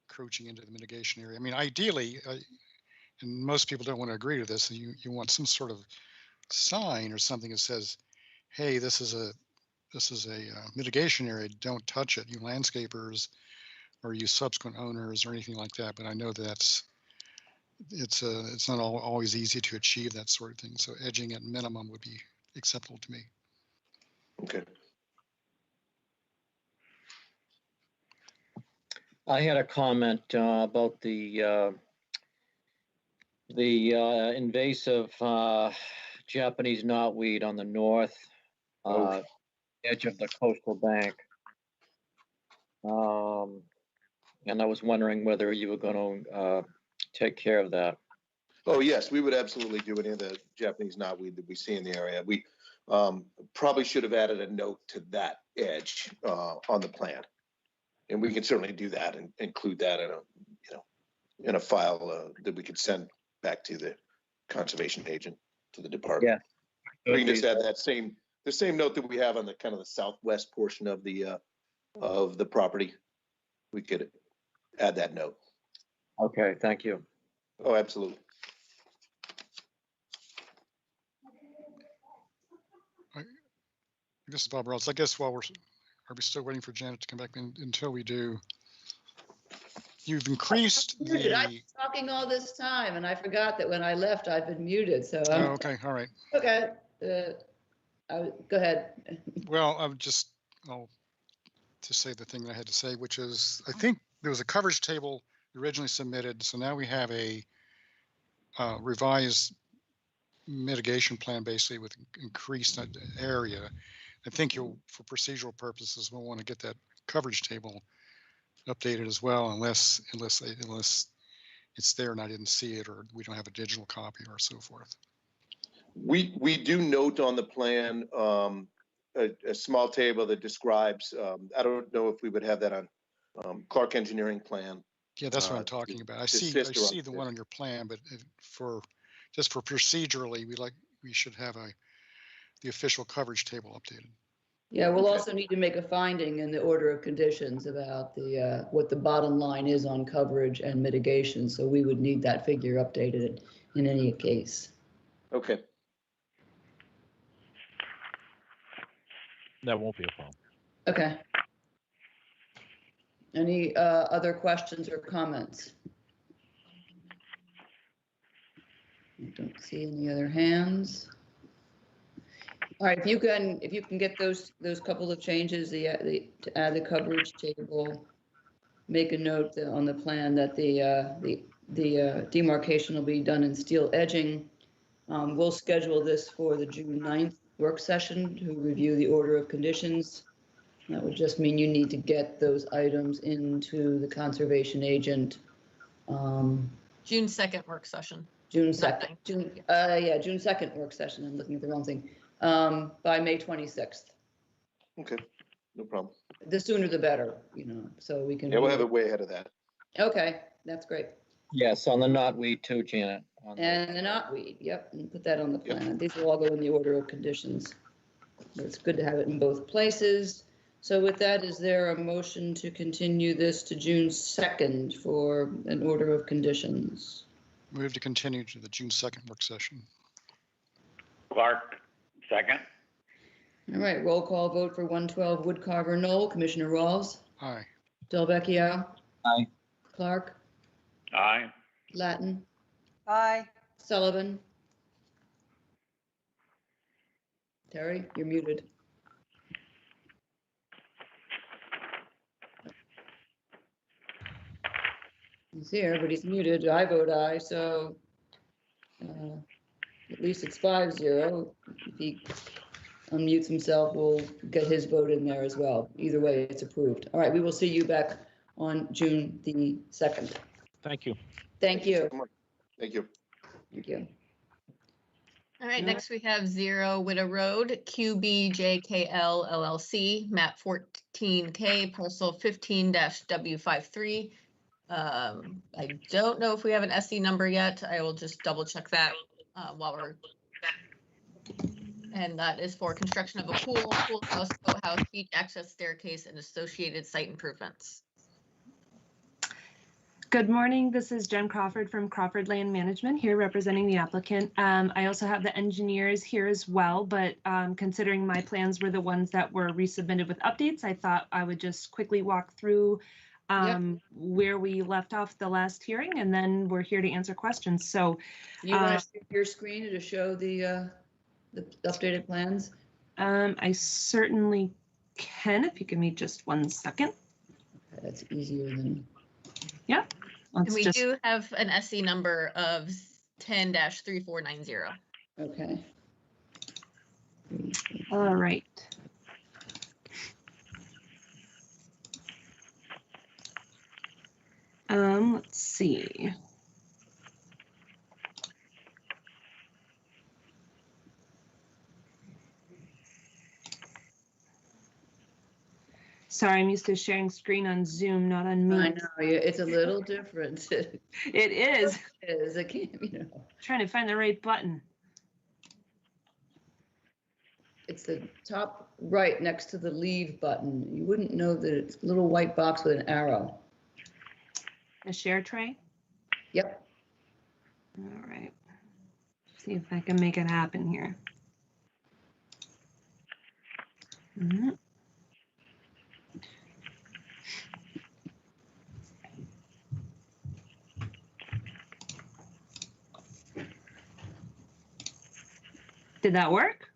encroaching into the mitigation area. I mean, ideally, and most people don't want to agree to this, you want some sort of sign or something that says, hey, this is a mitigation area, don't touch it, you landscapers or you subsequent owners or anything like that. But I know that it's not always easy to achieve that sort of thing. So edging at minimum would be acceptable to me. Okay. I had a comment about the invasive Japanese knotweed on the north edge of the coastal bank. And I was wondering whether you were going to take care of that. Oh, yes, we would absolutely do any of the Japanese knotweed that we see in the area. We probably should have added a note to that edge on the plan. And we can certainly do that and include that in a file that we could send back to the conservation agent, to the department. Yeah. We can just add the same note that we have on the kind of the southwest portion of the property. We could add that note. Okay, thank you. Oh, absolutely. This is Bob Ross. I guess are we still waiting for Janet to come back in? Until we do, you've increased I've been talking all this time, and I forgot that when I left, I've been muted. So. Oh, okay. All right. Okay. Go ahead. Well, I'll just say the thing that I had to say, which is I think there was a coverage table originally submitted, so now we have a revised mitigation plan, basically with increased area. I think for procedural purposes, we'll want to get that coverage table updated as well, unless it's there and I didn't see it, or we don't have a digital copy or so forth. We do note on the plan a small table that describes, I don't know if we would have that on Clark Engineering plan. Yeah, that's what I'm talking about. I see the one on your plan, but for procedurally, we should have the official coverage table updated. Yeah, we'll also need to make a finding in the order of conditions about what the bottom line is on coverage and mitigation. So we would need that figure updated in any case. Okay. That won't be a problem. Okay. Any other questions or comments? I don't see any other hands. All right, if you can get those couple of changes, to add the coverage table, make a note on the plan that the demarcation will be done in steel edging. We'll schedule this for the June 9th work session to review the order of conditions. That would just mean you need to get those items into the conservation agent. June 2nd work session. June 2nd. June 2nd work session. I'm looking at the wrong thing. By May 26th. Okay, no problem. The sooner the better, so we can. Yeah, we'll have it way ahead of that. Okay, that's great. Yes, on the knotweed too, Janet. And the knotweed, yep, and put that on the plan. These will all go in the order of conditions. But it's good to have it in both places. So with that, is there a motion to continue this to June 2nd for an order of conditions? Move to continue to the June 2nd work session. Clark, second. All right, roll call vote for 112 Woodcarver Knoll. Commissioner Rawls. Aye. Delvecchio. Aye. Clark. Aye. Latin. Aye. Sullivan. Terry, you're muted. You see everybody's muted. I vote aye, so at least it's 5-0. If he unmutes himself, we'll get his vote in there as well. Either way, it's approved. All right, we will see you back on June the 2nd. Thank you. Thank you. Thank you. Thank you. All right, next we have 0 Widow Road, QBJKL LLC, map 14K, parcel 15-W53. I don't know if we have an SE number yet. I will just double check that while we're And that is for construction of a pool house, boathouse, beach access staircase, and associated site improvements. Good morning. This is Jen Crawford from Crawford Land Management here representing the applicant. I also have the engineers here as well, but considering my plans were the ones that were resubmitted with updates, I thought I would just quickly walk through where we left off the last hearing, and then we're here to answer questions. So You want to share your screen to show the updated plans? I certainly can, if you give me just 1 second. Okay, that's easier than. Yeah. And we do have an SC number of 10-3490. Okay. All right. Let's see. Sorry, I'm used to sharing screen on Zoom, not on Meet. I know, it's a little different. It is. It is, I can't, Trying to find the right button. It's the top right next to the leave button. You wouldn't know that it's a little white box with an arrow. A share tray? Yep. All right. See if I can make it happen here. Mm-hmm. Did that work?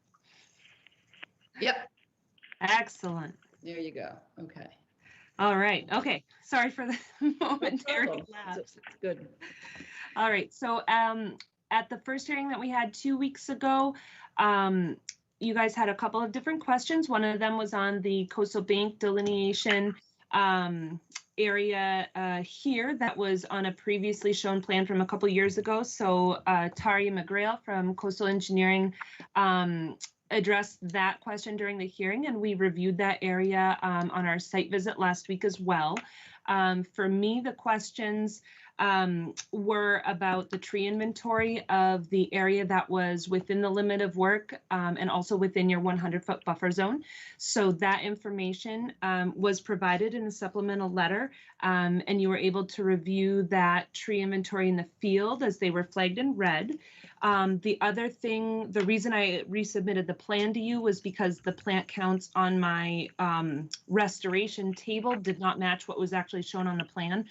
Yep. Excellent. There you go. Okay. All right. Okay. Sorry for the momentary lapse. It's good. All right. So at the first hearing that we had 2 weeks ago, you guys had a couple of different questions. One of them was on the coastal bank delineation area here that was on a previously shown plan from a couple years ago. So Taria McGrail from Coastal Engineering addressed that question during the hearing, and we reviewed that area on our site visit last week as well. For me, the questions were about the tree inventory of the area that was within the limit of work and also within your 100-foot buffer zone. So that information was provided in a supplemental letter, and you were able to review that tree inventory in the field as they were flagged in red. The other thing, the reason I resubmitted the plan to you was because the plant counts on my restoration table did not match what was actually shown on the plan.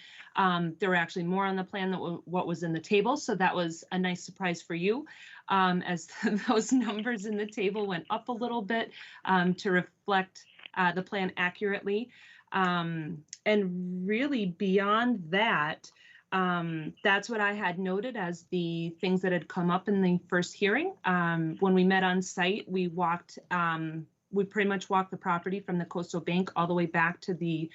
There were actually more on the plan than what was in the table, so that was a nice surprise for you, as those numbers in the table went up a little bit to reflect the plan accurately. And really beyond that, that's what I had noted as the things that had come up in the first hearing. When we met on site, we pretty much walked the property from the coastal bank all the way back to the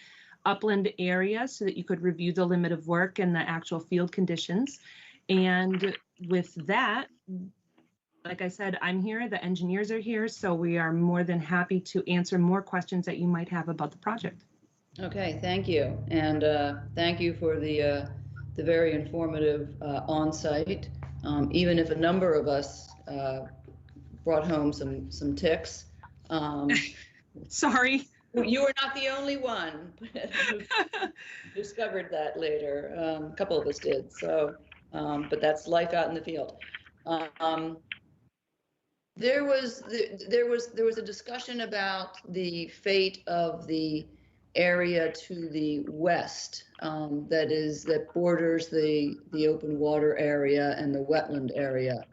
upland area so that you could review the limit of work and the actual field conditions. And with that, like I said, I'm here, the engineers are here, so we are more than happy to answer more questions that you might have about the project. Okay, thank you. And thank you for the very informative on-site. Even if a number of us brought home some ticks. Sorry. You were not the only one who discovered that later. A couple of us did. So, but that's life out in the field. There was a discussion about the fate of the area to the west that borders the open water area and the wetland area,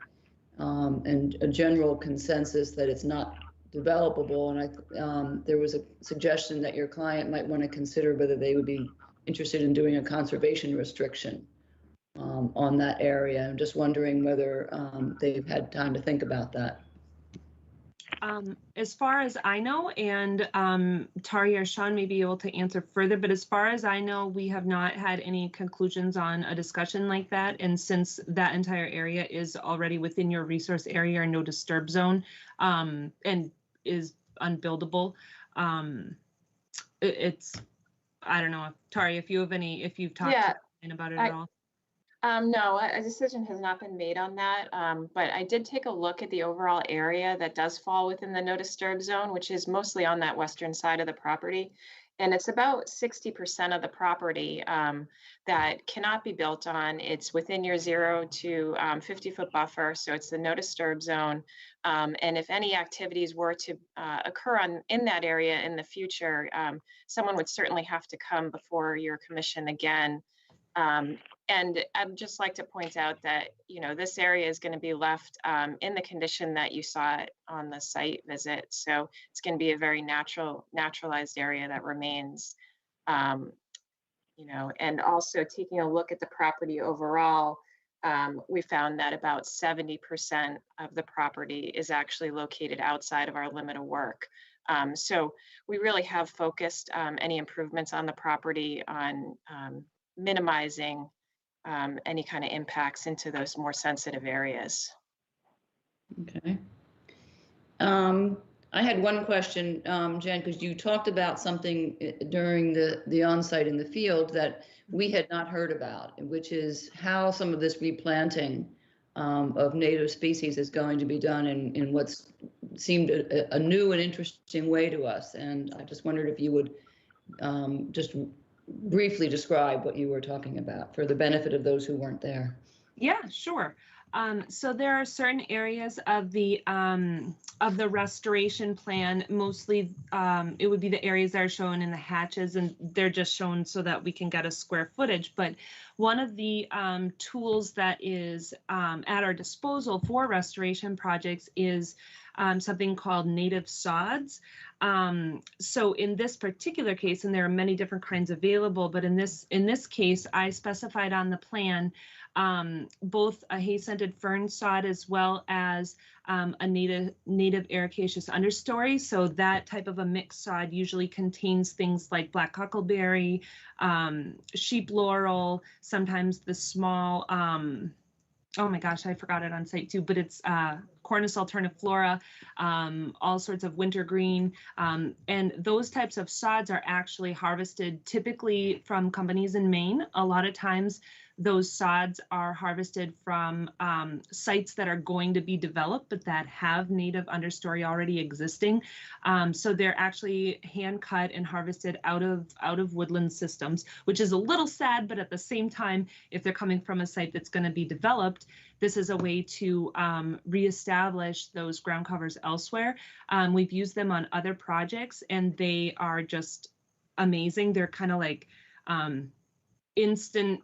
and a general consensus that it's not developable. And there was a suggestion that your client might want to consider whether they would be interested in doing a conservation restriction on that area. I'm just wondering whether they've had time to think about that. As far as I know, and Tari or Sean may be able to answer further, but as far as I know, we have not had any conclusions on a discussion like that. And since that entire area is already within your resource area or no disturb zone, and is unbuildable, it's, I don't know, Tari, if you've talked to about it at all. No, a decision has not been made on that, but I did take a look at the overall area that does fall within the no disturb zone, which is mostly on that western side of the property. And it's about 60% of the property that cannot be built on. It's within your 0 to 50-foot buffer, so it's the no disturb zone. And if any activities were to occur in that area in the future, someone would certainly have to come before your commission again. And I'd just like to point out that, this area is going to be left in the condition that you saw it on the site visit. So it's going to be a very naturalized area that remains, and also taking a look at the property overall, we found that about 70% of the property is actually located outside of our limit of work. So we really have focused any improvements on the property on minimizing any kind of impacts into those more sensitive areas. Okay. I had one question, Jen, because you talked about something during the on-site in the field that we had not heard about, which is how some of this replanting of native species is going to be done in what's seemed a new and interesting way to us. And I just wondered if you would just briefly describe what you were talking about for the benefit of those who weren't there. Yeah, sure. So there are certain areas of the restoration plan, mostly it would be the areas that are shown in the hatches, and they're just shown so that we can get a square footage. But one of the tools that is at our disposal for restoration projects is something called native sods. So in this particular case, and there are many different kinds available, but in this case, I specified on the plan both a hay-scented fern sod as well as a native ericaceous understory. So that type of a mixed sod usually contains things like black huckleberry, sheep laurel, sometimes the small, oh my gosh, I forgot it on site too, but it's Cornus alterniflora, all sorts of wintergreen. And those types of sods are actually harvested typically from companies in Maine. A lot of times those sods are harvested from sites that are going to be developed, but that have native understory already existing. So they're actually hand cut and harvested out of woodland systems, which is a little sad, but at the same time, if they're coming from a site that's going to be developed, this is a way to reestablish those ground covers elsewhere. We've used them on other projects, and they are just amazing. They're kind of like instant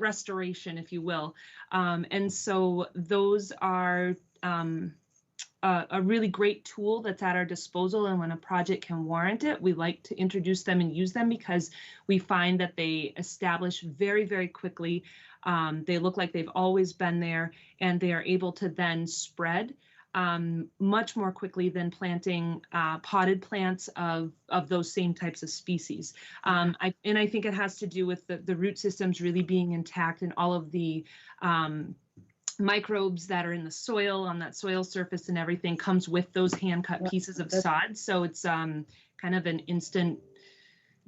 restoration, if you will. And so those are a really great tool that's at our disposal. And when a project can warrant it, we like to introduce them and use them because we find that they establish very, very quickly. They look like they've always been there, and they are able to then spread much more quickly than planting potted plants of those same types of species. And I think it has to do with the root systems really being intact, and all of the microbes that are in the soil, on that soil surface, and everything comes with those hand-cut pieces of sod. So it's kind of an instant,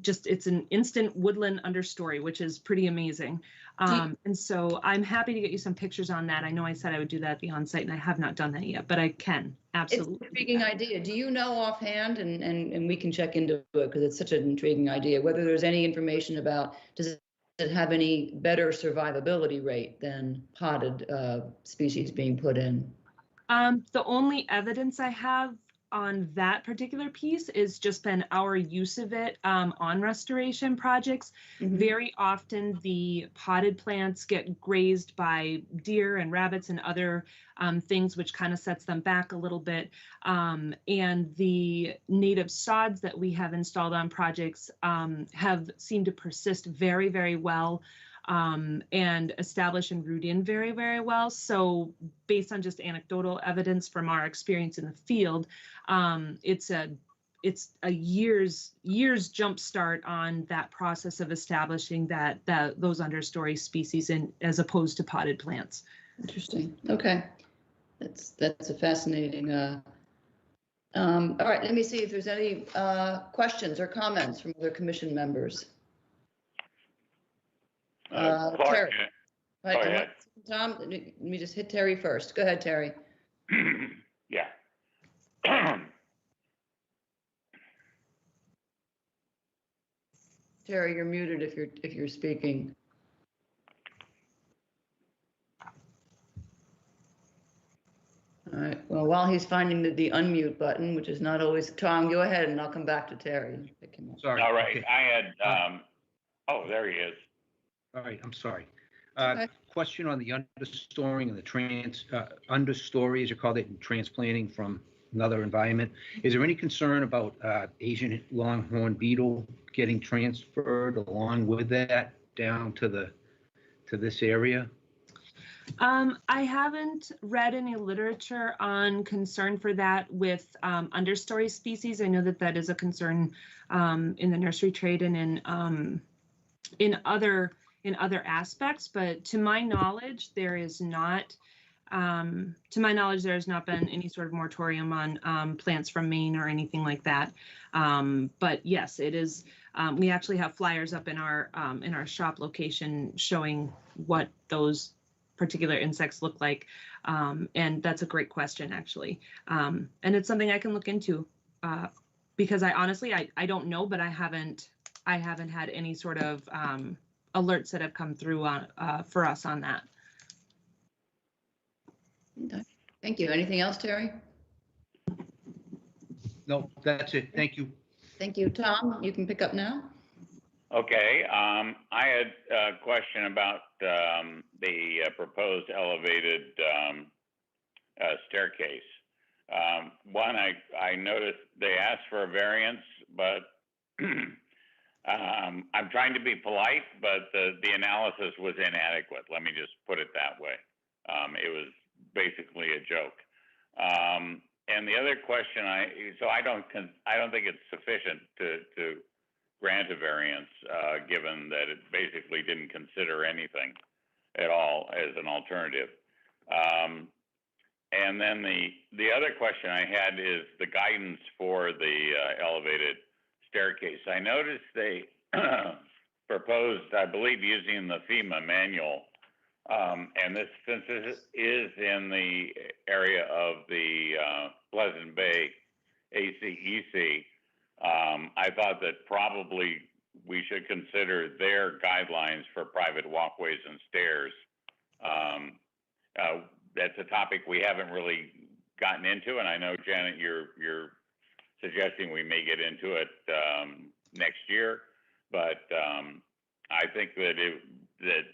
it's an instant woodland understory, which is pretty amazing. And so I'm happy to get you some pictures on that. I know I said I would do that at the on-site, and I have not done that yet, but I can absolutely. It's an intriguing idea. Do you know offhand, and we can check into it because it's such an intriguing idea, whether there's any information about, does it have any better survivability rate than potted species being put in? The only evidence I have on that particular piece is just been our use of it on restoration projects. Very often the potted plants get grazed by deer and rabbits and other things, which kind of sets them back a little bit. And the native sods that we have installed on projects have seemed to persist very, very well. And establish and root in very, very well. So based on just anecdotal evidence from our experience in the field, it's a years jump start on that process of establishing those understory species as opposed to potted plants. Interesting. Okay, that's a fascinating. All right, let me see if there's any questions or comments from other commission members. Clark, All right, Go and ahead. Tom, let me just hit Terry first. Go ahead, Terry. Yeah. Terry, you're muted if you're speaking. All right, well, while he's finding the unmute button, which is not always, Tom, go ahead and I'll come back to Terry. Pick him up. Sorry. All right, okay. I had, oh, there he is. All right, I'm sorry. Okay. Question on the understoring and the understory, as you called it, and transplanting from another environment. Is there any concern about Asian longhorn beetle getting transferred along with that down to this area? I haven't read any literature on concern for that with understory species. I know that that is a concern in the nursery trade and in other aspects, but to my knowledge, there is not. To my knowledge, there has not been any sort of moratorium on plants from Maine or anything like that. But yes, it is. We actually have flyers up in our shop location showing what those particular insects look like, and that's a great question actually, and it's something I can look into because I honestly I don't know, but I haven't had any sort of alerts that have come through on for us on that. Okay. Thank you. Anything else, Terry? No, that's it. Thank you. Thank you. Tom, you can pick up now. Okay, I had a question about the proposed elevated staircase. One, I noticed they asked for a variance, but I'm trying to be polite, but the analysis was inadequate. Let me just put it that way. It was basically a joke. And the other question, I don't think it's sufficient to grant a variance, given that it basically didn't consider anything at all as an alternative. And then the other question I had is the guidance for the elevated staircase. I noticed they proposed, I believe, using the FEMA manual, and this, since this is in the area of the Pleasant Bay ACEC, I thought that probably we should consider their guidelines for private walkways and stairs. That's a topic we haven't really gotten into, and I know, Janet, you're suggesting we may get into it next year, but I think that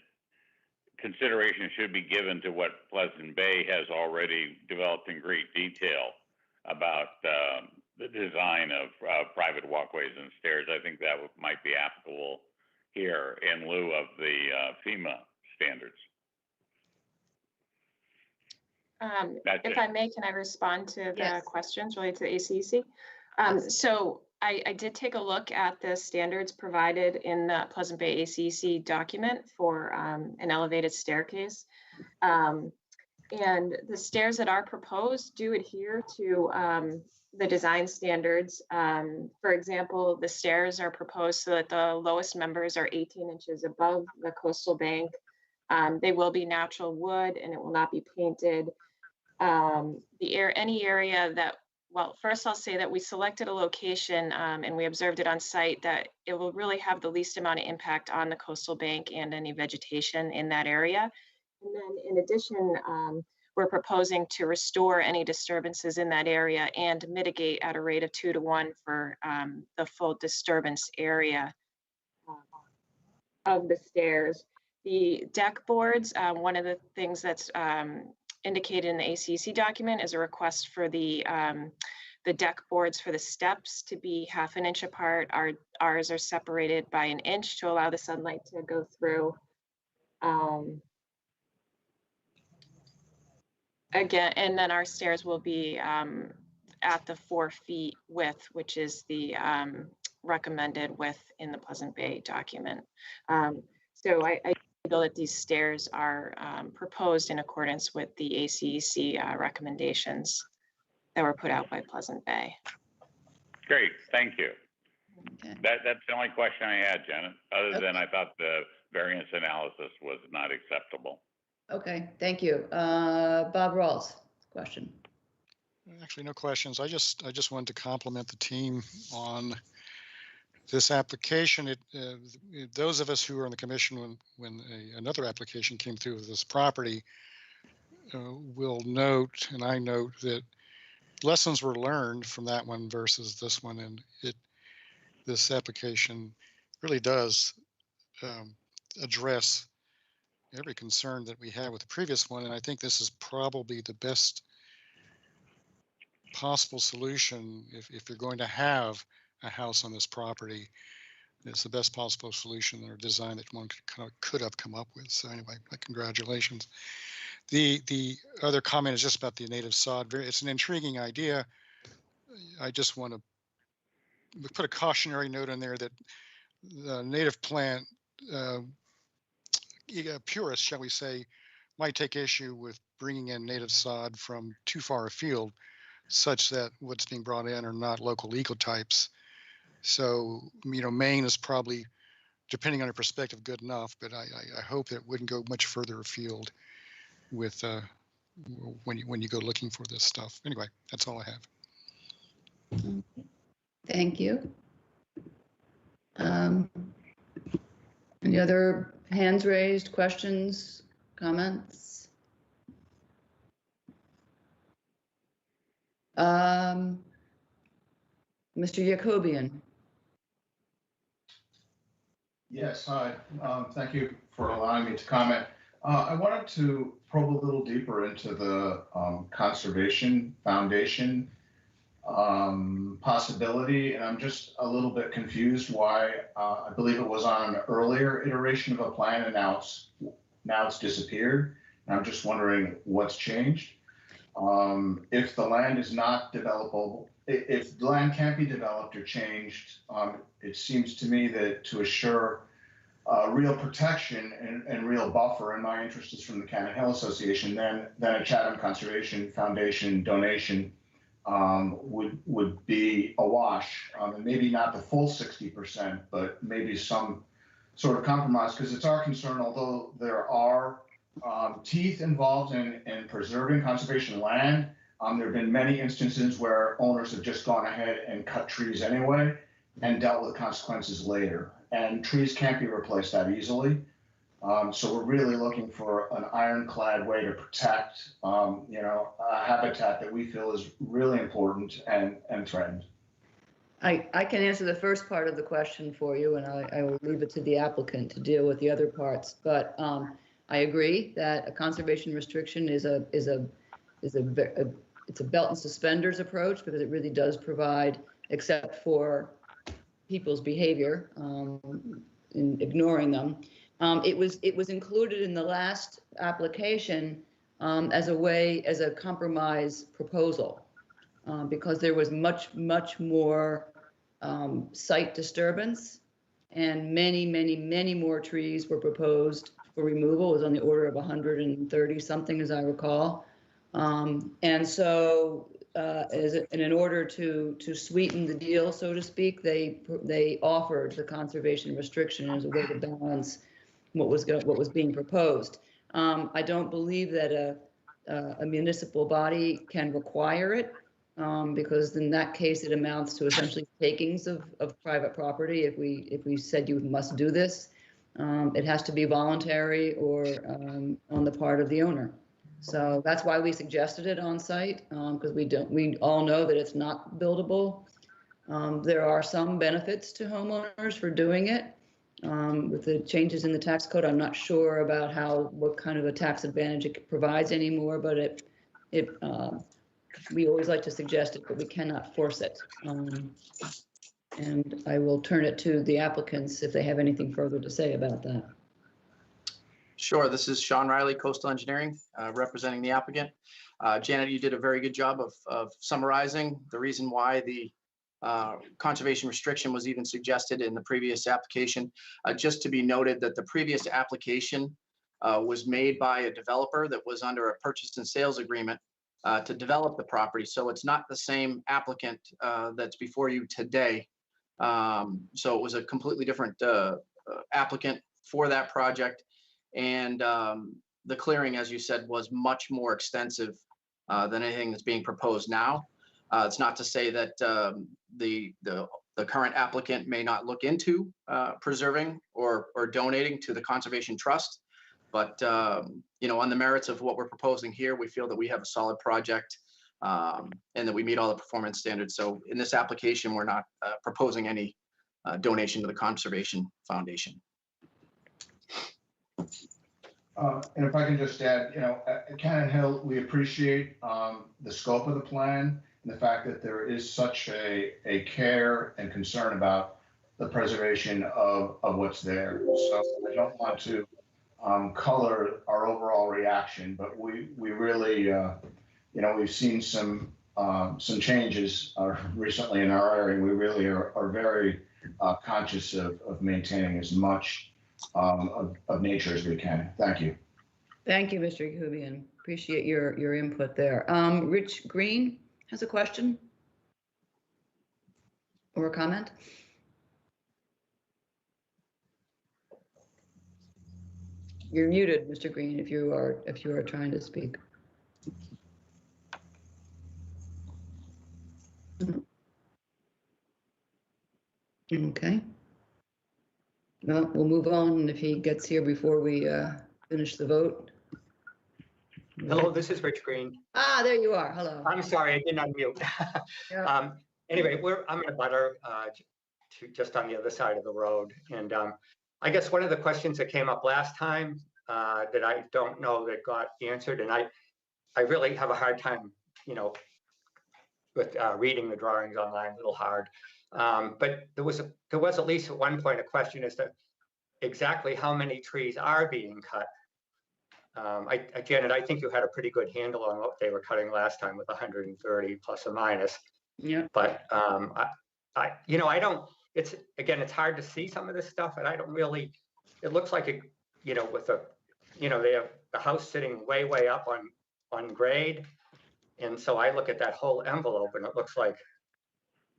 consideration should be given to what Pleasant Bay has already developed in great detail about the design of private walkways and stairs. I think that might be applicable here in lieu of the FEMA standards. If I may, can I respond to the Yes. questions related to the ACEC? So I did take a look at the standards provided in the Pleasant Bay ACEC document for an elevated staircase. And the stairs that are proposed do adhere to the design standards. For example, the stairs are proposed so that the lowest members are 18 inches above the coastal bank. They will be natural wood and it will not be painted. Any area that, well, first I'll say that we selected a location and we observed it on site that it will really have the least amount of impact on the coastal bank and any vegetation in that area. And then in addition, we're proposing to restore any disturbances in that area and mitigate at a rate of 2 to 1 for the full disturbance area of the stairs. The deck boards, one of the things that's indicated in the ACEC document is a request for the deck boards for the steps to be 1/2 inch apart. Ours are separated by 1 inch to allow the sunlight to go through. Again, and then our stairs will be at the 4 feet width, which is the recommended width in the Pleasant Bay document. So I feel that these stairs are proposed in accordance with the ACEC recommendations that were put out by Pleasant Bay. Great, thank you. Okay. That's the only question I had, Janet, other than I thought the variance analysis was not acceptable. Okay, thank you. Bob Rawls, question. Actually, no questions. I just wanted to compliment the team on this application. Those of us who were on the commission when another application came through with this property will note, and I note, that lessons were learned from that one versus this one, and this application really does address every concern that we had with the previous one, and I think this is probably the best possible solution if you're going to have a house on this property. It's the best possible solution or design that one could have come up with. So anyway, congratulations. The other comment is just about the native sod. It's an intriguing idea. I just want to put a cautionary note in there that the native plant purists, shall we say, might take issue with bringing in native sod from too far afield, such that what's being brought in are not local ecotypes. So, Maine is probably, depending on your perspective, good enough, but I hope that it wouldn't go much further afield with when you go looking for this stuff. Anyway, that's all I have. Thank you. Any other hands raised, questions, comments? Mr. Jacobian. Yes, hi. Thank you for allowing me to comment. I wanted to probe a little deeper into the Conservation Foundation possibility, and I'm just a little bit confused why I believe it was on an earlier iteration of a plan, and now it's disappeared. And I'm just wondering what's changed. If the land is not developable, if the land can't be developed or changed, it seems to me that to assure real protection and real buffer, and my interest is from the Cannon Hill Association, then a Chatham Conservation Foundation donation would be a wash. And maybe not the full 60%, but maybe some sort of compromise, because it's our concern, although there are teeth involved in preserving conservation land, there have been many instances where owners have just gone ahead and cut trees anyway and dealt with consequences later. And trees can't be replaced that easily. So we're really looking for an ironclad way to protect, a habitat that we feel is really important and threatened. I can answer the first part of the question for you, and I will leave it to the applicant to deal with the other parts. But I agree that a conservation restriction is a belt and suspenders approach, because it really does provide, except for people's behavior in ignoring them. It was included in the last application as a compromise proposal, because there was much more site disturbance, and many more trees were proposed for removal. It was on the order of 130 something, as I recall. And so in order to sweeten the deal, so to speak, they offered the conservation restriction as a way to balance what was being proposed. I don't believe that a municipal body can require it, because in that case it amounts to essentially takings of private property. If we said you must do this, it has to be voluntary or on the part of the owner. So that's why we suggested it on site, because we all know that it's not buildable. There are some benefits to homeowners for doing it. With the changes in the tax code, I'm not sure about what kind of a tax advantage it provides anymore, but we always like to suggest it, but we cannot force it. And I will turn it to the applicants if they have anything further to say about that. Sure. This is Sean Riley, Coastal Engineering, representing the applicant. Janet, you did a very good job of summarizing the reason why the conservation restriction was even suggested in the previous application. Just to be noted that the previous application was made by a developer that was under a purchase and sales agreement to develop the property. So it's not the same applicant that's before you today. So it was a completely different applicant for that project. And the clearing, as you said, was much more extensive than anything that's being proposed now. It's not to say that the current applicant may not look into preserving or donating to the Conservation Trust. But, you know, on the merits of what we're proposing here, we feel that we have a solid project and that we meet all the performance standards. So in this application, we're not proposing any donation to the Conservation Foundation. And if I can just add, you know, at Cannon Hill, we appreciate the scope of the plan and the fact that there is such a care and concern about the preservation of what's there. So I don't want to color our overall reaction, but we really, you know, we've seen some changes recently in our area. And we really are very conscious of maintaining as much of nature as we can. Thank you. Thank you, Mr. Kubian. Appreciate your input there. Rich Green has a question or a comment. You're muted, Mr. Green, if you are trying to speak. Okay. Well, we'll move on if he gets here before we finish the vote. Hello, this is Rich Green. Ah, there you are. Hello. I'm sorry, I did not mute. Yeah. Anyway, I'm in a butter just on the other side of the road. And I guess one of the questions that came up last time that I don't know that got answered, and I really have a hard time, you know, with reading the drawings online, a little hard. But there was at least at one point a question as to exactly how many trees are being cut. Janet, I think you had a pretty good handle on what they were cutting last time with 130 plus or minus. Yeah. But you know, it's hard to see some of this stuff, and I don't really, it looks like you know, with they have the house sitting way up on grade. And so I look at that whole envelope and it looks like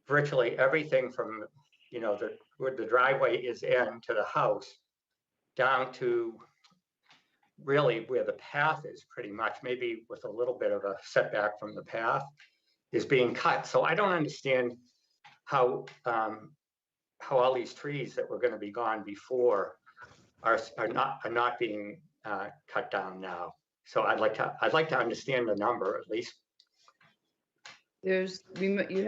virtually everything from, you know, where the driveway is in to the house down to really where the path is pretty much, maybe with a little bit of a setback from the path, is being cut. So I don't understand how all these trees that were going to be gone before are not being cut down now. So I'd like to understand the number at least. You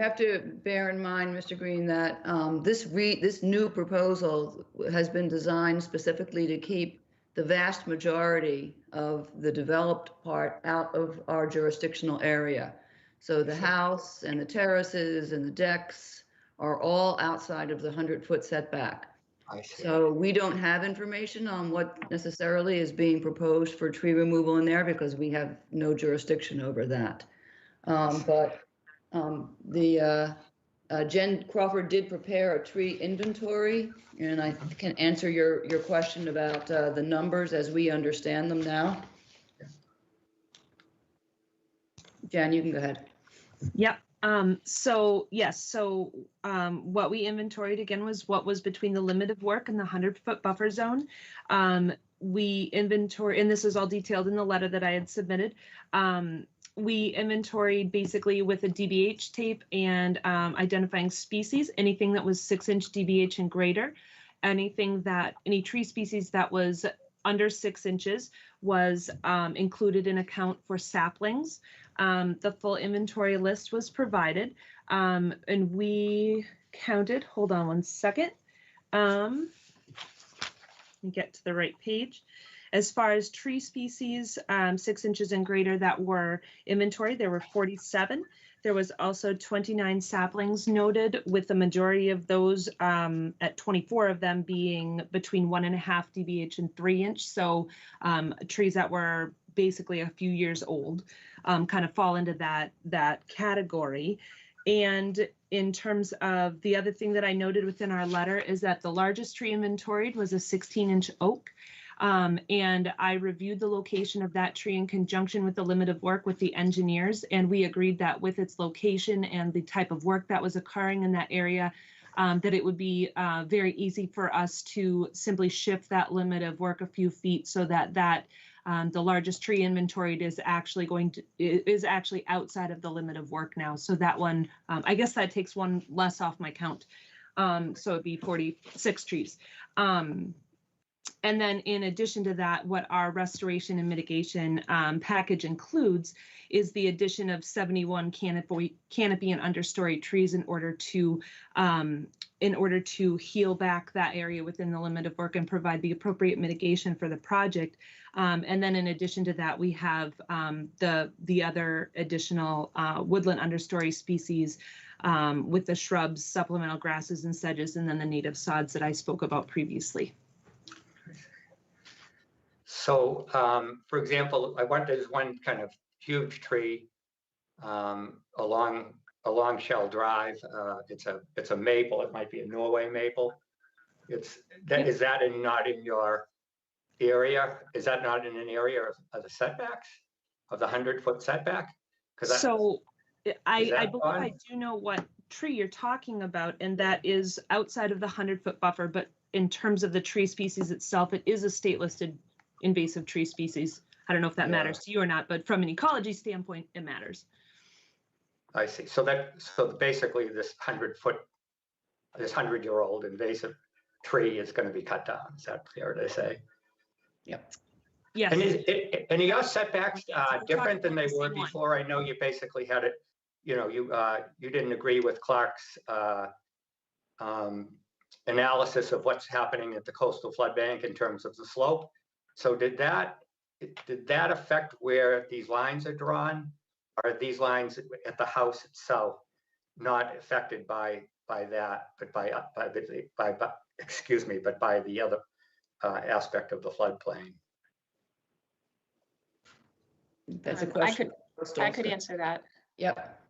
have to bear in mind, Mr. Green, that this new proposal has been designed specifically to keep the vast majority of the developed part out of our jurisdictional area. So the house and the terraces and the decks are all outside of the 100-foot setback. I see. So we don't have information on what necessarily is being proposed for tree removal in there because we have no jurisdiction over that. Jen Crawford did prepare a tree inventory, and I can answer your question about the numbers as we understand them now. Jen, you can go ahead. Yep. So yes, so what we inventoried again was what was between the limit of work and the 100-foot buffer zone. We inventory, and this is all detailed in the letter that I had submitted. We inventoried basically with a DBH tape and identifying species, anything that was 6-inch DBH and greater, any tree species that was under 6 inches was included in account for saplings. The full inventory list was provided, and we counted, hold on one second. Let me get to the right page. As far as tree species, 6 inches and greater that were inventoried, there were 47. There was also 29 saplings noted, with the majority of those at 24 of them being between 1.5 DBH and 3 inch. So trees that were basically a few years old kind of fall into that category. And in terms of the other thing that I noted within our letter is that the largest tree inventoried was a 16-inch oak. And I reviewed the location of that tree in conjunction with the limit of work with the engineers, and we agreed that with its location and the type of work that was occurring in that area, that it would be very easy for us to simply shift that limit of work a few feet so that the largest tree inventoried is actually outside of the limit of work now. So that one, I guess that takes one less off my count. So it'd be 46 trees. And then in addition to that, what our restoration and mitigation package includes is the addition of 71 canopy and understory trees in order to heal back that area within the limit of work and provide the appropriate mitigation for the project. And then in addition to that, we have the other additional woodland understory species with the shrubs, supplemental grasses and sedges, and then the native sods that I spoke about previously. So, for example, there's one kind of huge tree along Shell Drive. It's a maple. It might be a Norway maple. Is that not in your area? Is that not in an area of the setbacks, of the 100-foot setback? So I believe I do know what tree you're talking about, and that is outside of the 100-foot buffer. But in terms of the tree species itself, it is a state listed invasive tree species. I don't know if that matters to you or not, but from an ecology standpoint, it matters. I see. So basically this 100-year-old invasive tree is going to be cut down. Is that fair to say? Yep. Yes. And are your setbacks different than they were before? I know you basically had it, you didn't agree with Clark's analysis of what's happening at the coastal flood bank in terms of the slope. So did that affect where these lines are drawn? Are these lines at the house itself not affected by that, but by the other aspect of the floodplain? That's a question. I could answer that. Yep.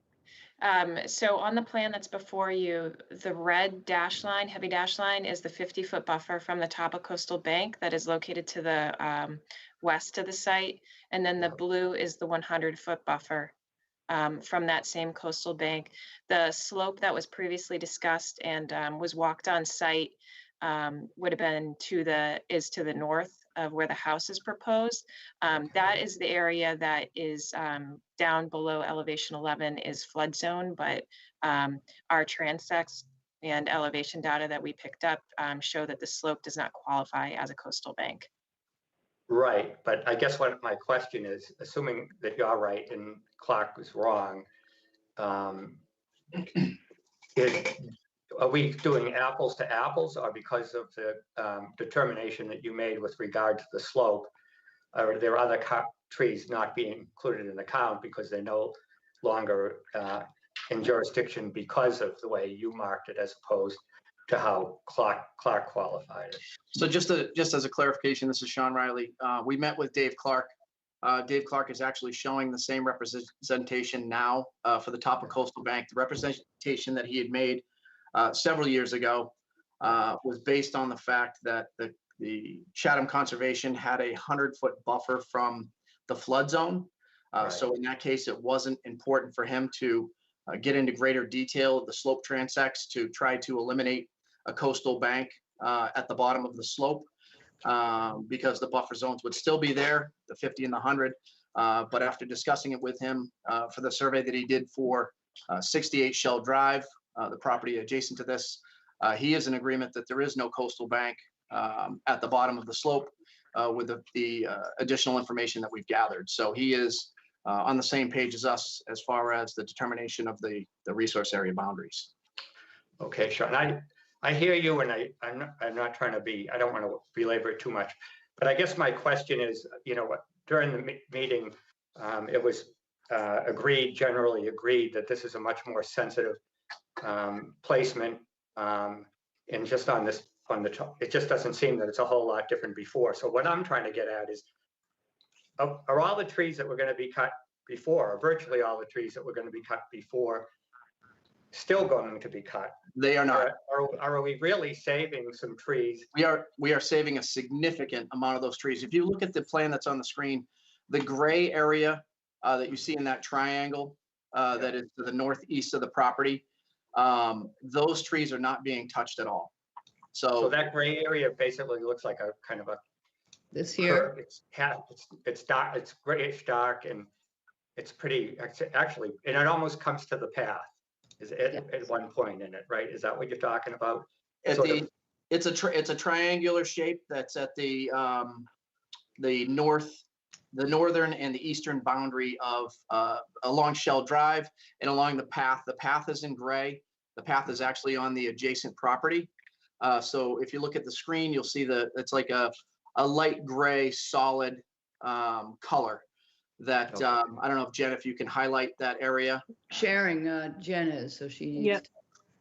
So on the plan that's before you, the red dash line, heavy dash line, is the 50-foot buffer from the top of coastal bank that is located to the west of the site. And then the blue is the 100-foot buffer from that same coastal bank. The slope that was previously discussed and was walked on site would have been to the north of where the house is proposed. That is the area that is down below elevation 11 is flood zone, but our transects and elevation data that we picked up show that the slope does not qualify as a coastal bank. Right, but I guess what my question is, assuming that you're right and Clark was wrong, are we doing apples to apples, or because of the determination that you made with regard to the slope, are there other trees not being included in the count because they're no longer in jurisdiction because of the way you marked it as opposed to how Clark qualified it? So just as a clarification, this is Sean Riley. We met with Dave Clark. Dave Clark is actually showing the same representation now for the top of coastal bank. The representation that he had made several years ago was based on the fact that the Chatham Conservation had a 100-foot buffer from the flood zone. Right. So in that case, it wasn't important for him to get into greater detail of the slope transects to try to eliminate a coastal bank at the bottom of the slope because the buffer zones would still be there, the 50 and the 100. But after discussing it with him for the survey that he did for 68 Shell Drive, the property adjacent to this, he is in agreement that there is no coastal bank at the bottom of the slope with the additional information that we've gathered. So he is on the same page as us as far as the determination of the resource area boundaries. Okay, Sean, I hear you, and I'm not trying to I don't want to belabor it too much, but I guess my question is, during the meeting, it was generally agreed that this is a much more sensitive placement, and just on the top, it just doesn't seem that it's a whole lot different before. So what I'm trying to get at is, are all the trees that were going to be cut before, or virtually all the trees that were going to be cut before, still going to be cut? They are not. Are we really saving some trees? We are saving a significant amount of those trees. If you look at the plan that's on the screen, the gray area that you see in that triangle that is to the northeast of the property, those trees are not being touched at all. So So that gray area basically looks like a kind of a This here, curve. It's dark, it's grayish dark, and it's pretty, actually, and it almost comes to the path. Is at one point in it, right? Is that what you're talking about? at it's a triangular shape that's at the northern and the eastern boundary of along Shell Drive and along the path. The path is in gray. The path is actually on the adjacent property. So if you look at the screen, you'll see it's like a light gray solid color that Okay. I don't know if Jen, if you can highlight that area. sharing, Jen is, so she needs. Yep.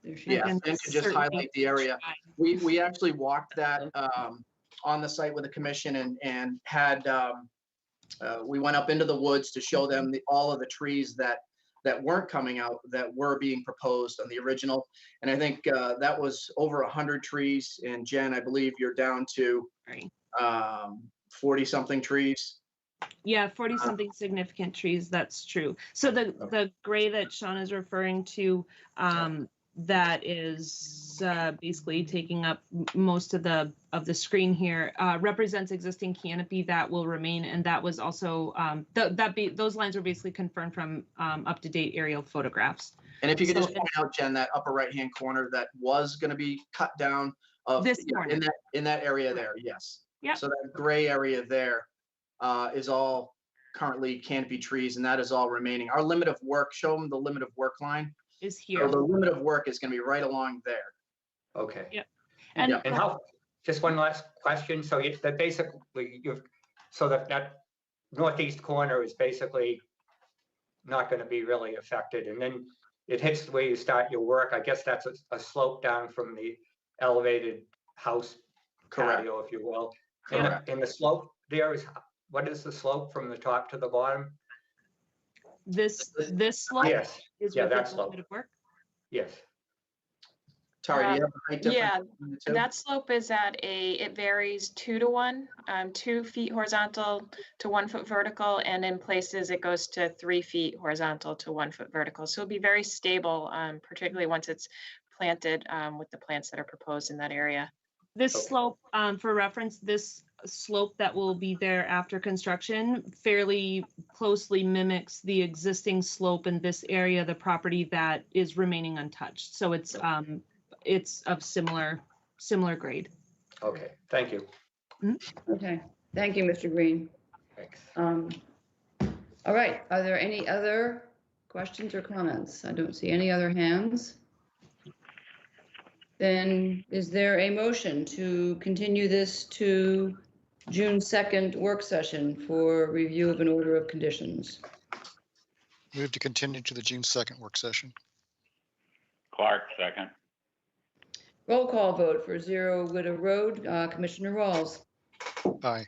There she Yeah, is. Jen could just certainly highlight the area. We actually walked that on the site with the commission and had we went up into the woods to show them all of the trees that weren't coming out that were being proposed on the original. And I think that was over 100 trees. And Jen, I believe you're down to 40 something trees. Yeah, 40 something significant trees, that's true. So the gray that Sean is referring to, that is basically taking up most of the screen here, represents existing canopy that will remain, and that was also those lines were basically confirmed from up-to-date aerial photographs. And if you could just point out, Jen, that upper right-hand corner that was going to be cut down in that area there, yes. Yeah. So that gray area there is all currently canopy trees, and that is all remaining. Our limit of work, show them the limit of work line. Is here. So the limit of work is going to be right along there. Okay. Yep. And how, just one last question. So that basically so that northeast corner is basically not going to be really affected. And then it hits where you start your work. I guess that's a slope down from the elevated house patio, if you will. And the slope there is, what is the slope from the top to the bottom? This slope? Yes. Is Yeah, within that the slope. limit of work? Yes. Tari, do you have a height difference Yeah, between the two? that slope is it varies 2 to 1, 2 feet horizontal to 1 foot vertical, and in places it goes to 3 feet horizontal to 1 foot vertical. So it'll be very stable, particularly once it's planted with the plants that are proposed in that area. This slope, for reference, this slope that will be there after construction fairly closely mimics the existing slope in this area of the property that is remaining untouched. So it's of similar grade. Okay, thank you. Okay, thank you, Mr. Green. Thanks. All right, are there any other questions or comments? I don't see any other hands. Then is there a motion to continue this to June 2nd work session for review of an order of conditions? Move to continue to the June 2nd work session. Clark, second. Roll call vote for 0 Widow Road. Commissioner Rawls, Aye.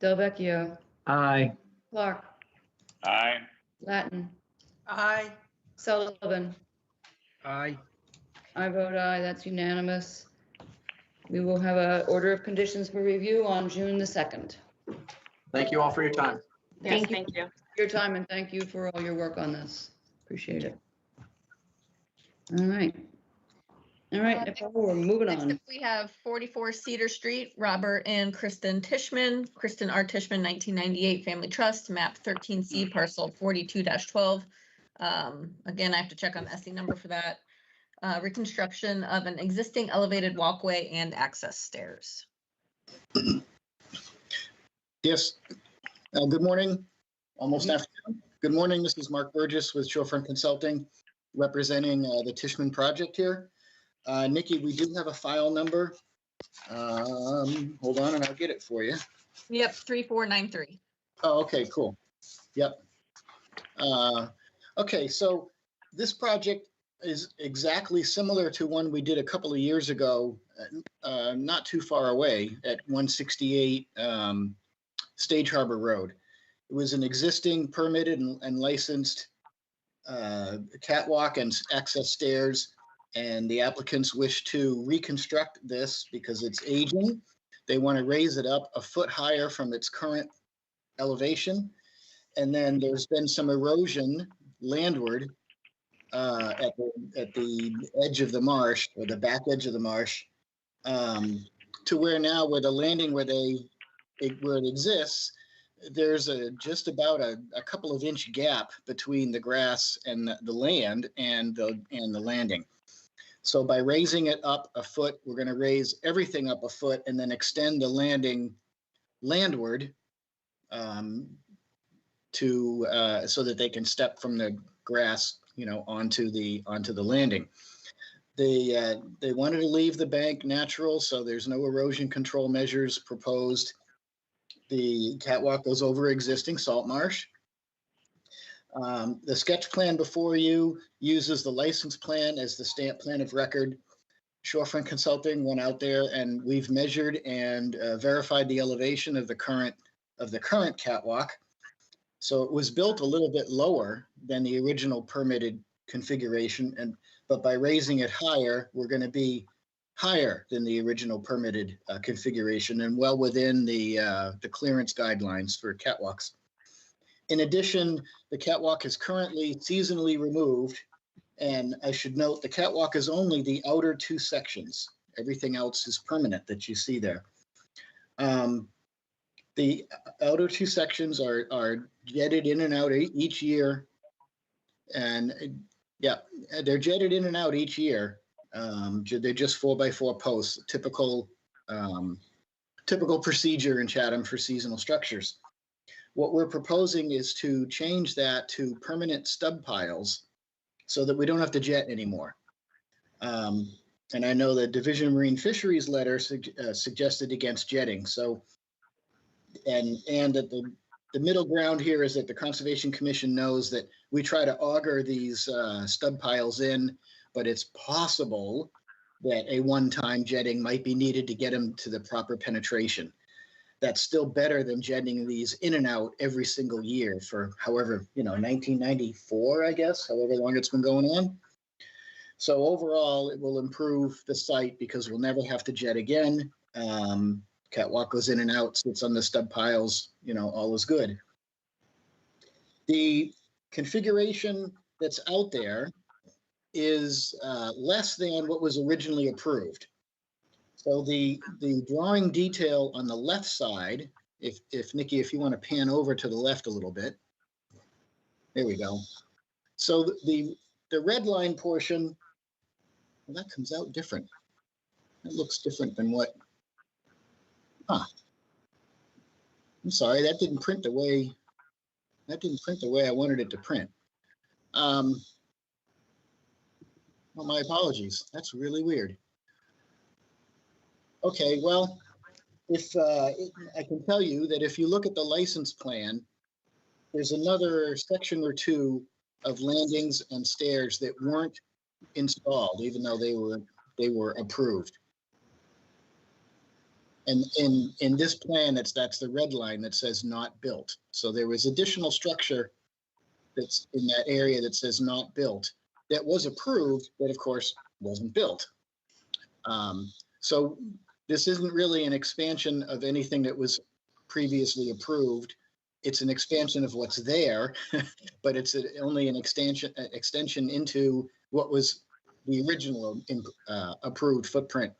Delvecchio, Aye. Clark, Aye. Latin, Aye. Sullivan. Aye. I vote aye, that's unanimous. We will have an order of conditions for review on June the 2nd. Thank you all for your time. Yes, thank you. Your time, and thank you for all your work on this. Appreciate it. All right. All right, Nicole, we're moving Next on. up, we have 44 Cedar Street, Robert and Kristen Tishman. Kristen R. Tishman, 1998 Family Trust, map 13C, parcel 42-12. Again, I have to check on the SC number for that. Reconstruction of an existing elevated walkway and access stairs. Yes. Good morning. Almost afternoon. Good morning. This is Mark Burgess with Shorefront Consulting, representing the Tishman project here. Nikki, we do have a file number. Hold on and I'll get it for you. Yep, 3493. Oh, okay, cool. Yep. Okay, so this project is exactly similar to one we did a couple of years ago, not too far away at 168 Stage Harbor Road. It was an existing permitted and licensed catwalk and access stairs, and the applicants wish to reconstruct this because it's aging. They want to raise it up a foot higher from its current elevation. And then there's been some erosion landward at the edge of the marsh, or the back edge of the marsh, to where now where the landing where it exists, there's just about a couple of inch gap between the grass and the land and the landing. So by raising it up a foot, we're going to raise everything up a foot and then extend the landing landward so that they can step from the grass, onto the landing. They wanted to leave the bank natural, so there's no erosion control measures proposed. The catwalk goes over existing salt marsh. The sketch plan before you uses the license plan as the stamp plan of record. Shorefront Consulting went out there and we've measured and verified the elevation of the current catwalk. So it was built a little bit lower than the original permitted configuration, but by raising it higher, we're going to be higher than the original permitted configuration and well within the clearance guidelines for catwalks. In addition, the catwalk is currently seasonally removed, and I should note the catwalk is only the outer two sections. Everything else is permanent that you see there. The outer two sections are jetted in and out each year, and yeah, they're jetted in and out each year. They're just 4x4 posts, typical procedure in Chatham for seasonal structures. What we're proposing is to change that to permanent stub piles so that we don't have to jet anymore. And I know the Division of Marine Fisheries letter suggested against jetting. So, and that the middle ground here is that the Conservation Commission knows that we try to auger these stub piles in, but it's possible that a one-time jetting might be needed to get them to the proper penetration. That's still better than jetting these in and out every single year for however, 1994, I guess, however long it's been going on. So overall, it will improve the site because we'll never have to jet again. Catwalk goes in and out, sits on the stub piles, all is good. The configuration that's out there is less than what was originally approved. So the drawing detail on the left side, if Nikki, if you want to pan over to the left a little bit, there we go. So the red line portion, well, that comes out different. That looks different than what, I'm sorry, that didn't print the way I wanted it to print. Well, my apologies. That's really weird. Okay, well, if I can tell you that if you look at the license plan, there's another section or two of landings and stairs that weren't installed, even though they were approved. And in this plan, that's the red line that says not built. So there was additional structure that's in that area that says not built that was approved, but of course wasn't built. So this isn't really an expansion of anything that was previously approved. It's an expansion of what's there, but it's only an extension into what was the original approved footprint.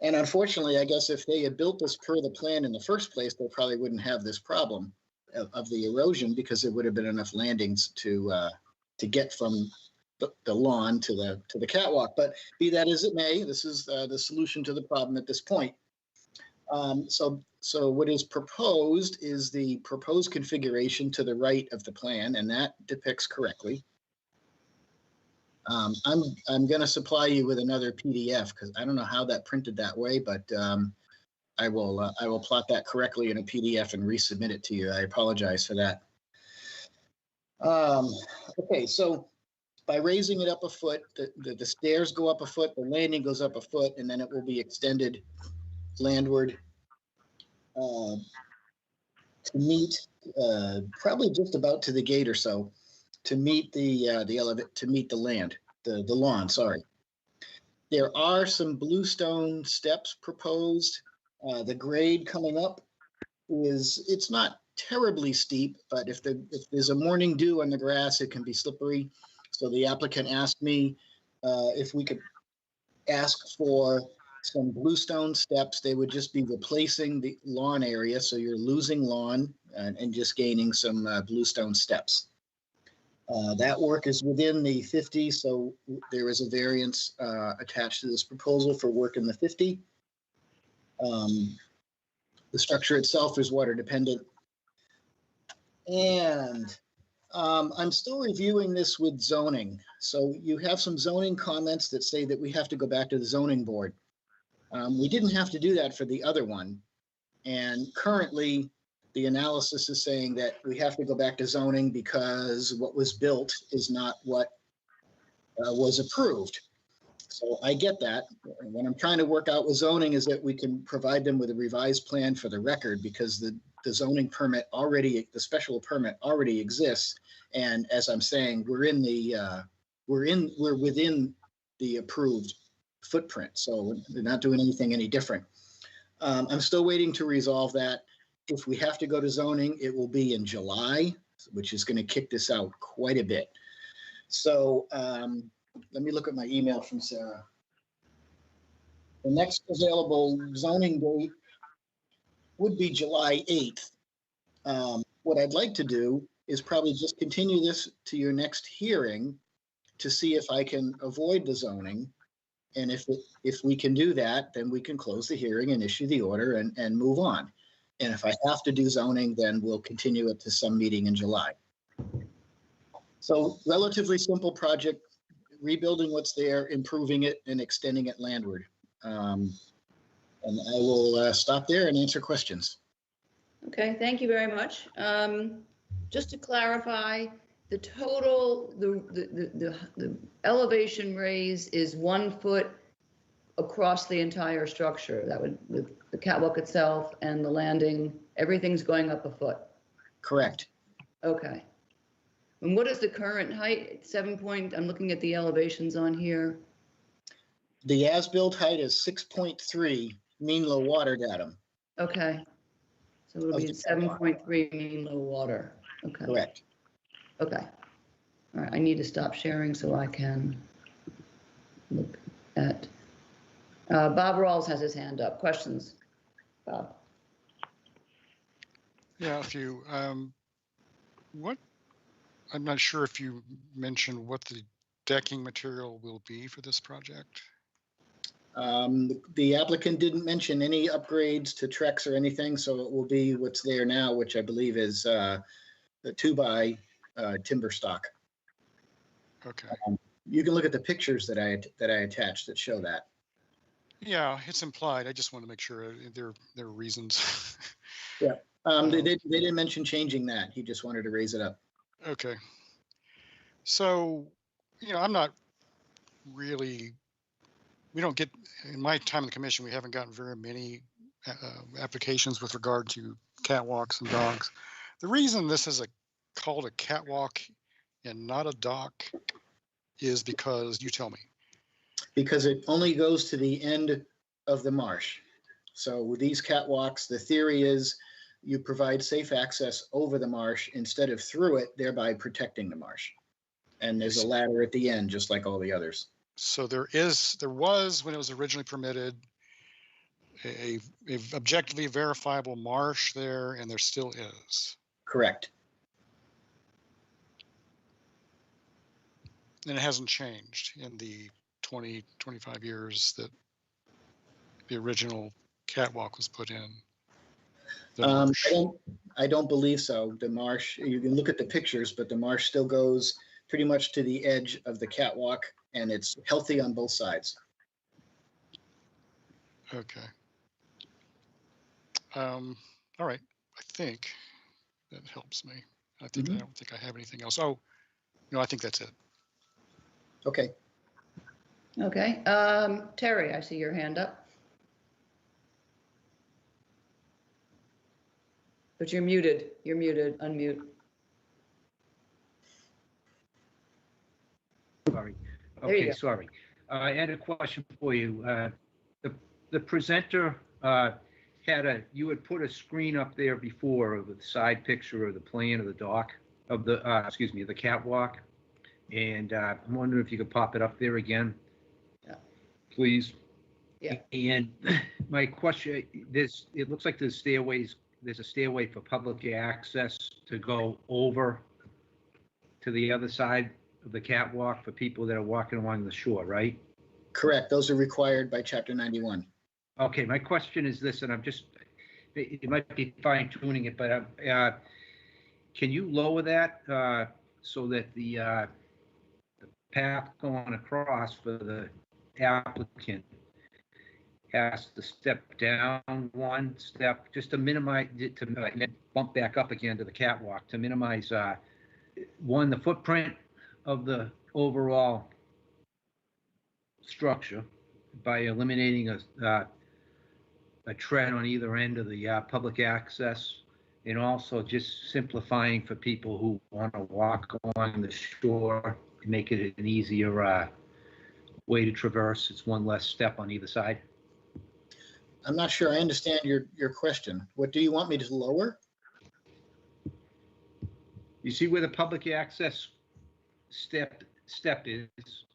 And unfortunately, I guess if they had built this per the plan in the first place, they probably wouldn't have this problem of the erosion because there would have been enough landings to get from the lawn to the catwalk. But be that as it may, this is the solution to the problem at this point. So what is proposed is the proposed configuration to the right of the plan, and that depicts correctly. I'm going to supply you with another PDF because I don't know how that printed that way, but I will plot that correctly in a PDF and resubmit it to you. I apologize for that. Okay, so by raising it up a foot, the stairs go up a foot, the landing goes up a foot, and then it will be extended landward to meet probably just about to the gate or so, to meet the lawn. Sorry. There are some bluestone steps proposed. The grade coming up it's not terribly steep, but if there's a morning dew on the grass, it can be slippery. So the applicant asked me if we could ask for some bluestone steps. They would just be replacing the lawn area, so you're losing lawn and just gaining some bluestone steps. That work is within the 50, so there is a variance attached to this proposal for work in the 50. The structure itself is water dependent. And I'm still reviewing this with zoning. So you have some zoning comments that say that we have to go back to the zoning board. We didn't have to do that for the other one. And currently, the analysis is saying that we have to go back to zoning because what was built is not what was approved. So I get that. What I'm trying to work out with zoning is that we can provide them with a revised plan for the record, because the zoning permit already, the special permit already exists. And as I'm saying, we're within the approved footprint. So we're not doing anything any different. I'm still waiting to resolve that. If we have to go to zoning, it will be in July, which is going to kick this out quite a bit. So let me look at my email from Sarah. The next available zoning date would be July 8th. What I'd like to do is probably just continue this to your next hearing to see if I can avoid the zoning. And if we can do that, then we can close the hearing and issue the order and move on. And if I have to do zoning, then we'll continue it to some meeting in July. So relatively simple project, rebuilding what's there, improving it, and extending it landward. And I will stop there and answer questions. Okay, thank you very much. Just to clarify, the total, the elevation raise is 1 foot across the entire structure. That would, with the catwalk itself and the landing, everything's going up 1 foot. Correct. Okay. And what is the current height? 7 point, I'm looking at the elevations on here. The as-built height is 6.3 mean low water datum. Okay. So it'll be 7.3 mean low water. Okay. Correct. Okay. All right, I need to stop sharing so I can look at, Bob Rawls has his hand up. Questions, Bob? Yeah, a few. What, I'm not sure if you mentioned what the decking material will be for this project. The applicant didn't mention any upgrades to Trex or anything, so it will be what's there now, which I believe is the 2x timber stock. Okay. You can look at the pictures that I attached that show that. Yeah, it's implied. I just want to make sure there are reasons. Yeah. They didn't mention changing that. He just wanted to raise it up. Okay. So, I'm not really, we don't get, in my time in the commission, we haven't gotten very many applications with regard to catwalks and dogs. The reason this is called a catwalk and not a dock is because, you tell me. Because it only goes to the end of the marsh. So with these catwalks, the theory is you provide safe access over the marsh instead of through it, thereby protecting the marsh. And there's a ladder at the end, just like all the others. So there was, when it was originally permitted, a objectively verifiable marsh there, and there still is. Correct. And it hasn't changed in the 20, 25 years that the original catwalk was put in. I don't believe so. The marsh, you can look at the pictures, but the marsh still goes pretty much to the edge of the catwalk, and it's healthy on both sides. Okay. All right. I think that helps me. I don't think I have anything else. Oh, no, I think that's it. Okay. Okay. Terry, I see your hand up. But you're muted. You're muted. Unmute. Sorry. There you Okay, go. sorry. I had a question for you. The presenter you had put a screen up there before of the side picture of the plan of the dock of the, the catwalk. And I'm wondering if you could pop it up there again. Yeah. Please. Yeah. And my question, it looks like there's a stairway for public access to go over to the other side of the catwalk for people that are walking along the shore, right? Correct. Those are required by Chapter 91. Okay, my question is this, and it might be fine tuning it, but can you lower that so that the path going across for the applicant has to step down one step just to minimize it, to and then bump back up again to the catwalk to minimize the footprint of the overall structure by eliminating a tread on either end of the public access, and also just simplifying for people who want to walk along the shore, make it an easier way to traverse. It's one less step on either side. I'm not sure I understand your question. What do you want me to lower? You see where the public access step is?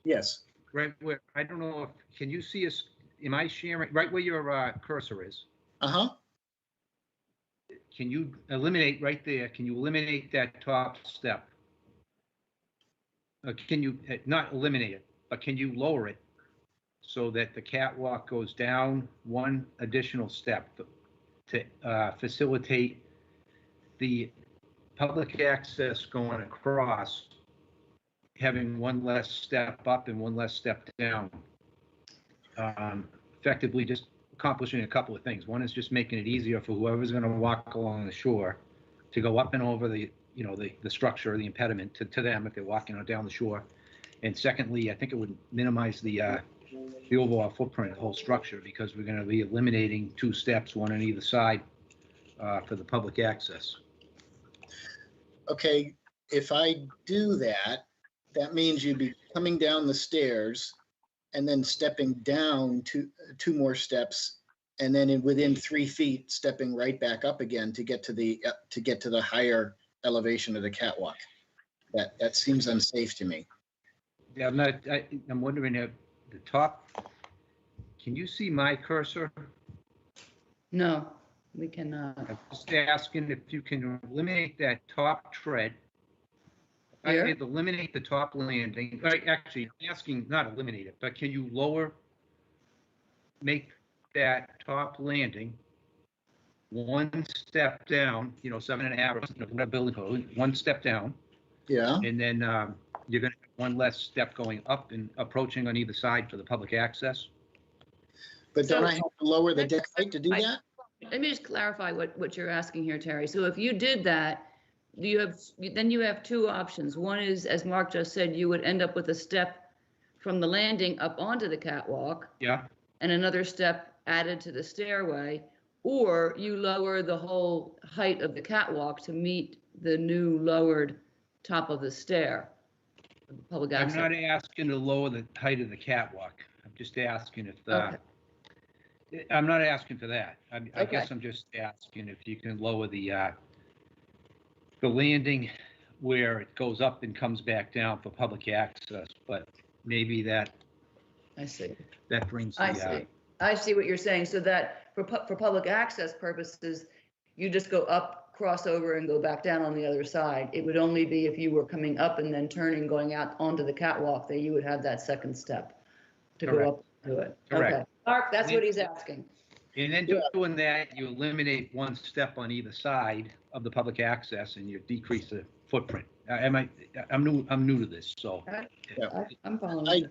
Yes. Right where, I don't know if, can you see us, am I sharing, right where your cursor is? Uh-huh. Can you eliminate right there, can you eliminate that top step? Can you, not eliminate it, but can you lower it so that the catwalk goes down one additional step to facilitate the public access going across, having one less step up and one less step down? Effectively just accomplishing a couple of things. One is just making it easier for whoever's going to walk along the shore to go up and over the structure, the impediment to them if they're walking down the shore. And secondly, I think it would minimize the overall footprint of the whole structure, because we're going to be eliminating two steps, one on either side, for the public access. Okay, if I do that, that means you'd be coming down the stairs and then stepping down two more steps, and then within 3 feet, stepping right back up again to get to the higher elevation of the catwalk. That seems unsafe to me. Yeah, I'm wondering if the top, can you see my cursor? No, we cannot. I'm just asking if you can eliminate that top tread. Here? I'd eliminate the top landing. Actually, asking not eliminate it, but can you make that top landing one step down, 7.5 or something, whatever building code, one step down. Yeah. And then you're going to have one less step going up and approaching on either side for the public access. But don't I have to lower the deck height to do that? Let me just clarify what you're asking here, Terry. So if you did that, then you have two options. One is, as Mark just said, you would end up with a step from the landing up onto the catwalk. Yeah. And another step added to the stairway, or you lower the whole height of the catwalk to meet the new lowered top of the stair. Public access. I'm not asking to lower the height of the catwalk. I'm just asking if the. Okay. I'm not asking for that. I Okay. guess I'm just asking if you can lower the landing where it goes up and comes back down for public access, but maybe that. I see. That brings I see. I see what you're saying. So that for public access purposes, you just go up, cross over, and go back down on the other side. It would only be if you were coming up and then turning, going out onto the catwalk, that you would have that second step to Correct. go up to it. Correct. Okay. Mark, that's what he's asking. And then doing that, you eliminate one step on either side of the public access, and you decrease the footprint. I'm new to this, so. I'm following you.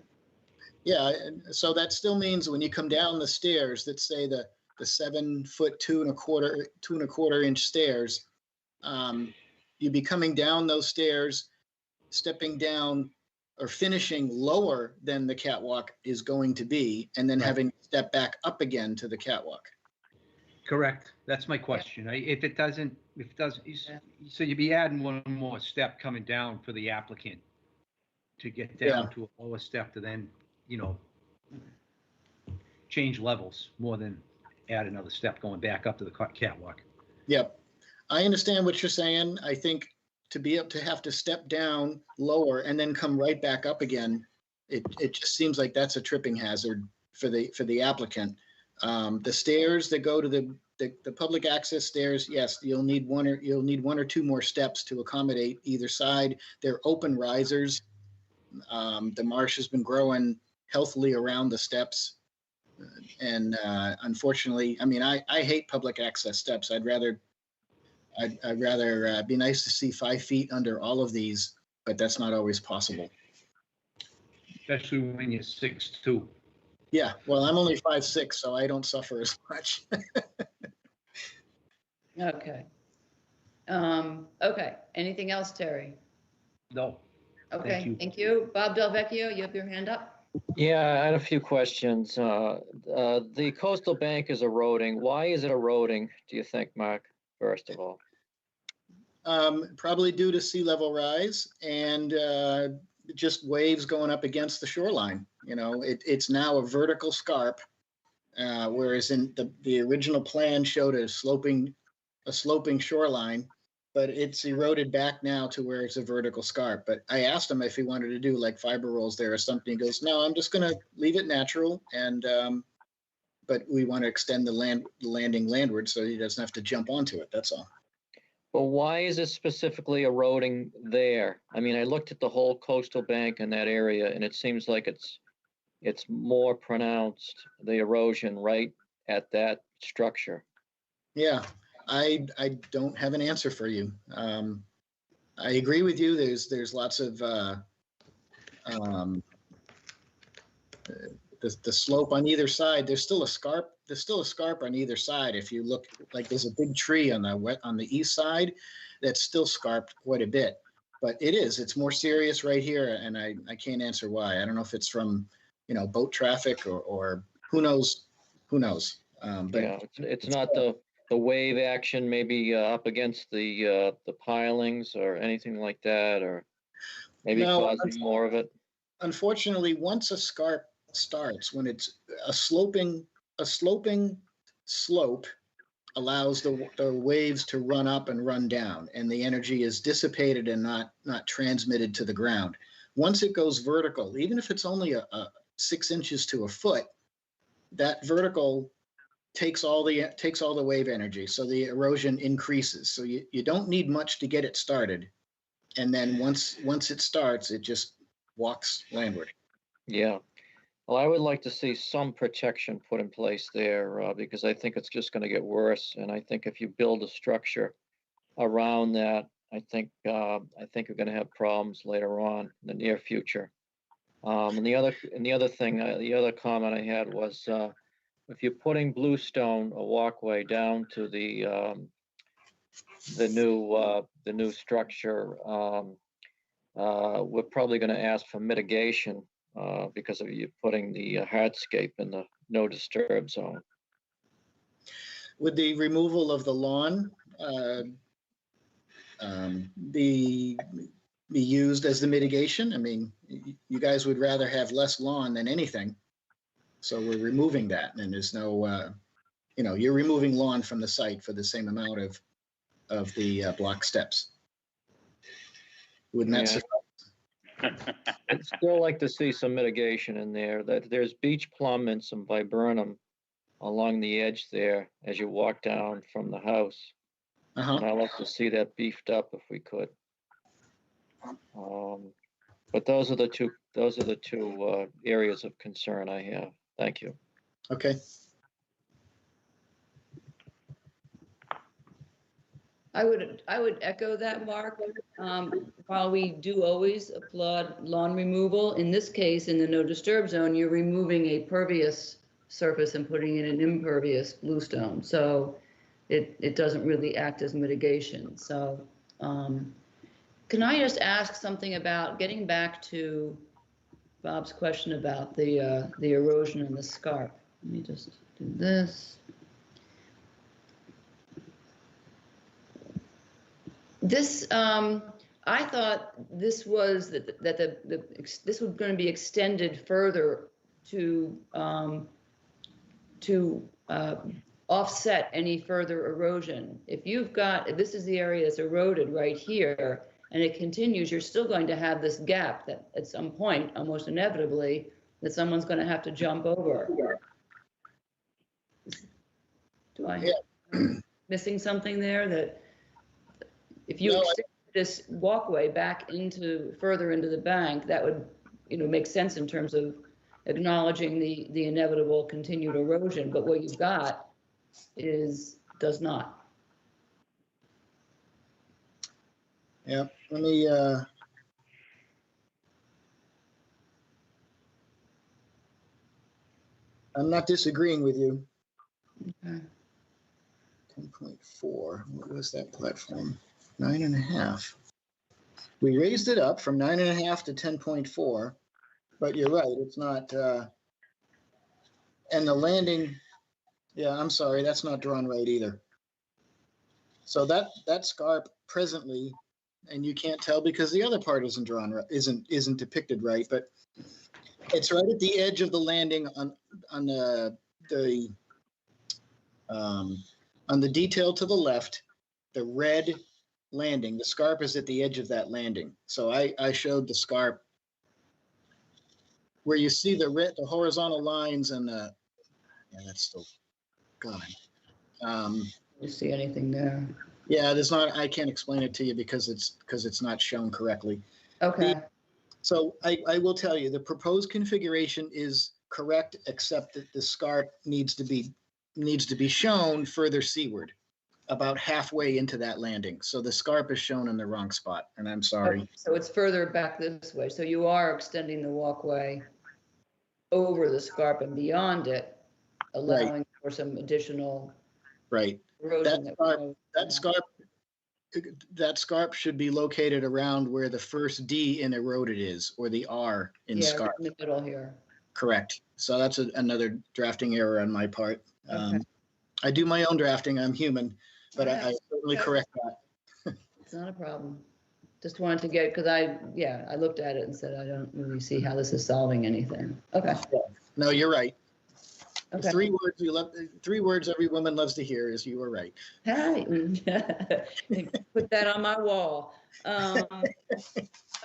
Yeah, so that still means when you come down the stairs that say the 7 foot 2.25 inch stairs, you'd be coming down those stairs, stepping down or finishing lower than the catwalk is going to be, and then having to step back up again to the catwalk. Correct. That's my question. So you'd be adding one more step coming down for the applicant to get down to a lower step to then, change levels more than add another step going back up to the catwalk. Yep. I understand what you're saying. I think to be able to have to step down lower and then come right back up again, it just seems like that's a tripping hazard for the applicant. The stairs that go to the public access stairs, yes, you'll need one or two more steps to accommodate either side. They're open risers. The marsh has been growing healthily around the steps. And unfortunately, I mean, I hate public access steps. I'd rather be nice to see 5 feet under all of these, but that's not always possible. Especially when you're 6'2". Yeah, well, I'm only 5'6", so I don't suffer as much. Okay. Okay, anything else, Terry? No. Okay, thank you. Bob Delvecchio, you have your hand up? Yeah, I had a few questions. The coastal bank is eroding. Why is it eroding, do you think, Mark, first of all? Probably due to sea level rise and just waves going up against the shoreline. You know, it's now a vertical scarp, whereas in the original plan showed a sloping shoreline, but it's eroded back now to where it's a vertical scarp. But I asked him if he wanted to do like fiber rolls there or something. He goes, no, I'm just going to leave it natural, and but we want to extend the landing landward so he doesn't have to jump onto it. That's all. Well, why is it specifically eroding there? I mean, I looked at the whole coastal bank in that area, and it seems like it's more pronounced, the erosion right at that structure. Yeah, I don't have an answer for you. I agree with you. There's lots of the slope on either side. There's still a scarp. There's still a scarp on either side. If you look, like there's a big tree on the east side that's still scarped quite a bit. But it's more serious right here, and I can't answer why. I don't know if it's from boat traffic or who knows. But yeah, it's not the wave action maybe up against the pilings or anything like that, or maybe causing more of it. Unfortunately, once a scarp starts, when it's a sloping slope allows the waves to run up and run down, and the energy is dissipated and not transmitted to the ground. Once it goes vertical, even if it's only a 6 inches to a foot, that vertical takes all the wave energy, so the erosion increases. So you don't need much to get it started, and then once it starts, it just walks landward. Yeah. Well, I would like to see some protection put in place there because I think it's just going to get worse. And I think if you build a structure around that, I think you're going to have problems later on in the near future. And the other comment I had was if you're putting bluestone, a walkway down to the new structure, we're probably going to ask for mitigation because of you putting the hardscape in the no disturb zone. Would the removal of the lawn be used as the mitigation? I mean, you guys would rather have less lawn than anything, so we're removing that, and there's no, you're removing lawn from the site for the same amount of the block steps. Wouldn't that suffice? I'd still like to see some mitigation in there. That there's beach plum and some viburnum along the edge there as you walk down from the house. And I'd like to see that beefed up if we could. But those are the two areas of concern I have. Thank you. Okay. I would echo that, Mark. While we do always applaud lawn removal, in this case, in the no disturb zone, you're removing a pervious surface and putting in an impervious bluestone. So it doesn't really act as mitigation. So can I just ask something about getting back to Bob's question about the erosion and the scarp? Let me just do this. This, I thought this was this was going to be extended further to offset any further erosion. If this is the area that's eroded right here, and it continues, you're still going to have this gap that at some point, almost inevitably, that someone's going to have to jump over. Do I missing something there that if you extend this walkway back further into the bank, that would, make sense in terms of acknowledging the inevitable continued erosion, but what you've got does not. Yeah, let me, I'm not disagreeing with you. Okay. 10.4, what was that platform? 9.5. We raised it up from 9.5 to 10.4, but you're right, it's not, and the landing, yeah, I'm sorry, that's not drawn right either. So that scarp presently, and you can't tell because the other part isn't drawn right, isn't depicted right, but it's right at the edge of the landing on the detail to the left, the red landing. The scarp is at the edge of that landing. So I showed the scarp where you see the horizontal lines and yeah, that's still gone. You see anything there? Yeah, there's not. I can't explain it to you because it's not shown correctly. Okay. So I will tell you the proposed configuration is correct, except that the scarp needs to be shown further seaward, about halfway into that landing. So the scarp is shown in the wrong spot, and I'm sorry. Okay, so it's further back this way. So you are extending the walkway over the scarp and beyond it, allowing for some additional erosion. That scarp should be located around where the first D in eroded is, or the R in scarp. In the middle here. Correct. So that's another drafting error on my part. Okay. I do my own drafting. I'm human, but I certainly correct that. It's not a problem. Just wanted to get, because I looked at it and said, I don't really see how this is solving anything. Okay. No, you're right. Okay. Three words every woman loves to hear is "you were right." Hey, put that on my wall.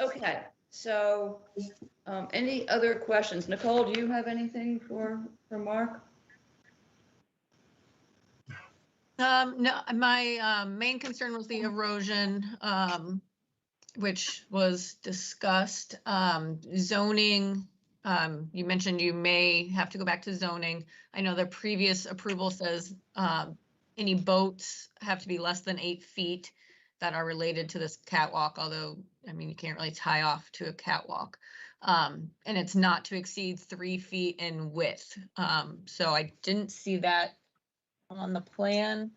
Okay, so any other questions? Nicole, do you have anything for Mark? No, my main concern was the erosion, which was discussed. Zoning, you mentioned you may have to go back to zoning. I know the previous approval says any boats have to be less than 8 feet that are related to this catwalk, although, I mean, you can't really tie off to a catwalk. And it's not to exceed 3 feet in width. So I didn't see that on the plan.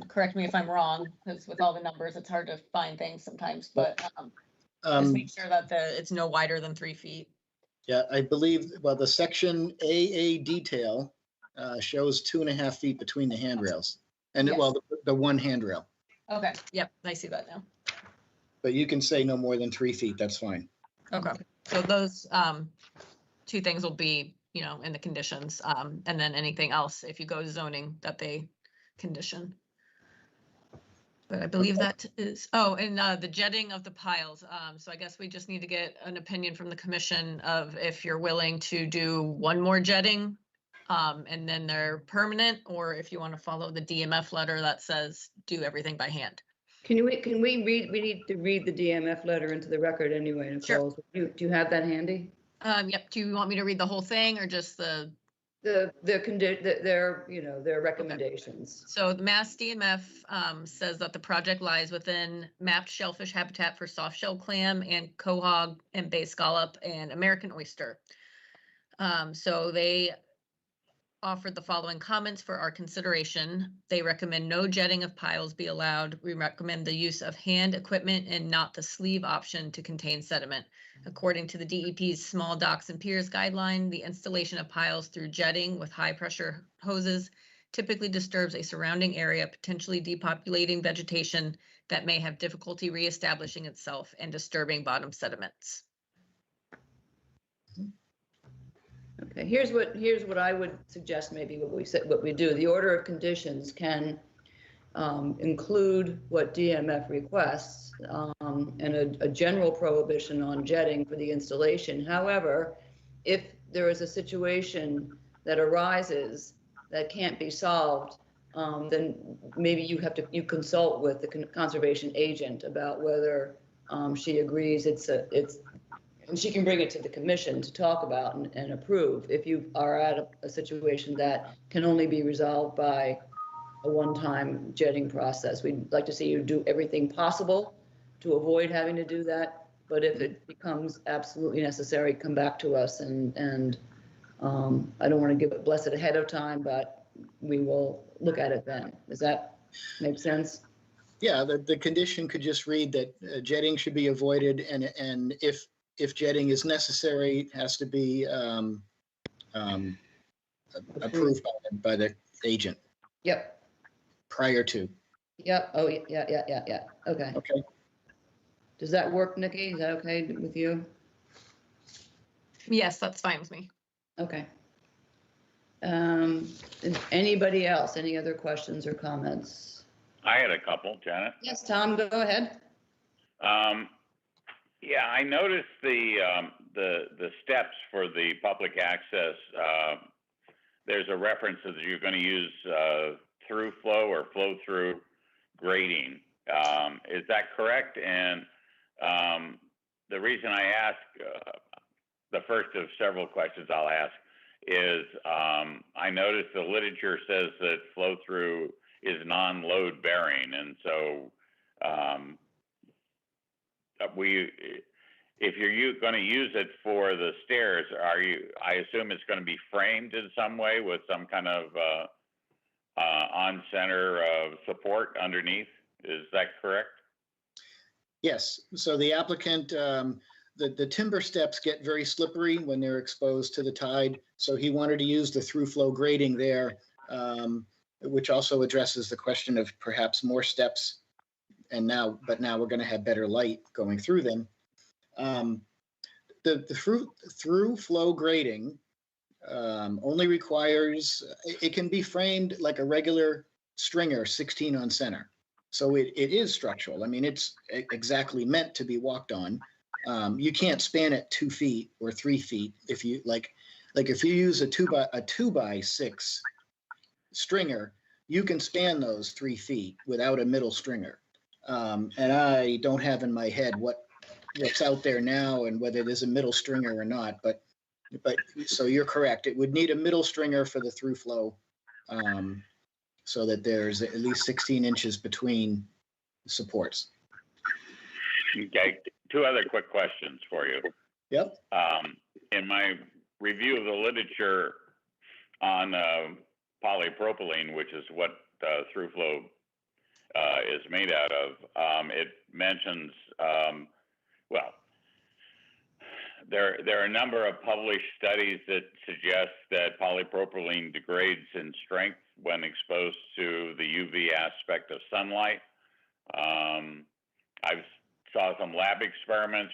Correct me if I'm wrong, because with all the numbers, it's hard to find things sometimes, but just make sure that it's no wider than 3 feet. Yeah, I believe, well, the section AA detail shows 2.5 feet between the handrails and Yes. well, the one handrail. Okay, yep, I see that now. But you can say no more than 3 feet, that's fine. Okay, so those two things will be, in the conditions, and then anything else, if you go to zoning, that they condition. But I believe that is, and the jetting of the piles. So I guess we just need to get an opinion from the commission of if you're willing to do one more jetting, and then they're permanent, or if you want to follow the DMF letter that says do everything by hand. Can we read, we need to read the DMF letter into the record anyway, Nicole. Sure. So do you have that handy? Yep, do you want me to read the whole thing or just their recommendations? Okay. So the Mass DMF says that the project lies within mapped shellfish habitat for soft-shell clam and quahog and bay scallop and American oyster. So they offered the following comments for our consideration. They recommend no jetting of piles be allowed. We recommend the use of hand equipment and not the sleeve option to contain sediment. According to the DEP's Small Docks and Piers guideline, the installation of piles through jetting with high pressure hoses typically disturbs a surrounding area, potentially depopulating vegetation that may have difficulty reestablishing itself and disturbing bottom sediments. Okay, here's what I would suggest maybe what we do. The order of conditions can include what DMF requests and a general prohibition on jetting for the installation. However, if there is a situation that arises that can't be solved, then maybe you consult with the conservation agent about whether she agrees and she can bring it to the commission to talk about and approve if you are at a situation that can only be resolved by a one-time jetting process. We'd like to see you do everything possible to avoid having to do that, but if it becomes absolutely necessary, come back to us and I don't want to give it blessed ahead of time, but we will look at it then. Does that make sense? Yeah, the condition could just read that jetting should be avoided, and if jetting is necessary, it has to be approved by the agent. Yep. Prior to. Yep. Oh, yeah. Okay. Okay. Does that work, Nikki? Is that okay with you? Yes, that's fine with me. Okay. Anybody else? Any other questions or comments? I had a couple, Janet. Yes, Tom, go ahead. Yeah, I noticed the steps for the public access. There's a reference that you're going to use through flow or flow through grading. Is that correct? And the reason I ask, the first of several questions I'll ask is I noticed the literature says that flow through is non-load bearing, and so if you're going to use it for the stairs, I assume it's going to be framed in some way with some kind of on-center support underneath. Is that correct? Yes. So the applicant, the timber steps get very slippery when they're exposed to the tide. So he wanted to use the through flow grading there, which also addresses the question of perhaps more steps. But now we're going to have better light going through them. The through flow grading only requires, it can be framed like a regular stringer 16 on center. So it is structural. I mean, it's exactly meant to be walked on. You can't span it 2 feet or 3 feet if you like if you use a 2x6 stringer, you can span those 3 feet without a middle stringer. And I don't have in my head what's out there now and whether there's a middle stringer or not, but so you're correct. It would need a middle stringer for the through flow, so that there's at least 16 inches between supports. Okay, 2 other quick questions for you. Yep. In my review of the literature on polypropylene, which is what through flow is made out of, it mentions, well, there are a number of published studies that suggest that polypropylene degrades in strength when exposed to the UV aspect of sunlight. I've saw some lab experiments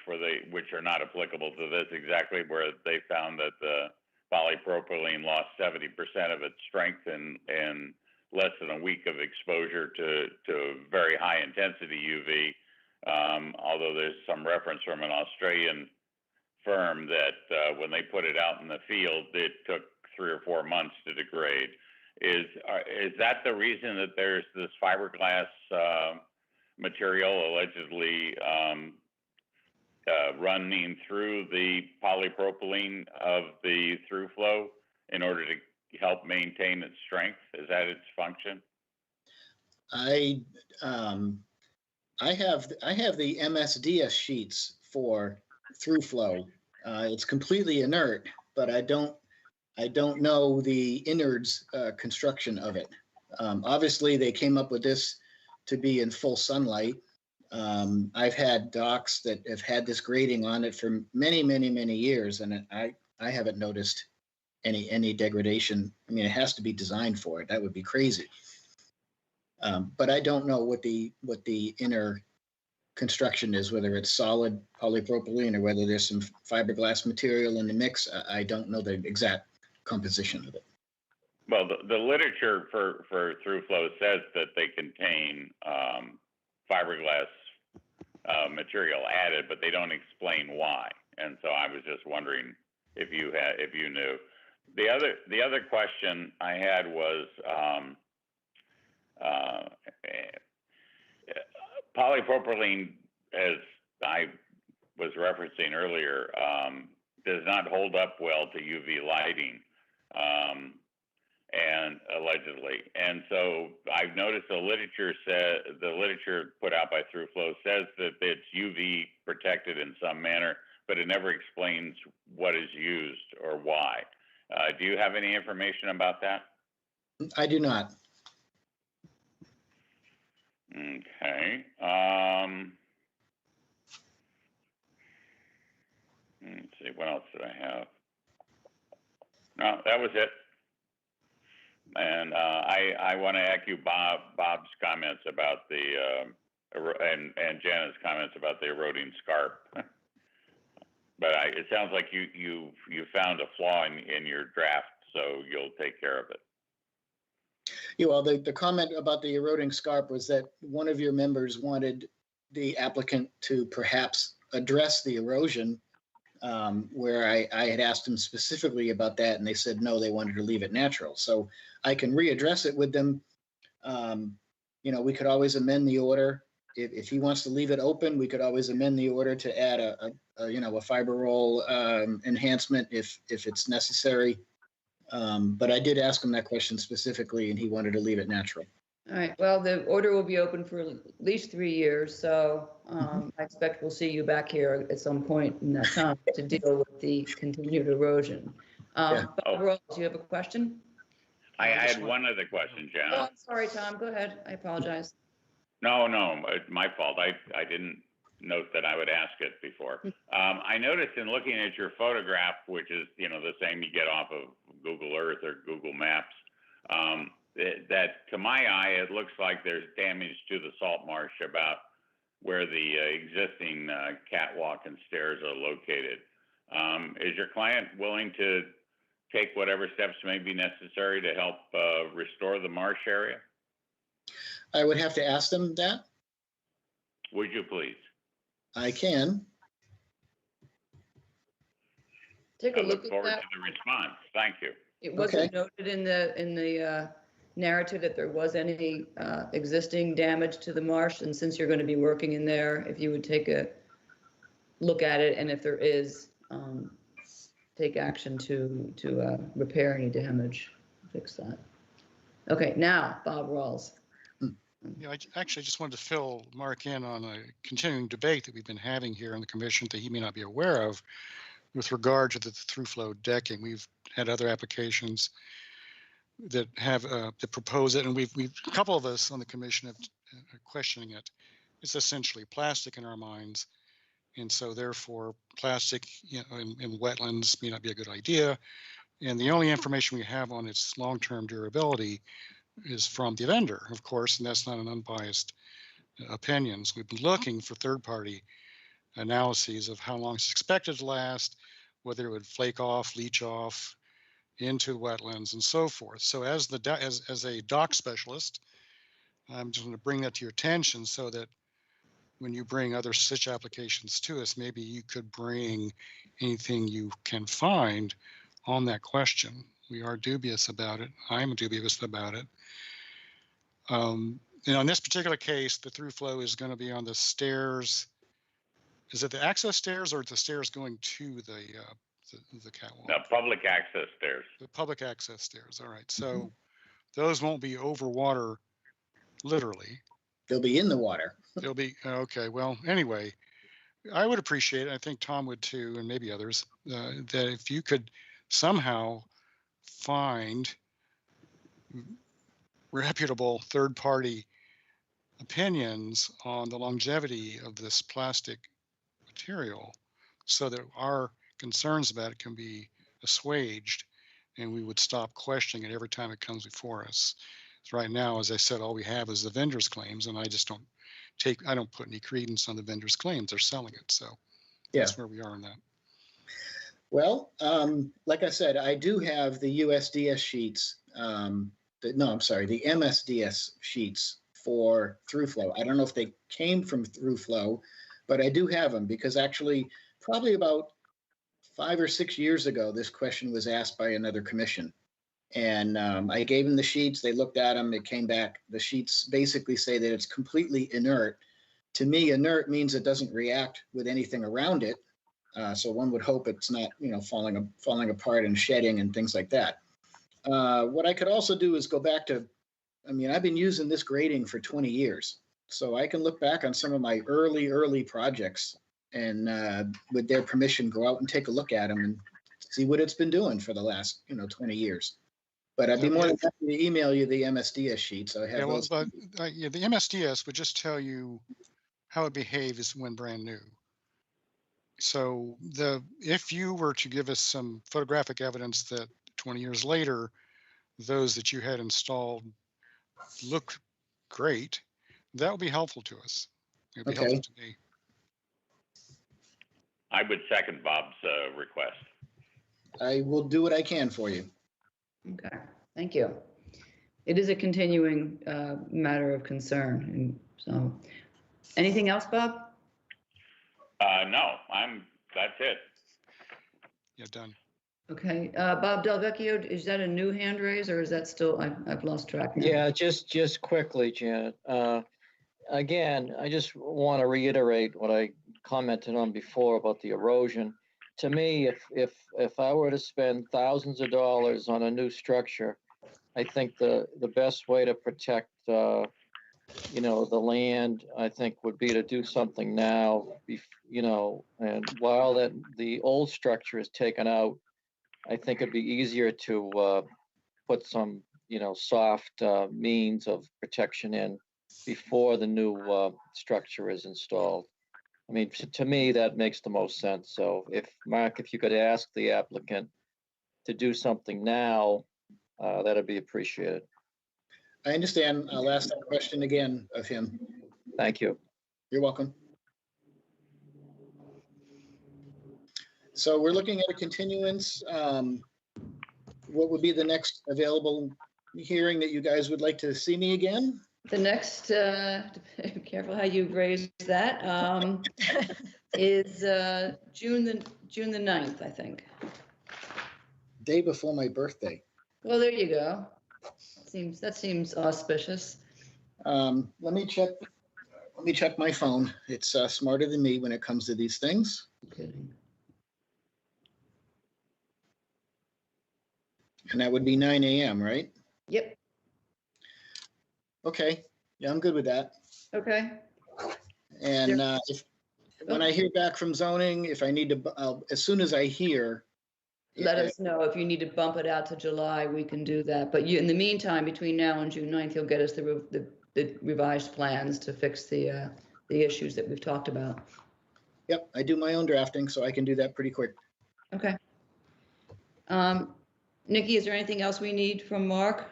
which are not applicable to this exactly, where they found that the polypropylene lost 70% of its strength in less than a week of exposure to very high intensity UV. Although there's some reference from an Australian firm that when they put it out in the field, it took 3 or 4 months to degrade. Is that the reason that there's this fiberglass material allegedly running through the polypropylene of the through flow in order to help maintain its strength? Is that its function? I have the MSDS sheets for through flow. It's completely inert, but I don't know the innards construction of it. Obviously, they came up with this to be in full sunlight. I've had docks that have had this grading on it for many, many, many years, and I haven't noticed any degradation. I mean, it has to be designed for it. That would be crazy. But I don't know what the inner construction is, whether it's solid polypropylene or whether there's some fiberglass material in the mix. I don't know the exact composition of it. Well, the literature for through flow says that they contain fiberglass material added, but they don't explain why. And so I was just wondering if you knew. The other question I had was polypropylene, as I was referencing earlier, does not hold up well to UV lighting, and allegedly. And so I've noticed the literature put out by Through Flow says that it's UV protected in some manner, but it never explains what is used or why. Do you have any information about that? I do not. Okay. Let's see, what else did I have? No, that was it. And I want to echo Bob's comments about the and Janet's comments about the eroding scarp. But it sounds like you found a flaw in your draft, so you'll take care of it. Yeah, well, the comment about the eroding scarp was that one of your members wanted the applicant to perhaps address the erosion, where I had asked them specifically about that, and they said no, they wanted to leave it natural. So I can readdress it with them. We could always amend the order. If he wants to leave it open, we could always amend the order to add a fiber roll enhancement if it's necessary. But I did ask him that question specifically, and he wanted to leave it natural. All right, well, the order will be open for at least 3 years, so I expect we'll see you back here at some point in that time to deal with the continued erosion. Bob Rawls, do you have a question? I had one other question, Janet. Oh, I'm sorry, Tom, go ahead. I apologize. No, it's my fault. I didn't note that I would ask it before. I noticed in looking at your photograph, which is, the same you get off of Google Earth or Google Maps, that to my eye, it looks like there's damage to the salt marsh about where the existing catwalk and stairs are located. Is your client willing to take whatever steps may be necessary to help restore the marsh area? I would have to ask them that. Would you please? I can. Take a I look look forward at that. to the response. Thank you. It wasn't noted in the narrative that there was any existing damage to the marsh, and since you're going to be working in there, if you would take a look at it, and if there is, take action to repair any damage, fix that. Okay, now Bob Rawls. Yeah, I actually just wanted to fill Mark in on a continuing debate that we've been having here in the commission that he may not be aware of with regard to the through flow decking. We've had other applications that have that propose it, and we've a couple of us on the commission have questioning it. It's essentially plastic in our minds, and so therefore plastic in wetlands may not be a good idea. And the only information we have on its long-term durability is from the vendor, of course, and that's not an unbiased opinion. So we've been looking for third-party analyses of how long it's expected to last, whether it would flake off, leach off into wetlands, and so forth. So as a dock specialist, I'm just going to bring that to your attention so that when you bring other such applications to us, maybe you could bring anything you can find on that question. We are dubious about it. I'm dubious about it. In this particular case, the through flow is going to be on the stairs. Is it the access stairs or the stairs going to the catwalk? The public access stairs. The public access stairs. All right. So those won't be over water, literally. They'll be in the water. They'll be okay. Well, anyway, I would appreciate it. I think Tom would too, and maybe others. That if you could somehow find reputable third-party opinions on the longevity of this plastic material so that our concerns about it can be assuaged and we would stop questioning it every time it comes before us. So right now, as I said, all we have is the vendor's claims, and I don't put any credence on the vendor's claims. They're selling it. So that's where we are on that. Well, like I said, I do have the USDS sheets no, I'm sorry, the MSDS sheets for through flow. I don't know if they came from through flow, but I do have them because actually probably about 5 or 6 years ago, this question was asked by another commission. And I gave them the sheets, they looked at them, it came back. The sheets basically say that it's completely inert. To me, inert means it doesn't react with anything around it. So one would hope it's not, falling apart and shedding and things like that. What I could also do is go back to, I've been using this grading for 20 years. So I can look back on some of my early projects and with their permission, go out and take a look at them and see what it's been doing for the last, 20 years. But I'd be more than happy to email you the MSDS sheets. I have those. The MSDS would just tell you how it behaves when brand new. So if you were to give us some photographic evidence that 20 years later, those that you had installed look great, that would be helpful to us. It would be helpful to me. I would second Bob's request. I will do what I can for you. Okay, thank you. It is a continuing matter of concern. And so, anything else, Bob? No, that's it. Yeah, done. Okay, Bob Delvecchio, is that a new hand raise or is that still, I've lost track now? Yeah, just quickly, Janet. Again, I just want to reiterate what I commented on before about the erosion. To me, if I were to spend thousands of dollars on a new structure, I think the best way to protect the land, I think, would be to do something now, and while the old structure is taken out, I think it'd be easier to put some, soft means of protection in before the new structure is installed. To me, that makes the most sense. So Mark, if you could ask the applicant to do something now, that'd be appreciated. I understand. I'll ask that question again of him. Thank you. You're welcome. So we're looking at a continuance. What would be the next available hearing that you guys would like to see me again? The next, careful how you phrase that, is June the 9th, I think. Day before my birthday. Well, there you go. That seems auspicious. Let me check my phone. It's smarter than me when it comes to these things. Kidding. And that would be 9 a.m., right? Yep. Okay. Yeah, I'm good with that. Okay. And when I hear back from zoning, if I need to, as soon as I hear. Let us know if you need to bump it out to July, we can do that. But in the meantime, between now and June 9th, you'll get us the revised plans to fix the issues that we've talked about. Yep, I do my own drafting, so I can do that pretty quick. Okay. Nikki, is there anything else we need from Mark?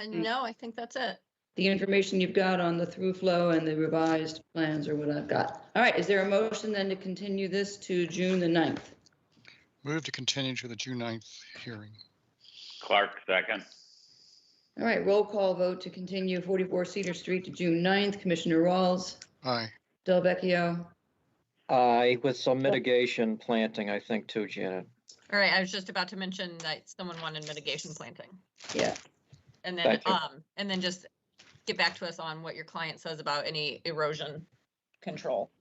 No, I think that's it. The information you've got on the through flow and the revised plans are what I've got. All right, is there a motion then to continue this to June the 9th? Move to continue to the June 9th hearing. Clark, second. All right, roll call vote to continue 44 Cedar Street to June 9th. Commissioner Rawls. Aye. Delvecchio. Aye, with some mitigation planting, I think, too, Janet. All right, I was just about to mention that someone wanted mitigation planting. Yeah. And then, Thank you. and then just get back to us on what your client says about any erosion control.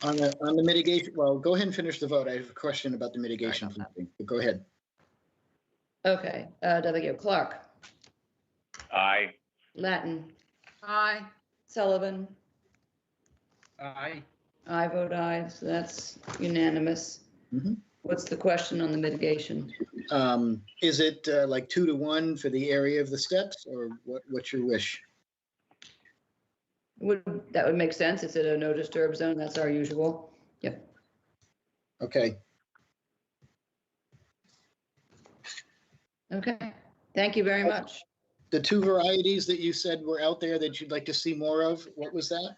On the mitigation, well, go ahead and finish the vote. I have a question about the mitigation planting, but go ahead. Okay, Delvecchio. Clark. Aye. Latin. Aye. Sullivan. Aye. I vote aye, so that's unanimous. What's the question on the mitigation? Is it like 2 to 1 for the area of the steps, or what's your wish? That would make sense. It's at a no disturb zone. That's our usual. Yep. Okay. Okay. Thank you very much. The 2 varieties that you said were out there that you'd like to see more of, what was that?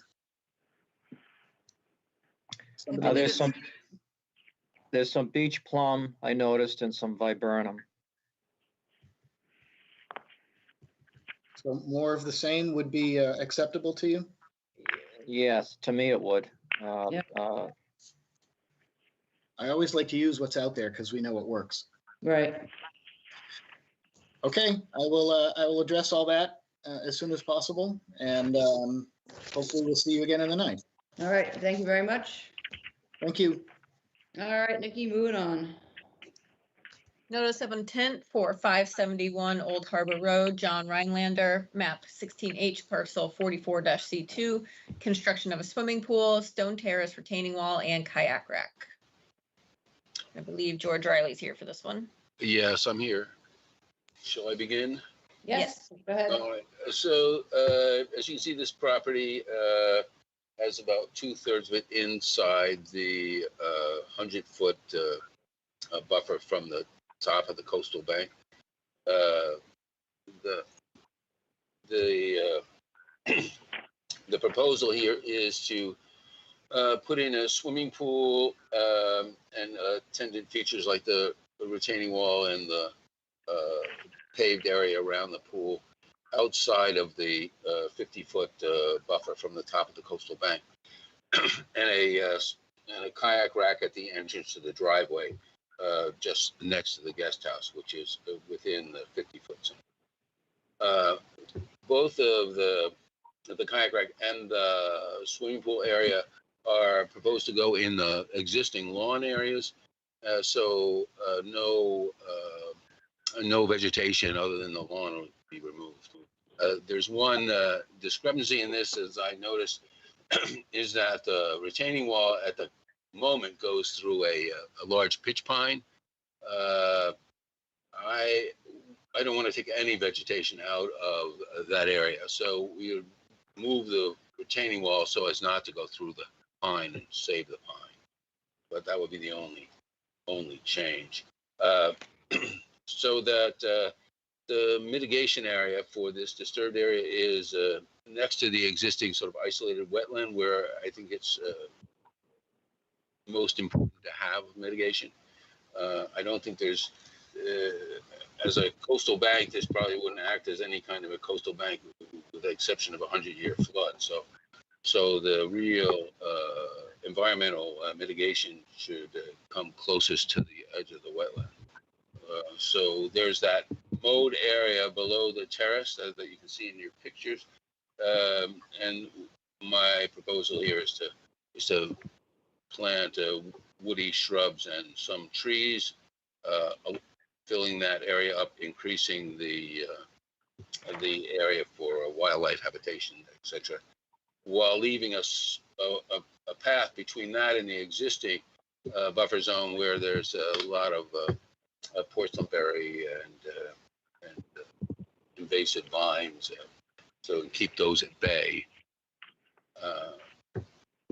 There's some beach plum I noticed and some viburnum. So more of the same would be acceptable to you? Yes, to me it would. Yep. I always like to use what's out there because we know it works. Right. Okay, I will address all that as soon as possible, and hopefully we'll see you again in the night. All right. Thank you very much. Thank you. All right, Nikki, moving on. Notice of intent for 571 Old Harbor Road, John Rhinelander, map 16H, parcel 44-C2, construction of a swimming pool, stone terrace, retaining wall, and kayak rack. I believe George Riley's here for this one. Yes, I'm here. Shall I begin? Yes, go ahead. All right. So, as you can see, this property has about 2/3 of it inside the 100-foot buffer from the top of the coastal bank. The the proposal here is to put in a swimming pool and attendant features like the retaining wall and the paved area around the pool outside of the 50-foot buffer from the top of the coastal bank, and a kayak rack at the entrance to the driveway just next to the guest house, which is within the 50-foot zone. Both of the kayak rack and the swimming pool area are proposed to go in the existing lawn areas, so no vegetation other than the lawn will be removed. There's one discrepancy in this, as I noticed, is that the retaining wall at the moment goes through a large pitch pine. I don't want to take any vegetation out of that area, so we would move the retaining wall so as not to go through the pine and save the pine. But that would be the only change. So that the mitigation area for this disturbed area is next to the existing sort of isolated wetland, where I think it's most important to have mitigation. I don't think there's, as a coastal bank, this probably wouldn't act as any kind of a coastal bank with the exception of a 100-year flood. So the real environmental mitigation should come closest to the edge of the wetland. So there's that mowed area below the terrace that you can see in your pictures. And my proposal here is to plant woody shrubs and some trees, filling that area up, increasing the area for wildlife habitation, etc., while leaving us a path between that and the existing buffer zone where there's a lot of porcelainberry and invasive vines, so keep those at bay.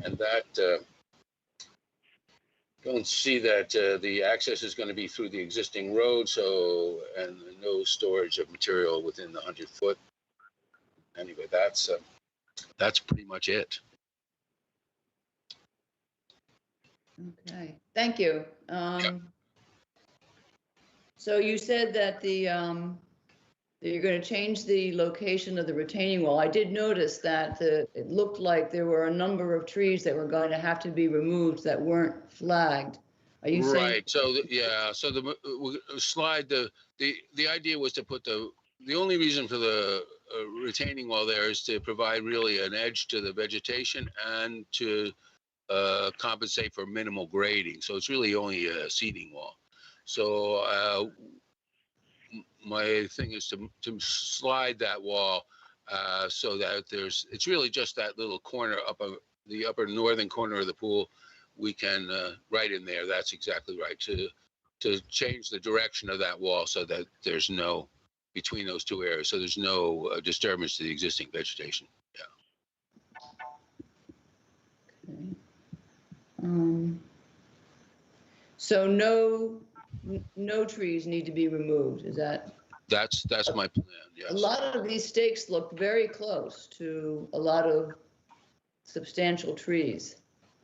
And that don't see that the access is going to be through the existing road, so and no storage of material within the 100-foot. Anyway, that's pretty much it. Okay, thank you. So you said that that you're going to change the location of the retaining wall. I did notice that it looked like there were a number of trees that were going to have to be removed that weren't flagged. Are you saying? Right. So so the slide, the idea was to put the only reason for the retaining wall there is to provide really an edge to the vegetation and to compensate for minimal grading. So it's really only a seeding wall. So my thing is to slide that wall so that it's really just that little corner the upper northern corner of the pool. We can right in there. That's exactly right. To change the direction of that wall so that there's no between those two areas. So there's no disturbance to the existing vegetation. Yeah. Okay. So no trees need to be removed. Is that? That's my plan. Yes. A lot of these stakes look very close to a lot of substantial trees.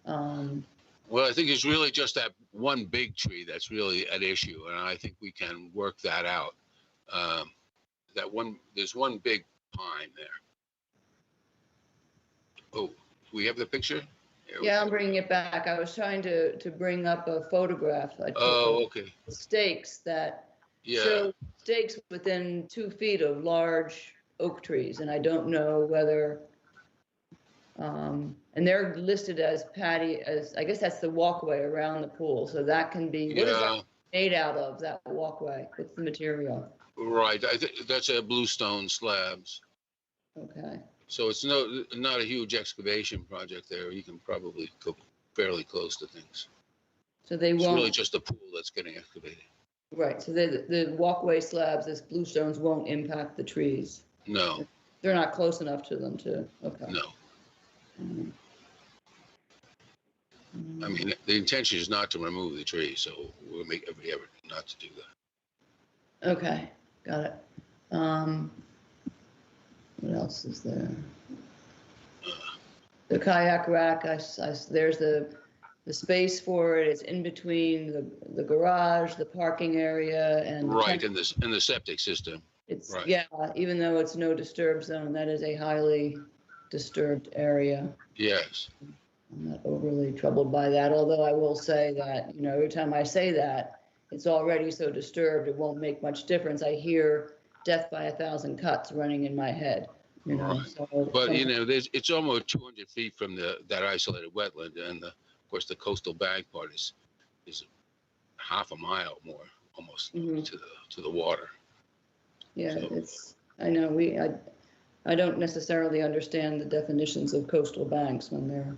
Well, I think it's really just that one big tree that's really at issue, and I think we can work that out. There's one big pine there. Oh, we have the picture? There we Yeah, go. I'm bringing it back. I was trying to bring up a photograph. I took Oh, of okay. stakes that Yeah, show stakes within 2 feet of large oak trees, and I don't know whether, and they're listed as I guess that's the walkway around the pool, so that can be, what is yeah, that made out of, that walkway? What's the material? right. I think that's a bluestone slabs. Okay, So it's not a huge excavation project there. You can probably go fairly close to things. so they It's really won't, just the pool that's getting excavated. right, so the walkway slabs, this bluestones won't impact the trees. No, They're not close enough to them to, okay. no. Mm. I mean, the intention is not to remove the tree, so we'll make every effort not to do that. Okay, got it. What else is there? The kayak rack, there's the space for it. It's in between the garage, the parking area, and Right, in the septic system. it's, right. yeah, even though it's no disturb zone, that is a highly disturbed area. Yes. I'm not overly troubled by that, although I will say that, you know, every time I say that, it's already so disturbed, it won't make much difference. I hear death by 1,000 cuts running in my head, you know. Right. So But you know, it's almost 200 feet from that isolated wetland, and of course the coastal bank part is half a mile more almost to the water. yeah, So- it's, I know, I don't necessarily understand the definitions of coastal banks when they're,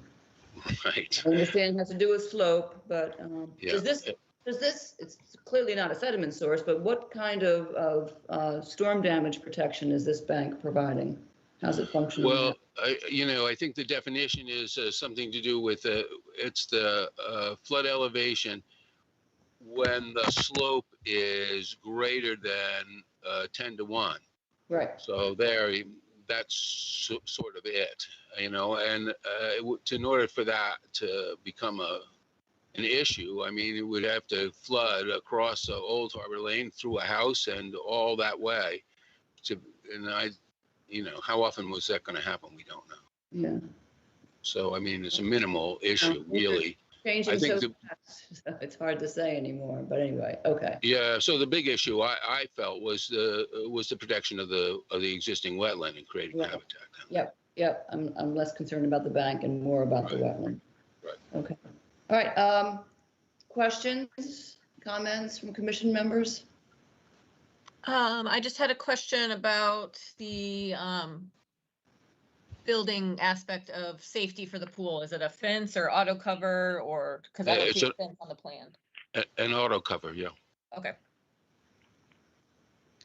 Right. I understand it has to do with slope, but Yeah. does this, it's clearly not a sediment source, but what kind of storm damage protection is this bank providing? How's it functioning? Well, I think the definition is something to do with it's the flood elevation when the slope is greater than 10 to 1. Right. So that's sort of it, and in order for that to become an issue, I mean, it would have to flood across Old Harbor Lane through a house and all that way. How often was that going to happen? We don't know. Yeah. So, I mean, it's a minimal issue, really. Changing I think so fast, so it's hard to say anymore, but anyway, okay. Yeah. So the big issue I felt was the protection of the existing wetland and creating Right. habitat. Yep, I'm less concerned about the bank and more about the wetland. Right. Okay, all right, questions, comments from commission members? I just had a question about the building aspect of safety for the pool. Is it a fence or auto cover, or, because I don't It's see a fence on the plan. An auto cover, yeah. Okay.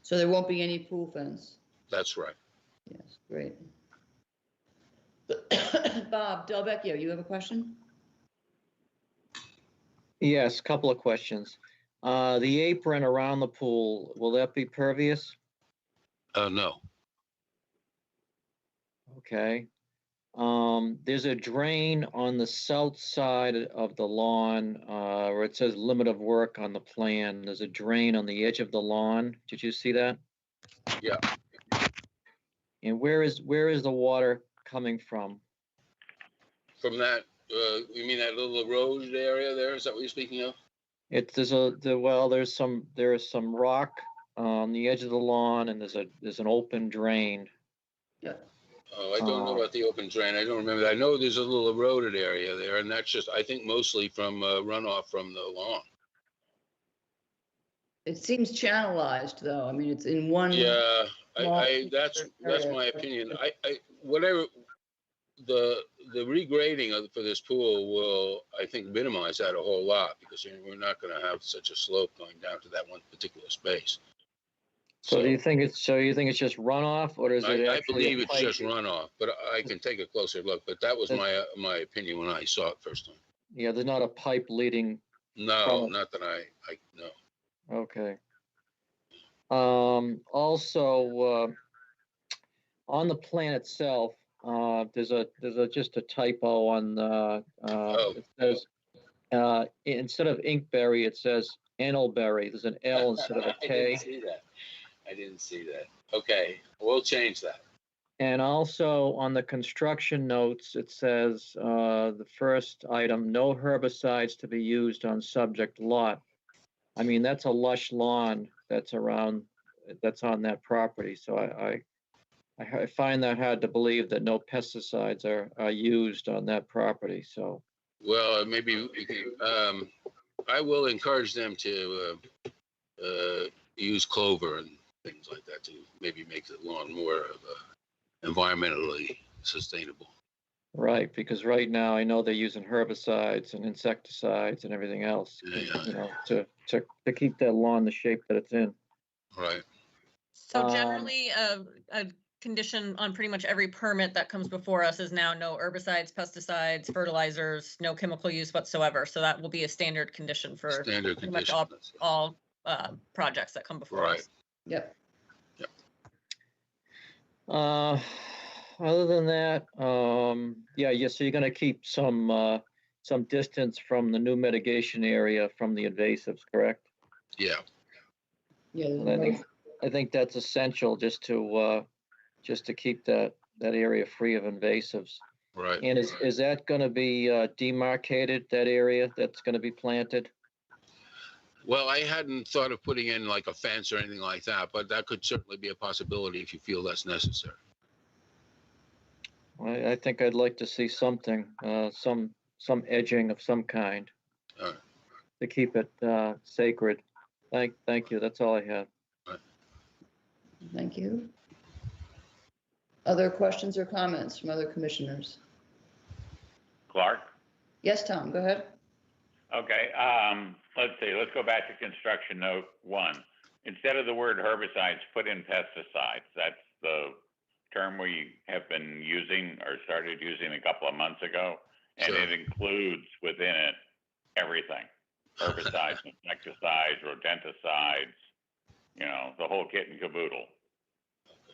So there won't be any pool fence? That's right. Yes, great. Bob Delvecchio, you have a question? Yes, couple of questions. The apron around the pool, will that be pervious? No. Okay. There's a drain on the south side of the lawn, where it says limit of work on the plan. There's a drain on the edge of the lawn. Did you see that? Yeah. And where is the water coming from? From that, you mean that little road area there? Is that what you're speaking of? There is some rock on the edge of the lawn, and there's an open drain. Yeah. Oh, I don't know about the open drain. I don't remember. I know there's a little eroded area there, and that's just, I think, mostly from runoff from the lawn. It seems channelized, though. I mean, it's in one. Yeah, small that's area. my opinion. Whatever the regrading for this pool will, I think, minimize that a whole lot, because we're not going to have such a slope going down to that one particular space. So do you think it's just runoff, or is it I actually believe a it's pipe? just runoff, but I can take a closer look. But that was my opinion when I saw it first time. Yeah, there's not a pipe leading. No, not that I know. Okay. Also, on the plan itself, there's just a typo on it says instead of inkberry, it says Annalberry. There's an L instead of a K. I didn't see that. Okay, we'll change that. And also on the construction notes, it says, the first item, no herbicides to be used on subject lot. I mean, that's a lush lawn that's on that property. So I find that hard to believe that no pesticides are used on that property. So, Well, maybe I will encourage them to use clover and things like that to maybe make the lawn more of environmentally sustainable. right, because right now I know they're using herbicides and insecticides and everything else, you know, to keep that lawn the shape that it's in. Right. So generally, a condition on pretty much every permit that comes before us is now no herbicides, pesticides, fertilizers, no chemical use whatsoever. So that will be a standard condition for pretty much all projects that come before us. Yep. Other than that, yeah, so you're gonna keep some distance from the new mitigation area from the invasives, correct? Yeah. Yeah. And I think that's essential just to keep that area free of invasives. Right. And is that gonna be demarcated, that area that's gonna be planted? Well, I hadn't thought of putting in like a fence or anything like that, but that could certainly be a possibility if you feel that's necessary. I think I'd like to see something, some edging of some kind to keep it sacred. Thank you. That's all I have. Thank you. Other questions or comments from other commissioners? Clark? Yes, Tom, go ahead. Okay, let's see, let's go back to construction note 1. Instead of the word herbicides, put in pesticides. That's the term we have been using or started using a couple of months ago. And Sure. it includes within it everything. Herbicides, insecticides, rodenticides, you know, the whole kit and caboodle.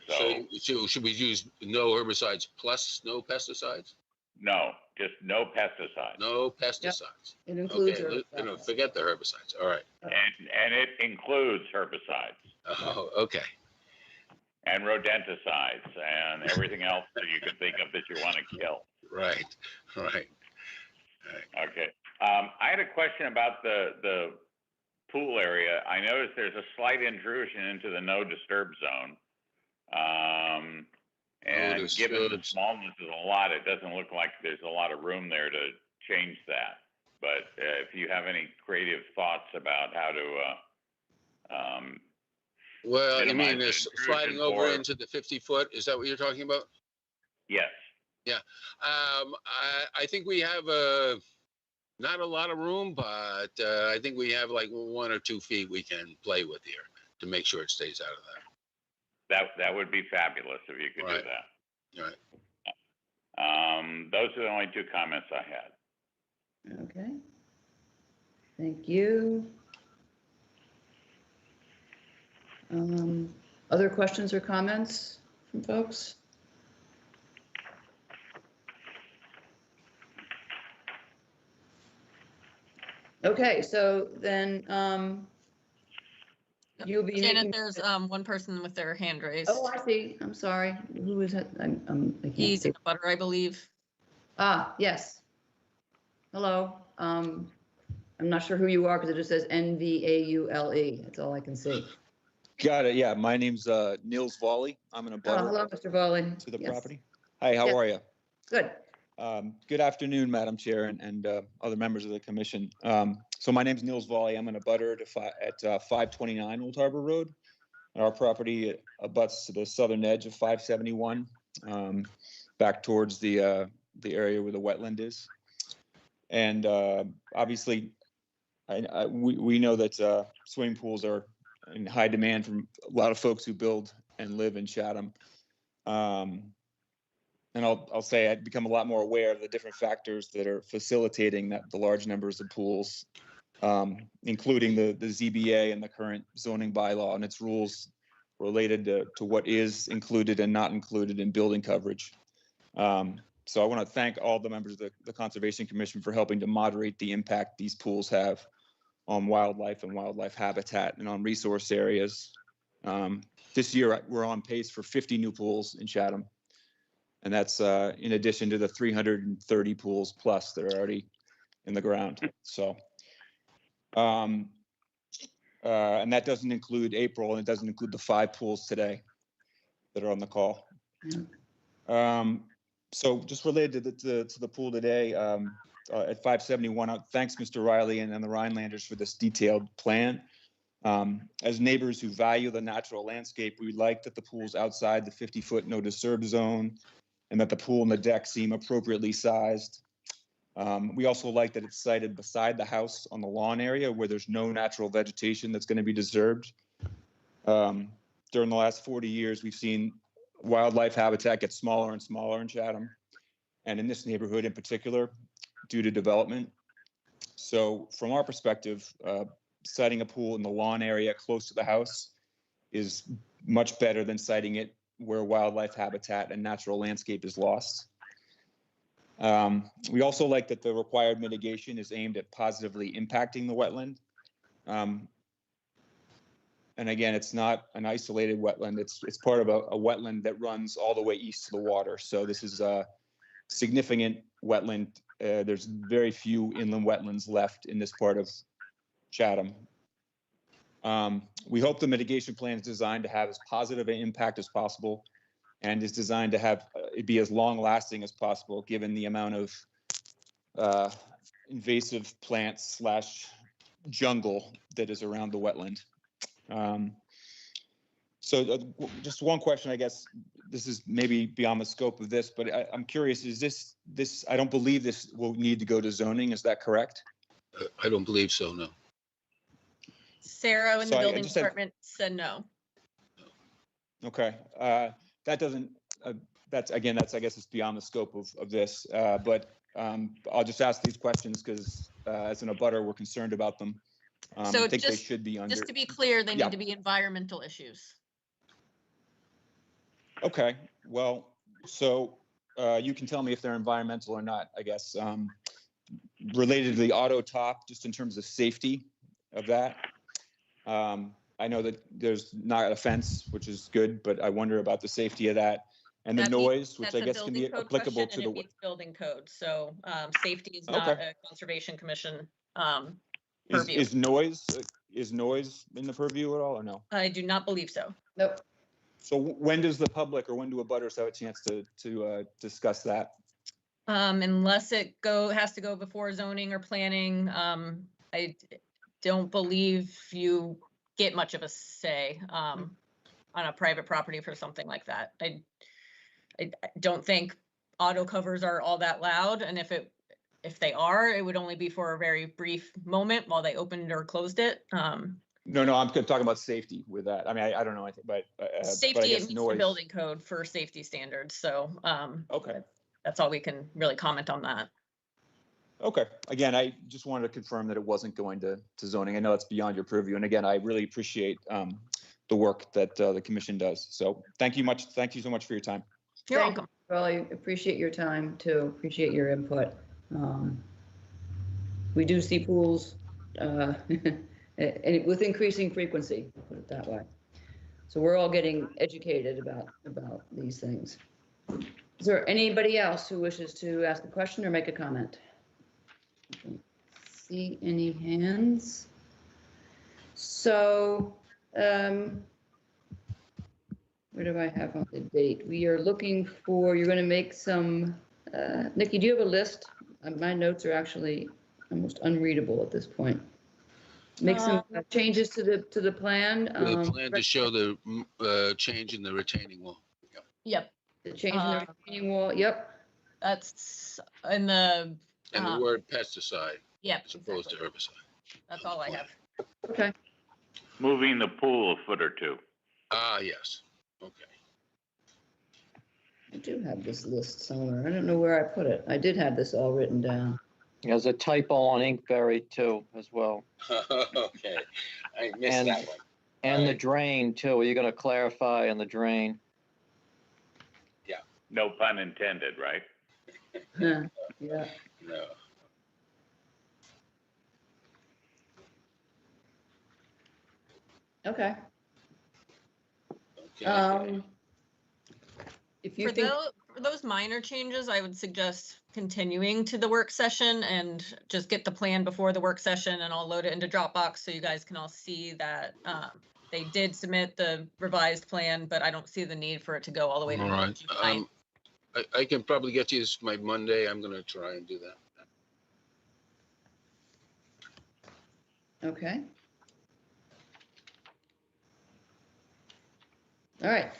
So should we use no herbicides plus no pesticides? No, just no pesticides. No pesticides. It includes Okay, forget the herbicides. All right. And it includes herbicides. Oh, okay. And rodenticides and everything else that you can think of that you want to kill. Right. Okay. I had a question about the pool area. I noticed there's a slight intrusion into the no disturb zone. And given the smallness of the lot, it doesn't look like there's a lot of room there to change that. But if you have any creative thoughts about how to Well, you minimize mean the this intrusion sliding over or- into the 50-foot? Is that what you're talking about? Yes. Yeah. I think we have not a lot of room, but I think we have like 1 or 2 feet we can play with here to make sure it stays out of that. That would be fabulous if you could do that. Right. Those are the only 2 comments I had. Okay. Thank you. Other questions or comments from folks? Okay, so then you'll be Janet, making. there's one person with their hand raised. Oh, I see. I'm sorry. Who is it? I can't He's see. in the butter, I believe. Ah, yes. Hello. I'm not sure who you are because it just says NVAULE. That's all I can see. Got it. Yeah, my name's Nils Volley. I'm an abutter Hello, Mr. Volley. to the Yes. property. Hi, how Yes. are you? Good. Good afternoon, Madam Chair and other members of the commission. So my name's Nils Volley. I'm an abutter at 529 Old Harbor Road. Our property abuts to the southern edge of 571, back towards the area where the wetland is. And obviously, we know that swimming pools are in high demand from a lot of folks who build and live in Chatham. And I'll say I've become a lot more aware of the different factors that are facilitating the large numbers of pools, including the ZBA and the current zoning bylaw and its rules related to what is included and not included in building coverage. So I want to thank all the members of the Conservation Commission for helping to moderate the impact these pools have on wildlife and wildlife habitat and on resource areas. This year, we're on pace for 50 new pools in Chatham. And that's in addition to the 330 pools plus that are already in the ground. So, and that doesn't include April, and it doesn't include the 5 pools today that are on the call. So just related to the pool today, at 571, thanks Mr. Riley and the Rhinelanders for this detailed plan. As neighbors who value the natural landscape, we like that the pool's outside the 50-foot no disturb zone and that the pool and the deck seem appropriately sized. We also like that it's sited beside the house on the lawn area where there's no natural vegetation that's going to be disturbed. During the last 40 years, we've seen wildlife habitat get smaller and smaller in Chatham, and in this neighborhood in particular, due to development. So from our perspective, siting a pool in the lawn area close to the house is much better than siting it where wildlife habitat and natural landscape is lost. We also like that the required mitigation is aimed at positively impacting the wetland. And again, it's not an isolated wetland. It's part of a wetland that runs all the way east to the water. So this is a significant wetland. There's very few inland wetlands left in this part of Chatham. We hope the mitigation plan is designed to have as positive an impact as possible and is designed to have it be as long lasting as possible given the amount of invasive plants / jungle that is around the wetland. So just one question, I guess this is maybe beyond the scope of this, but I'm curious, is this, I don't believe this will need to go to zoning, is that correct? I don't believe so, no. Sarah in the So I building just had- department said no. Okay, that doesn't, that's, again, that's, I guess it's beyond the scope of this, but I'll just ask these questions because as an abutter, we're concerned about them. So I think they just- should be under. Just to be clear, they Yeah. need to be environmental issues. Okay, well, so you can tell me if they're environmental or not, I guess. Related to the auto top, just in terms of safety of that. I know that there's not a fence, which is good, but I wonder about the safety of that. And the That meets- noise, which that's I a guess can be building code applicable question, to and the. it meets building code, so safety is not Okay. a conservation commission Is, purview. is noise in the purview at all or no? I do not believe so. Nope. So when does the public or when do abutters have a chance to discuss that? Unless it has to go before zoning or planning, I don't believe you get much of a say on a private property for something like that. I don't think auto covers are all that loud, and if they are, it would only be for a very brief moment while they opened or closed it. No, I'm talking about safety with that. I mean, I don't know anything, but but I Safety, it guess meets the noise. building code for safety standards, so Okay. that's all we can really comment on that. Okay. Again, I just wanted to confirm that it wasn't going to zoning. I know it's beyond your purview, and again, I really appreciate the work that the commission does. So thank you much. Thank you so much for your time. You're Thank welcome. you. Well, I appreciate your time too. Appreciate your input. We do see pools and with increasing frequency, put it that way. So we're all getting educated about these things. Is there anybody else who wishes to ask a question or make a comment? I don't see any hands. So, where do I have on the date? We are looking for, you're going to make some, Nikki, do you have a list? My notes are actually almost unreadable at this point. Make some changes to the plan. The plan to show the change in the retaining wall. Yep. The change in the retaining wall, yep. That's in the. And the word pesticide Yep. as opposed to herbicide. That's all I have. Okay. Moving the pool a foot or two. Ah, yes. Okay. I do have this list somewhere. I don't know where I put it. I did have this all written down. There's a typo on Inkberry too, as well. Okay, I missed And- that one. And the drain too. Are you gonna clarify on the drain? No pun intended, right? Yeah. No. Okay. Okay. If you For think, For those minor changes, I would suggest continuing to the work session and just get the plan before the work session, and I'll load it into Dropbox so you guys can all see that they did submit the revised plan, but I don't see the need for it to go all the way to All right. June 9th. I can probably get you this by Monday. I'm gonna try and do that. Okay. All right.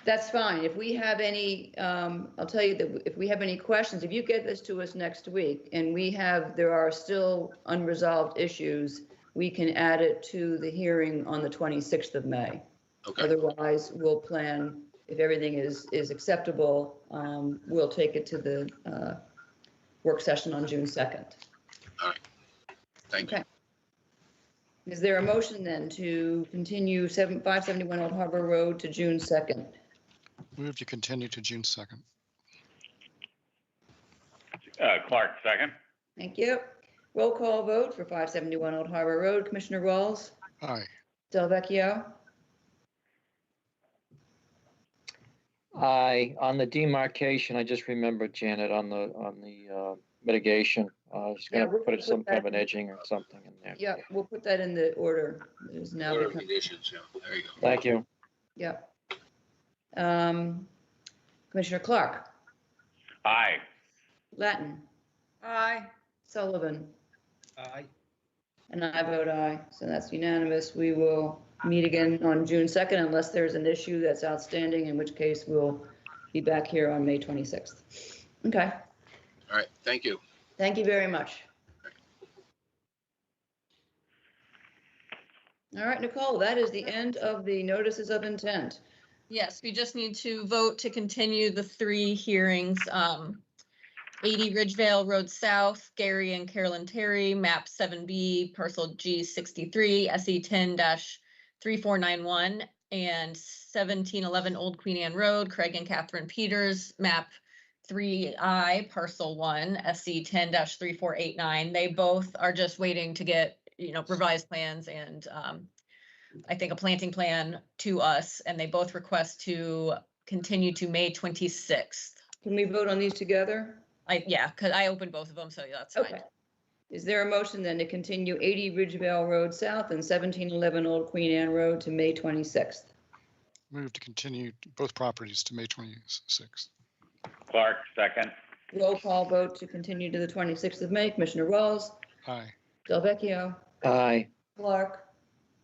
That's fine. If we have any, I'll tell you that if we have any questions, if you get this to us next week and there are still unresolved issues, we can add it to the hearing on the 26th of May. Okay. Otherwise, we'll plan, if everything is acceptable, we'll take it to the work session on June 2nd. All right. Thank you. Okay. Is there a motion then to continue 571 Old Harbor Road to June 2nd? Move to continue to June 2nd. Clark, second. Thank you. Roll call vote for 571 Old Harbor Road. Commissioner Rawls? Aye. Delvecchio? Aye. On the demarcation, I just remembered, Janet, on the mitigation, just Yeah, gonna we're put gonna it some put kind of that an edging or something in there. Yeah, we'll put that in the order. It is now Order of become, conditions, yeah, there you go. Thank you. yeah. Commissioner Clark? Aye. Latin? Aye. Sullivan? Aye. And I vote aye, so that's unanimous. We will meet again on June 2nd unless there's an issue that's outstanding, in which case we'll be back here on May 26th. Okay, All right, thank you. thank you very much. All right, Nicole, that is the end of the notices of intent. Yes, we just need to vote to continue the 3 hearings. 80 Ridgevale Road South, Gary and Carolyn Terry, map 7B, parcel G63, SE 10-3491, and 1711 Old Queen Anne Road, Craig and Catherine Peters, map 3I, parcel 1, SE 10-3489. They both are just waiting to get, revised plans and I think a planting plan to us, and they both request to continue to May 26th. Can we vote on these together? Yeah, because I opened both of them, so yeah, that's fine. Okay. Is there a motion then to continue 80 Ridgevale Road South and 1711 Old Queen Anne Road to May 26th? Move to continue both properties to May 26th. Clark, second. Roll call vote to continue to the 26th of May. Commissioner Rawls? Aye. Delvecchio? Aye. Clark?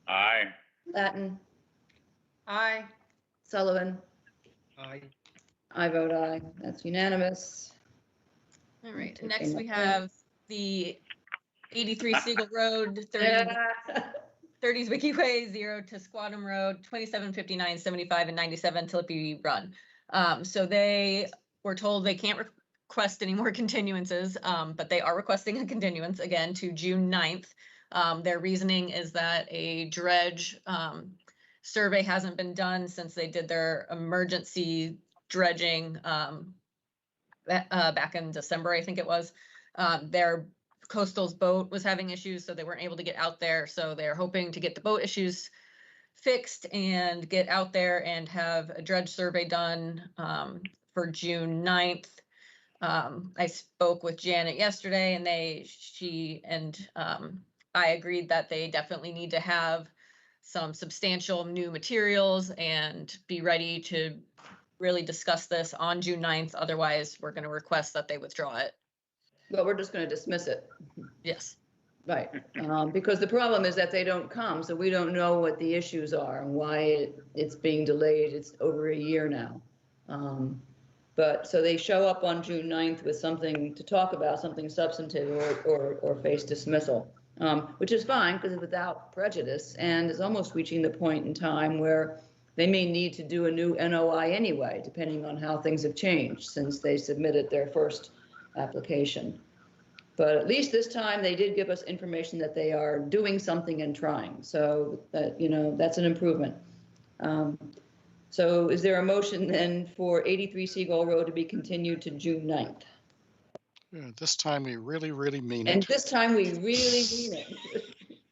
Aye. Latin? Aye. Sullivan? Aye. I vote aye. That's unanimous. All right, Okay, next we next have the 83 Siegel Road, 30 Wiki Way, 0 to Squatum Road, 27, 59, 75, and 97 Tilippi Run. So they were told they can't request any more continuances, but they are requesting a continuance again to June 9th. Their reasoning is that a dredge survey hasn't been done since they did their emergency dredging back in December, I think it was. Their coastal's boat was having issues, so they weren't able to get out there. So they're hoping to get the boat issues fixed and get out there and have a dredge survey done for June 9th. I spoke with Janet yesterday, and she and I agreed that they definitely need to have some substantial new materials and be ready to really discuss this on June 9th. Otherwise, we're going to request that they withdraw it. Well, we're just going to dismiss it. Yes. Right, because the problem is that they don't come, so we don't know what the issues are and why it's being delayed. It's over a year now. But so they show up on June 9th with something to talk about, something substantive or face dismissal, which is fine because it's without prejudice and is almost reaching the point in time where they may need to do a new NOI anyway, depending on how things have changed since they submitted their first application. But at least this time they did give us information that they are doing something and trying. So that, that's an improvement. So is there a motion then for 83 Seagull Road to be continued to June 9th? Yeah, this time we really, really mean And it. this time we really mean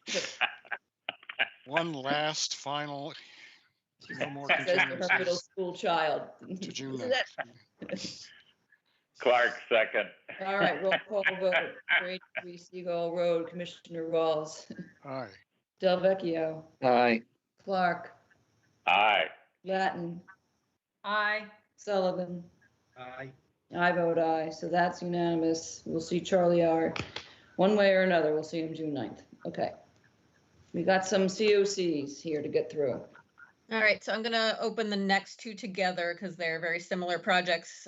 it. One last final No more Says to her middle continuances school child. to June Isn't 9th. Clark, second. All right, roll call vote. Grade 3 Seagull Road, Commissioner Walls, Aye. Delvecchio, Aye. Clark, Aye. Latin, Aye. Sullivan. Aye. I vote aye, so that's unanimous. We'll see Charlie R. One way or another, we'll see him June 9th. Okay. We got some COCs here to get through. All right, so I'm gonna open the next two together because they're very similar projects.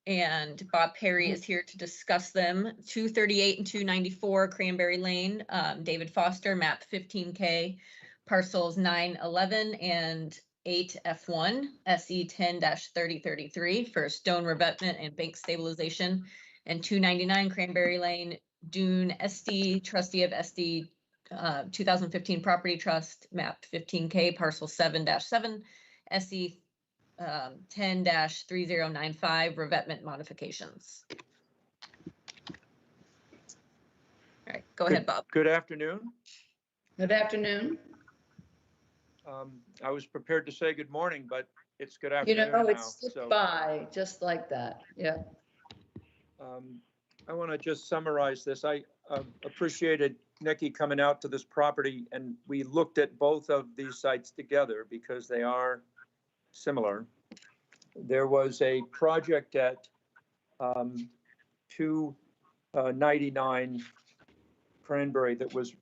And Bob Perry is here to discuss them. 238 and 294 Cranberry Lane, David Foster, map 15K, parcels 911 and 8F1, SE 10-3033 for stone revetment and bank stabilization. And 299 Cranberry Lane, Dune SD, trustee of SD 2015 Property Trust, map 15K, parcel 7-7, SE 10-3095, revetment modifications. All right, go ahead, Bob. Good afternoon. Good afternoon. I was prepared to say good morning, but it's good You afternoon know, now. it slipped by just like that. Yeah. I want to just summarize this. I appreciated Nikki coming out to this property, and we looked at both of these sites together because they are similar. There was a project at 299 Cranberry that was,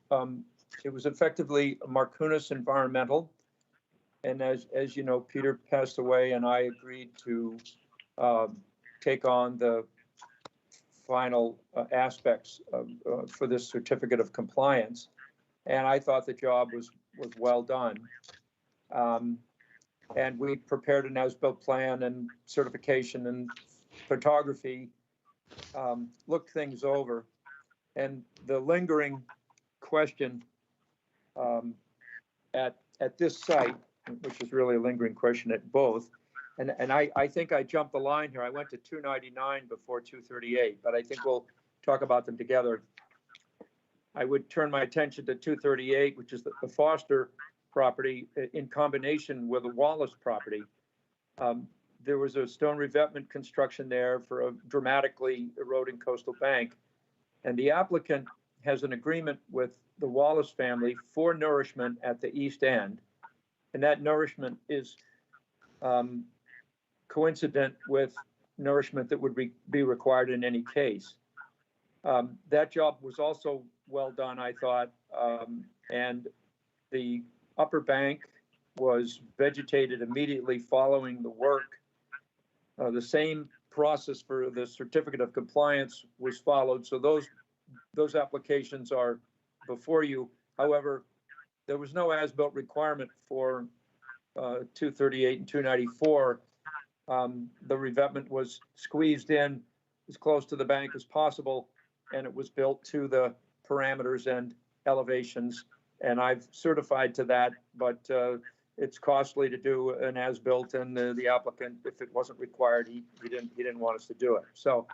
it was effectively Marcunas Environmental. And as you know, Peter passed away, and I agreed to take on the final aspects for this certificate of compliance. And I thought the job was well done. And we prepared an as-built plan and certification and photography, looked things over. And the lingering question at this site, which is really a lingering question at both, and I think I jumped the line here. I went to 299 before 238, but I think we'll talk about them together. I would turn my attention to 238, which is the Foster property in combination with the Wallace property. There was a stone revetment construction there for a dramatically eroding coastal bank. And the applicant has an agreement with the Wallace family for nourishment at the east end. And that nourishment is coincident with nourishment that would be required in any case. That job was also well done, I thought. And the upper bank was vegetated immediately following the work. The same process for the certificate of compliance was followed. So those applications are before you. However, there was no as-built requirement for 238 and 294. The revetment was squeezed in as close to the bank as possible, and it was built to the parameters and elevations. And I've certified to that, but it's costly to do an as-built, and the applicant, if it wasn't required, he didn't want us to do it. So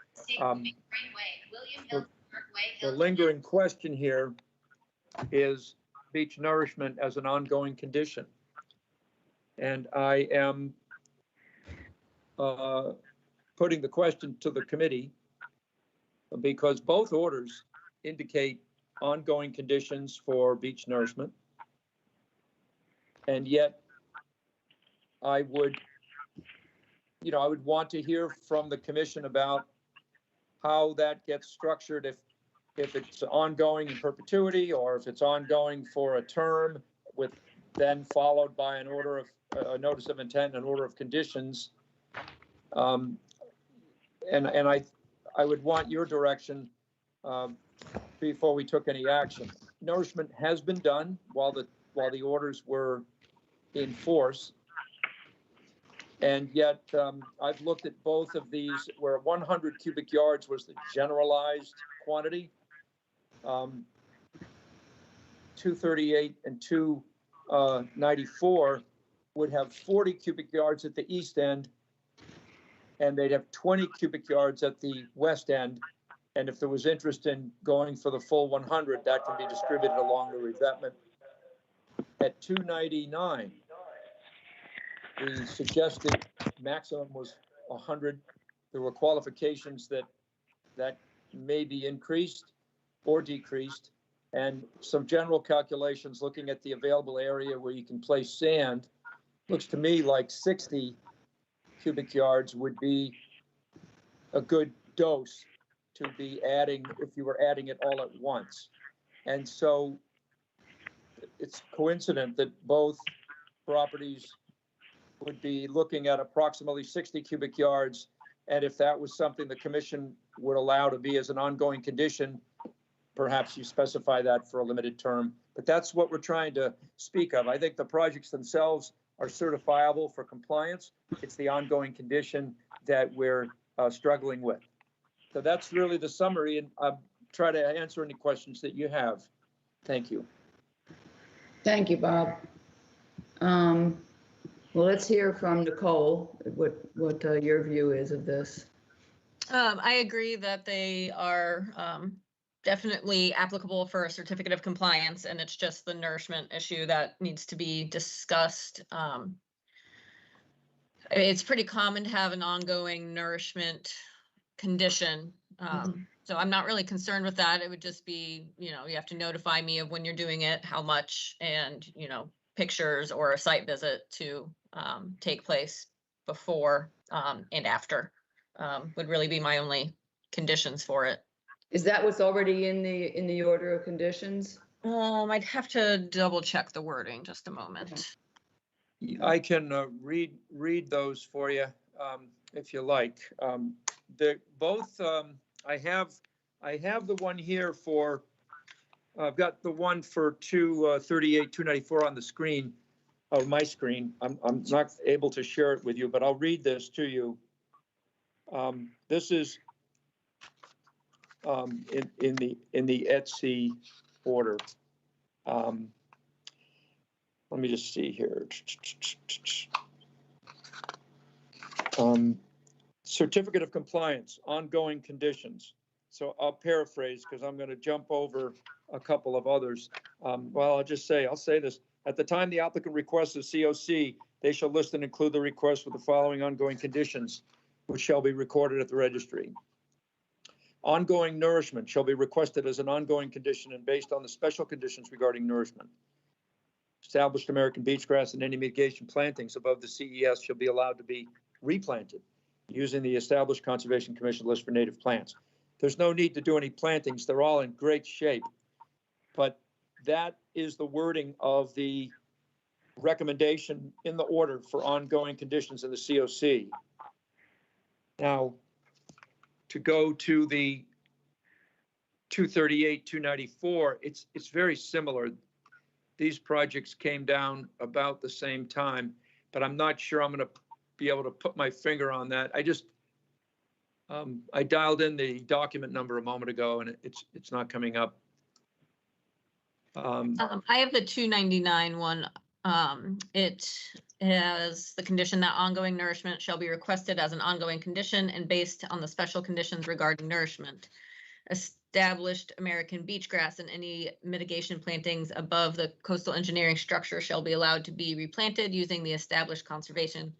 the lingering question here is beach nourishment as an ongoing condition. And I am putting the question to the committee because both orders indicate ongoing conditions for beach nourishment. And yet I would want to hear from the commission about how that gets structured, if it's ongoing in perpetuity, or if it's ongoing for a term with then followed by an order of a notice of intent and an order of conditions. And I would want your direction before we took any action. Nourishment has been done while the orders were in force. And yet I've looked at both of these where 100 cubic yards was the generalized quantity. 238 and 294 would have 40 cubic yards at the east end, and they'd have 20 cubic yards at the west end. And if there was interest in going for the full 100, that can be distributed along the revetment. At 299, the suggested maximum was 100. There were qualifications that may be increased or decreased, and some general calculations looking at the available area where you can place sand. Looks to me like 60 cubic yards would be a good dose to be adding if you were adding it all at once. And so it's coincident that both properties would be looking at approximately 60 cubic yards. And if that was something the commission would allow to be as an ongoing condition, perhaps you specify that for a limited term. But that's what we're trying to speak of. I think the projects themselves are certifiable for compliance. It's the ongoing condition that we're struggling with. So that's really the summary, and I'll try to answer any questions that you have. Thank you. Thank you, Bob. Well, let's hear from Nicole, what your view is of this. I agree that they are definitely applicable for a certificate of compliance, and it's just the nourishment issue that needs to be discussed. It's pretty common to have an ongoing nourishment condition. So I'm not really concerned with that. It would just be, you have to notify me of when you're doing it, how much, and, pictures or a site visit to take place before and after would really be my only conditions for it. Is that what's already in the order of conditions? I'd have to double check the wording, just a moment. I can read those for you if you like. I have the one here for, I've got the one for 238, 294 on the screen, or my screen. I'm not able to share it with you, but I'll read this to you. This is in the ETSI order. Let me just see here. Certificate of compliance, ongoing conditions. So I'll paraphrase because I'm going to jump over a couple of others. Well, I'll say this. At the time the applicant requests a COC, they shall list and include the request with the following ongoing conditions, which shall be recorded at the registry. Ongoing nourishment shall be requested as an ongoing condition and based on the special conditions regarding nourishment. Established American beach grass and any mitigation plantings above the CES shall be allowed to be replanted using the established Conservation Commission list for native plants. There's no need to do any plantings. They're all in great shape. But that is the wording of the recommendation in the order for ongoing conditions in the COC. Now, to go to the 238, 294, it's very similar. These projects came down about the same time, but I'm not sure I'm going to be able to put my finger on that. I dialed in the document number a moment ago, and it's not coming up. I have the 299 one. It has the condition that ongoing nourishment shall be requested as an ongoing condition and based on the special conditions regarding nourishment. Established American beach grass and any mitigation plantings above the coastal engineering structure shall be allowed to be replanted using the established Conservation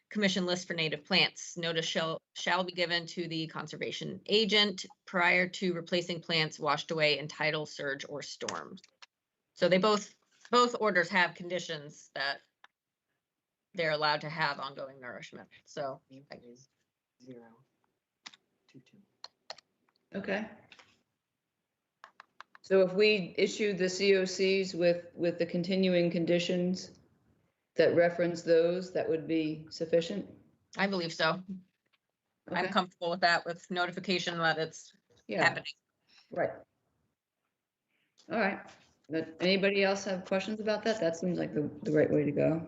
Commission list for native plants. Notice shall be given to the conservation agent prior to replacing plants washed away in tidal, surge, or storm. So they both orders have conditions that they're allowed to have ongoing nourishment. So 0, 2, 2. Okay. So if we issue the COCs with the continuing conditions that reference those, that would be sufficient? I believe so. Okay. I'm comfortable with that, with notification that it's happening. Right. All right. But anybody else have questions about that? That seems like the right way to go.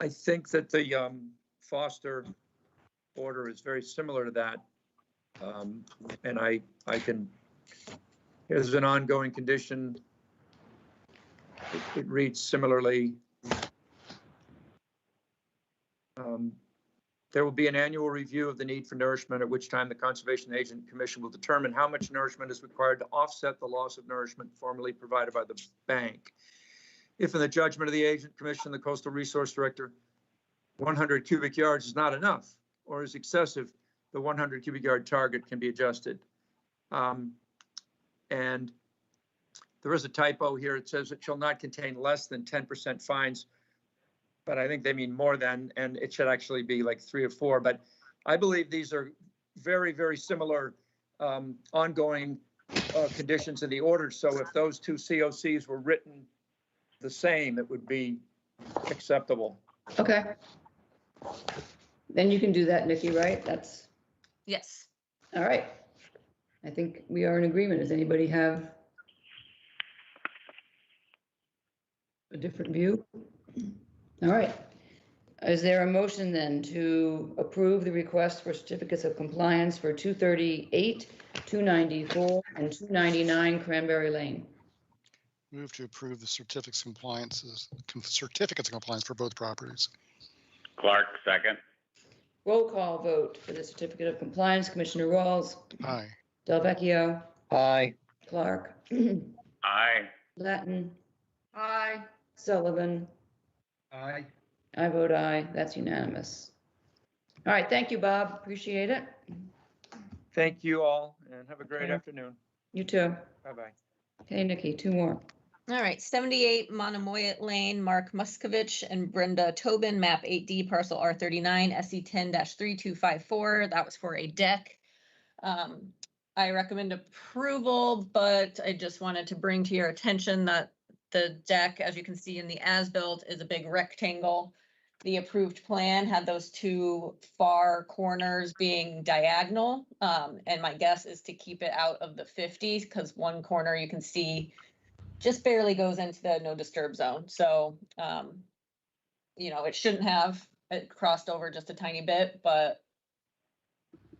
I think that the Foster order is very similar to that. And I can, here's an ongoing condition. It reads similarly. There will be an annual review of the need for nourishment, at which time the Conservation Agent Commission will determine how much nourishment is required to offset the loss of nourishment formerly provided by the bank. if in the judgment of the agent, commission, the coastal resource director, 100 cubic yards is not enough or is excessive, the 100 cubic yard target can be adjusted. And there is a typo here. It says it shall not contain less than 10% fines, but I think they mean more than, and it should actually be like 3 or 4. But I believe these are very, very similar ongoing conditions in the order. So if those two COCs were written the same, it would be acceptable. Okay. Then you can do that, Nikki, right? That's, Yes. all right. I think we are in agreement. Does anybody have a different view? All right. Is there a motion then to approve the request for certificates of compliance for 238, 294, and 299 Cranberry Lane? Move to approve the certificates of compliance for both properties. Clark, second. Roll call vote for the certificate of compliance. Commissioner Rawls, Aye. Delvecchio, Aye. Clark, Aye. Latin, Aye. Sullivan. Aye. I vote aye. That's unanimous. All right. Thank you, Bob. Appreciate it. Thank you all and have a great Okay. afternoon. You too. Bye-bye. Okay, Nikki, 2 more. All right, 78 Monomoyet Lane, Mark Muskovich and Brenda Tobin, map 8D, parcel R39, SE 10-3254. That was for a deck. I recommend approval, but I just wanted to bring to your attention that the deck, as you can see in the as-built, is a big rectangle. The approved plan had those 2 far corners being diagonal. And my guess is to keep it out of the 50s because one corner you can see just barely goes into the no disturb zone. So, you know, it shouldn't have, it crossed over just a tiny bit, but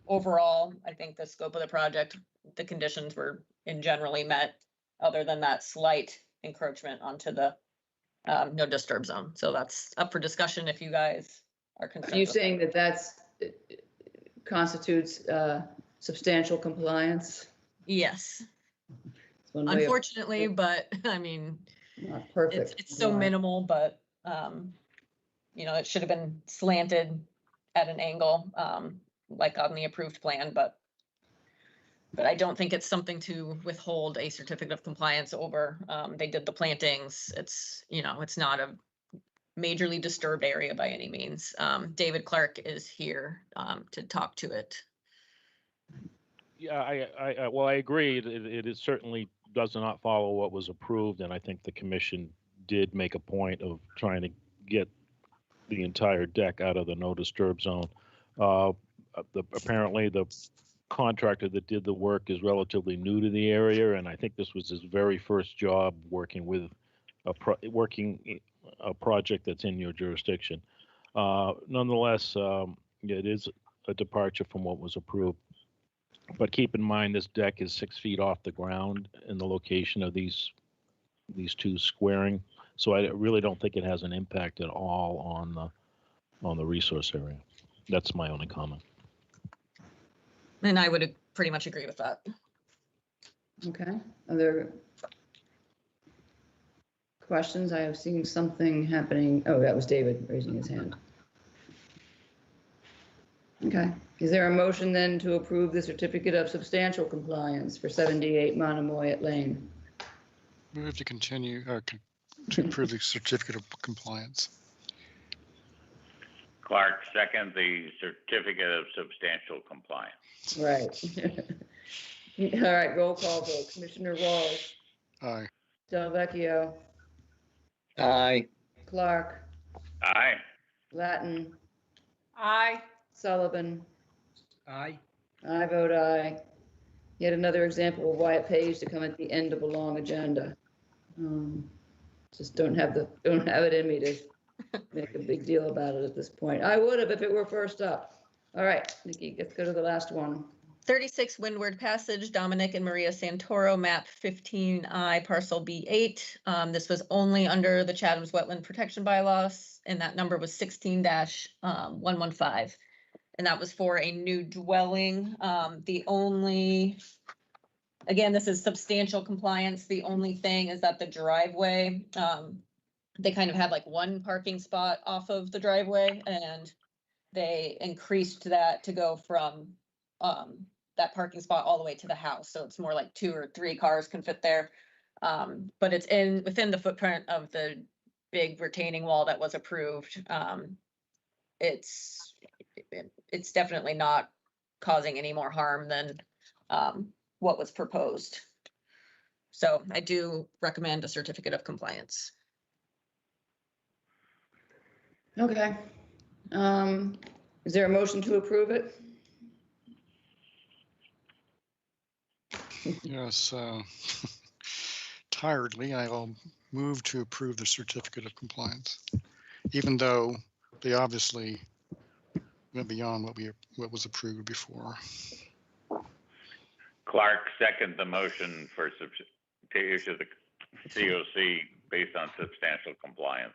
overall, I think the scope of the project, the conditions were generally met, other than that slight encroachment onto the no disturb zone. So that's up for discussion if you guys are concerned. Are you with saying that that's constitutes substantial compliance? Yes. It's one way of- Unfortunately, but I mean, Not perfect. it's so minimal, but you know, it should have been slanted at an angle, like on the approved plan, but I don't think it's something to withhold a certificate of compliance over. They did the plantings. It's, you know, it's not a majorly disturbed area by any means. David Clark is here to talk to it. Yeah, I agree. It is certainly does not follow what was approved, and I think the commission did make a point of trying to get the entire deck out of the no disturb zone. Apparently the contractor that did the work is relatively new to the area, and I think this was his very first job working with a project that's in your jurisdiction. Nonetheless, it is a departure from what was approved. But keep in mind, this deck is 6 feet off the ground in the location of these 2 squaring. So I really don't think it has an impact at all on the resource area. That's my only comment. And I would pretty much agree with that. Okay. Are there questions? I have seen something happening. Oh, that was David raising his hand. Okay. Is there a motion then to approve the certificate of substantial compliance for 78 Monomoyet Lane? Move to continue, to approve the certificate of compliance. Clark, second the certificate of substantial compliance. Right. All right, roll call vote. Commissioner Rawls, Aye. Delvecchio, Aye. Clark, Aye. Latin, Aye. Sullivan. Aye. I vote aye. Yet another example of why it pays to come at the end of a long agenda. Just don't have it in me to make a big deal about it at this point. I would have if it were first up. All right, Nikki, let's go to the last one. 36 Windward Passage, Dominic and Maria Santoro, map 15I, parcel B8. This was only under the Chatham's Wetland Protection Bylaws, and that number was 16-115. And that was for a new dwelling. Again, this is substantial compliance. The only thing is that the driveway they kind of had like one parking spot off of the driveway, and they increased that to go from that parking spot all the way to the house. So it's more like 2 or 3 cars can fit there. But it's within the footprint of the big retaining wall that was approved. It's definitely not causing any more harm than what was proposed. So I do recommend a certificate of compliance. Okay. Is there a motion to approve it? Yes, tiredly, I'll move to approve the certificate of compliance, even though they obviously went beyond what was approved before. Clark, second the motion to issue the COC based on substantial compliance.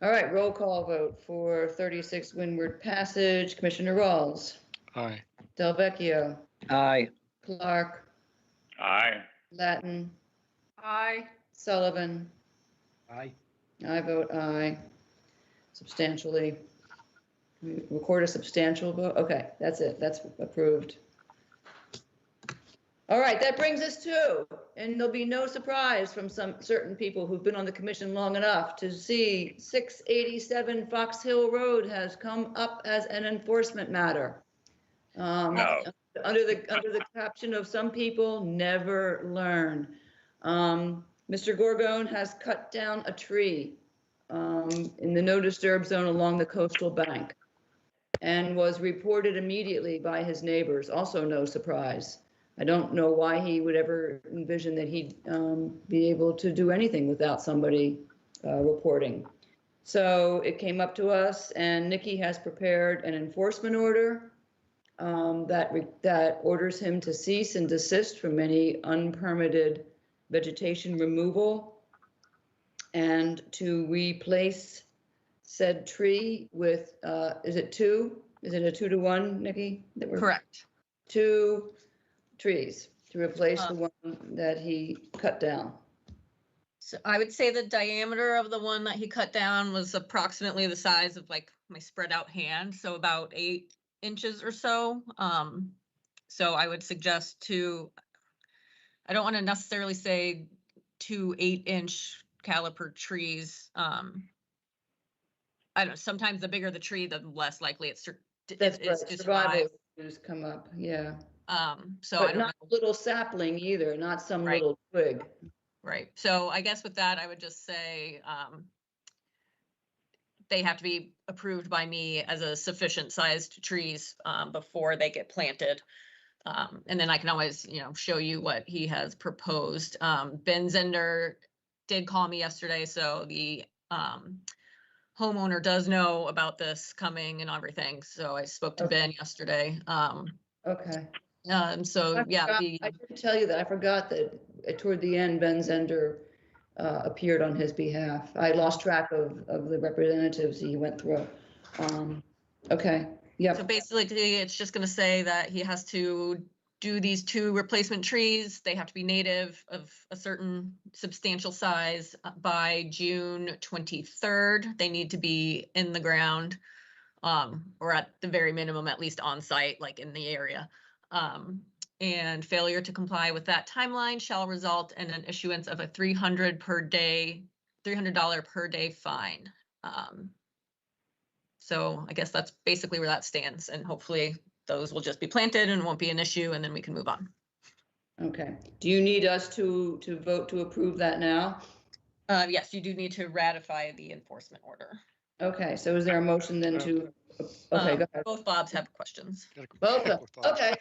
All right, roll call vote for 36 Windward Passage. Commissioner Rawls, Aye. Delvecchio, Aye. Clark, Aye. Latin, Aye. Sullivan. Aye. I vote aye. Substantially. We record a substantial vote. Okay, that's it. That's approved. All right, that brings us to, and there'll be no surprise from some certain people who've been on the commission long enough to see 687 Fox Hill Road has come up as an enforcement matter. No. Under the caption of some people never learn. Mr. Gorgone has cut down a tree in the no disturb zone along the coastal bank and was reported immediately by his neighbors. Also no surprise. I don't know why he would ever envision that he'd be able to do anything without somebody reporting. So it came up to us, and Nikki has prepared an enforcement order that orders him to cease and desist from any unpermitted vegetation removal and to replace said tree with, is it a 2-to-1, Nikki? Correct. 2 trees to replace the one that he cut down. So I would say the diameter of the one that he cut down was approximately the size of like my spread out hand, so about 8 inches or so. So I would suggest I don't want to necessarily say 2 8-inch caliper trees. I don't know, sometimes the bigger the tree, the less likely it's to survive. Issues come up, yeah. So But I don't not know. a little sapling either, not some Right. little twig. Right. So I guess with that, I would just say they have to be approved by me as a sufficient sized trees before they get planted. And then I can always, show you what he has proposed. Ben Zender did call me yesterday, so the homeowner does know about this coming and everything. So I spoke to Ben yesterday. Okay. So yeah, I didn't tell you that. I forgot that toward the end, Ben Zender appeared on his behalf. I lost track of the representatives he went through. Okay. Yeah. So basically, it's just going to say that he has to do these 2 replacement trees. They have to be native of a certain substantial size by June 23rd. They need to be in the ground, or at the very minimum, at least on site, like in the area. And failure to comply with that timeline shall result in an issuance of a $300 per day fine. So I guess that's basically where that stands, and hopefully those will just be planted and won't be an issue, and then we can move on. Okay. Do you need us to vote to approve that now? Yes, you do need to ratify the enforcement order. Okay, so is there a motion then to, okay, go ahead. Both Bobs have questions. Both, okay.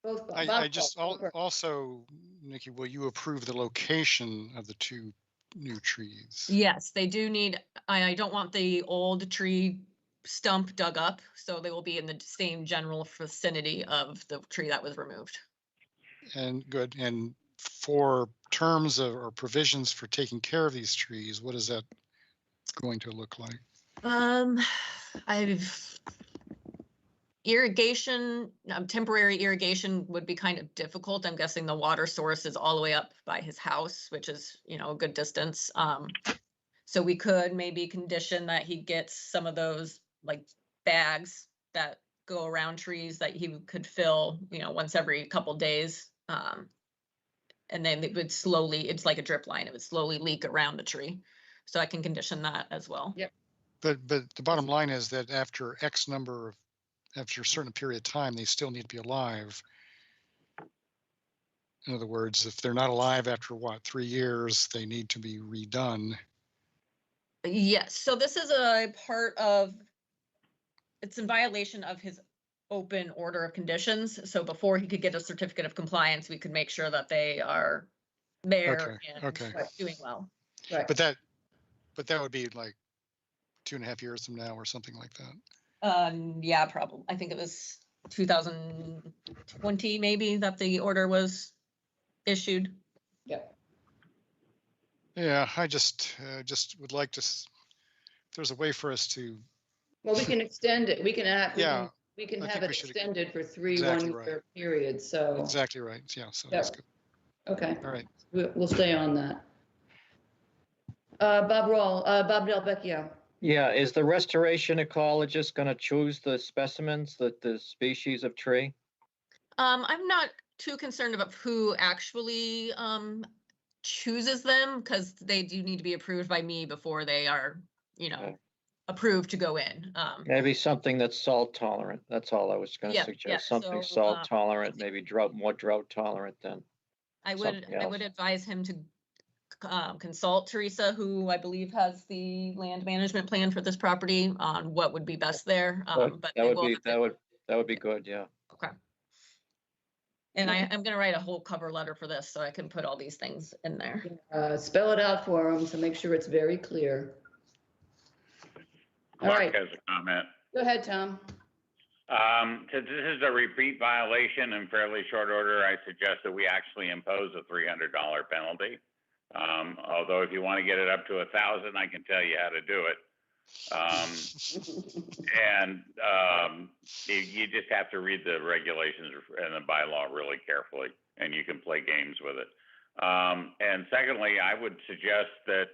Both Bobs. I just also, Nikki, will you approve the location of the 2 new trees? Yes, they do need, I don't want the old tree stump dug up, so they will be in the same general vicinity of the tree that was removed. And good. And for terms of or provisions for taking care of these trees, what is that going to look like? Irrigation, temporary irrigation would be kind of difficult. I'm guessing the water source is all the way up by his house, which is, a good distance. So we could maybe condition that he gets some of those like bags that go around trees that he could fill, once every couple days. And then it would slowly, it's like a drip line, it would slowly leak around the tree. So I can condition that as well. Yep. But the bottom line is that after after a certain period of time, they still need to be alive. In other words, if they're not alive after 3 years, they need to be redone. Yes, so this is a part of, it's in violation of his open order of conditions. So before he could get a certificate of compliance, we could make sure that they are there and doing well. Right. But that would be like 2.5 years from now or something like that. Yeah, probably. I think it was 2020 maybe that the order was issued. Yep. Yeah, I just would like to. If there's a way for us to. Well, we can extend it. We can have. Yeah. We can I have think it we should- extended for 3 Exactly one-year periods. So. Exactly right. Yeah. So Yep. that's good. Okay. All right. We'll stay on that. Bob Del Vecchio. Yeah, is the restoration ecologist going to choose the specimens, the species of tree? I'm not too concerned about who actually chooses them, because they do need to be approved by me before they are, Okay. approved to go in. Maybe something that's salt tolerant. That's all I was going to Yeah, suggest. yeah, Something so, salt tolerant, maybe more drought tolerant than. I something would else. advise him to consult Teresa, who I believe has the land management plan for this property, on what would be best there. But That would be good. Yeah. Okay. And I'm gonna write a whole cover letter for this, so I can put all these things in there. Spell it out for him to make sure it's very clear. All Mark right. has a comment. Go ahead, Tom. Since this is a repeat violation in fairly short order, I suggest that we actually impose a $300 penalty. Although if you want to get it up to 1,000, I can tell you how to do it. You just have to read the regulations and the bylaw really carefully, and you can play games with it. And secondly, I would suggest that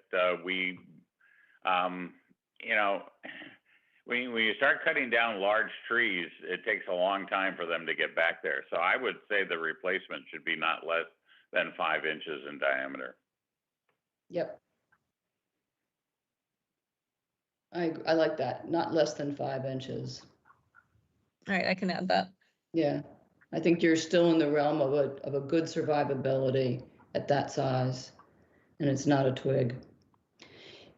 when you start cutting down large trees, it takes a long time for them to get back there. So I would say the replacement should be not less than 5 inches in diameter. Yep. I like that. Not less than 5 inches. All right, I can add that. Yeah, I think you're still in the realm of a good survivability at that size, and it's not a twig.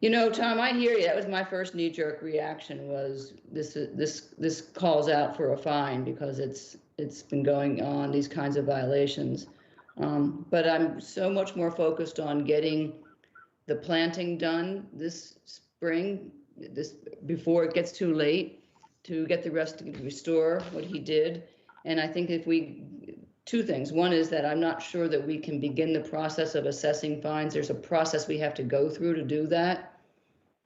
Tom, I hear you. That was my first knee-jerk reaction. Was this calls out for a fine because it's been going on, these kinds of violations. But I'm so much more focused on getting the planting done this spring, before it gets too late, to get the rest to restore what he did. And I think two things. One is that I'm not sure that we can begin the process of assessing fines. There's a process we have to go through to do that.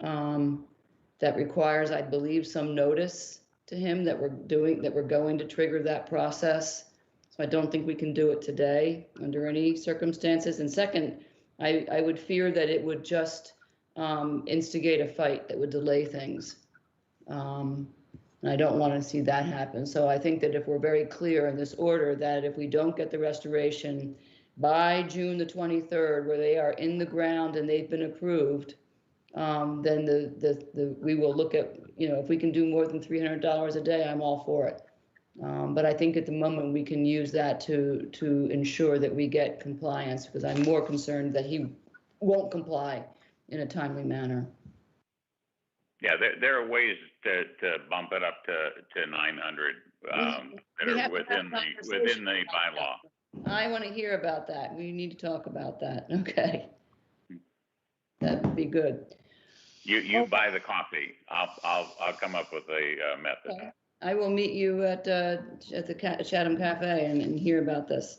That requires, I believe, some notice to him that we're going to trigger that process. So I don't think we can do it today under any circumstances. And second, I would fear that it would just instigate a fight that would delay things. And I don't want to see that happen. So I think that if we're very clear in this order that if we don't get the restoration by June the 23rd, where they are in the ground and they've been approved, then we will look at, if we can do more than $300 a day, I'm all for it. But I think at the moment we can use that to ensure that we get compliance, because I'm more concerned that he won't comply in a timely manner. Yeah, there are ways to bump it up to 900 that are within the bylaw. I want to hear about that. We need to talk about that. Okay. That would be good. You buy the coffee. I'll come up with a method. Okay. I will meet you at the Chatham Cafe and hear about this.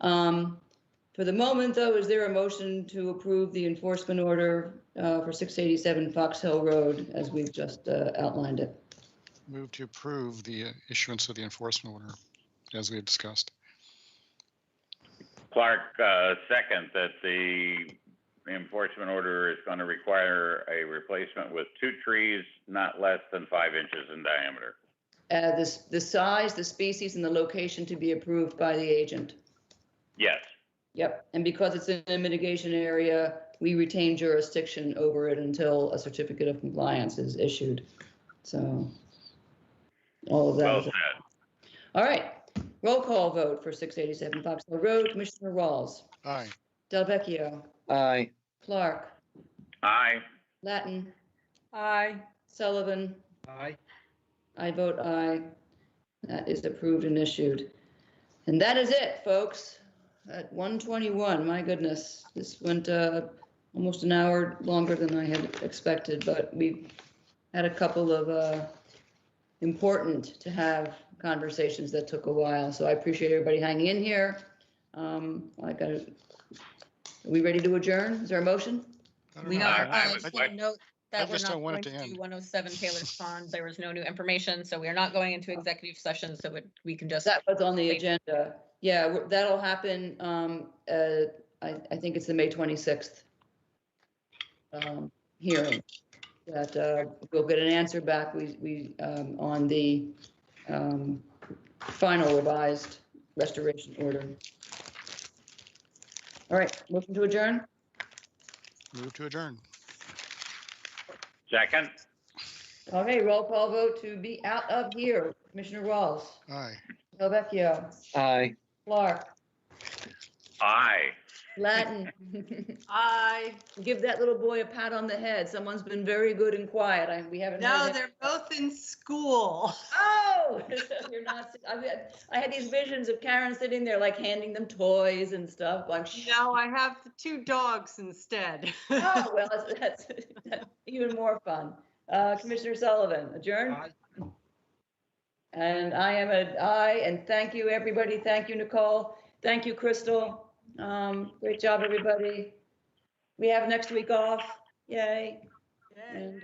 For the moment, though, is there a motion to approve the enforcement order for 687 Fox Hill Road as we've just outlined it? Move to approve the issuance of the enforcement order, as we have discussed. Clark, second that the enforcement order is going to require a replacement with 2 trees not less than 5 inches in diameter. The size, the species, and the location to be approved by the agent. Yes. Yep, and because it's in a mitigation area, we retain jurisdiction over it until a certificate of compliance is issued. So, all of that. Well is- said. All right, roll call vote for 687 Foxwell Road. Commissioner Walls. Aye. Delvecchio. Aye. Clark. Aye. Latin. Aye. Sullivan. Aye. I vote aye. That is approved and issued. And that is it, folks. At 1:21, my goodness, this went almost an hour longer than I had expected, but we had a couple of important to have conversations that took a while. So I appreciate everybody hanging in here. Are we ready to adjourn? Is there a motion? We I- are, I I would just want to note I that we're just not don't want going it to to do end. 107 Taylor's Pond. There was no new information, so we are not going into executive session, so we can just. That was on the Wait. agenda. Yeah, that'll happen. I think it's the May 26th hearing that we'll get an answer back. We on the final revised restoration order. All right, motion to adjourn. Move to adjourn. Second. Okay, roll call vote to be out of here. Commissioner Walls. Aye. Delvecchio. Aye. Clark. Aye. Latin. Aye. Give that little boy a pat on the head. Someone's been very good and quiet. We haven't. No, heard they're both in school. Oh, you're not. I had these visions of Karen sitting there, like handing them toys and stuff. Like, No, I have the 2 dogs instead. oh, well, that's even more fun. Commissioner Sullivan, adjourn. Aye. And I am an aye. And thank you, everybody. Thank you, Nicole. Thank you, Crystal. Great job, everybody. We have next week off. Yay. Yay. And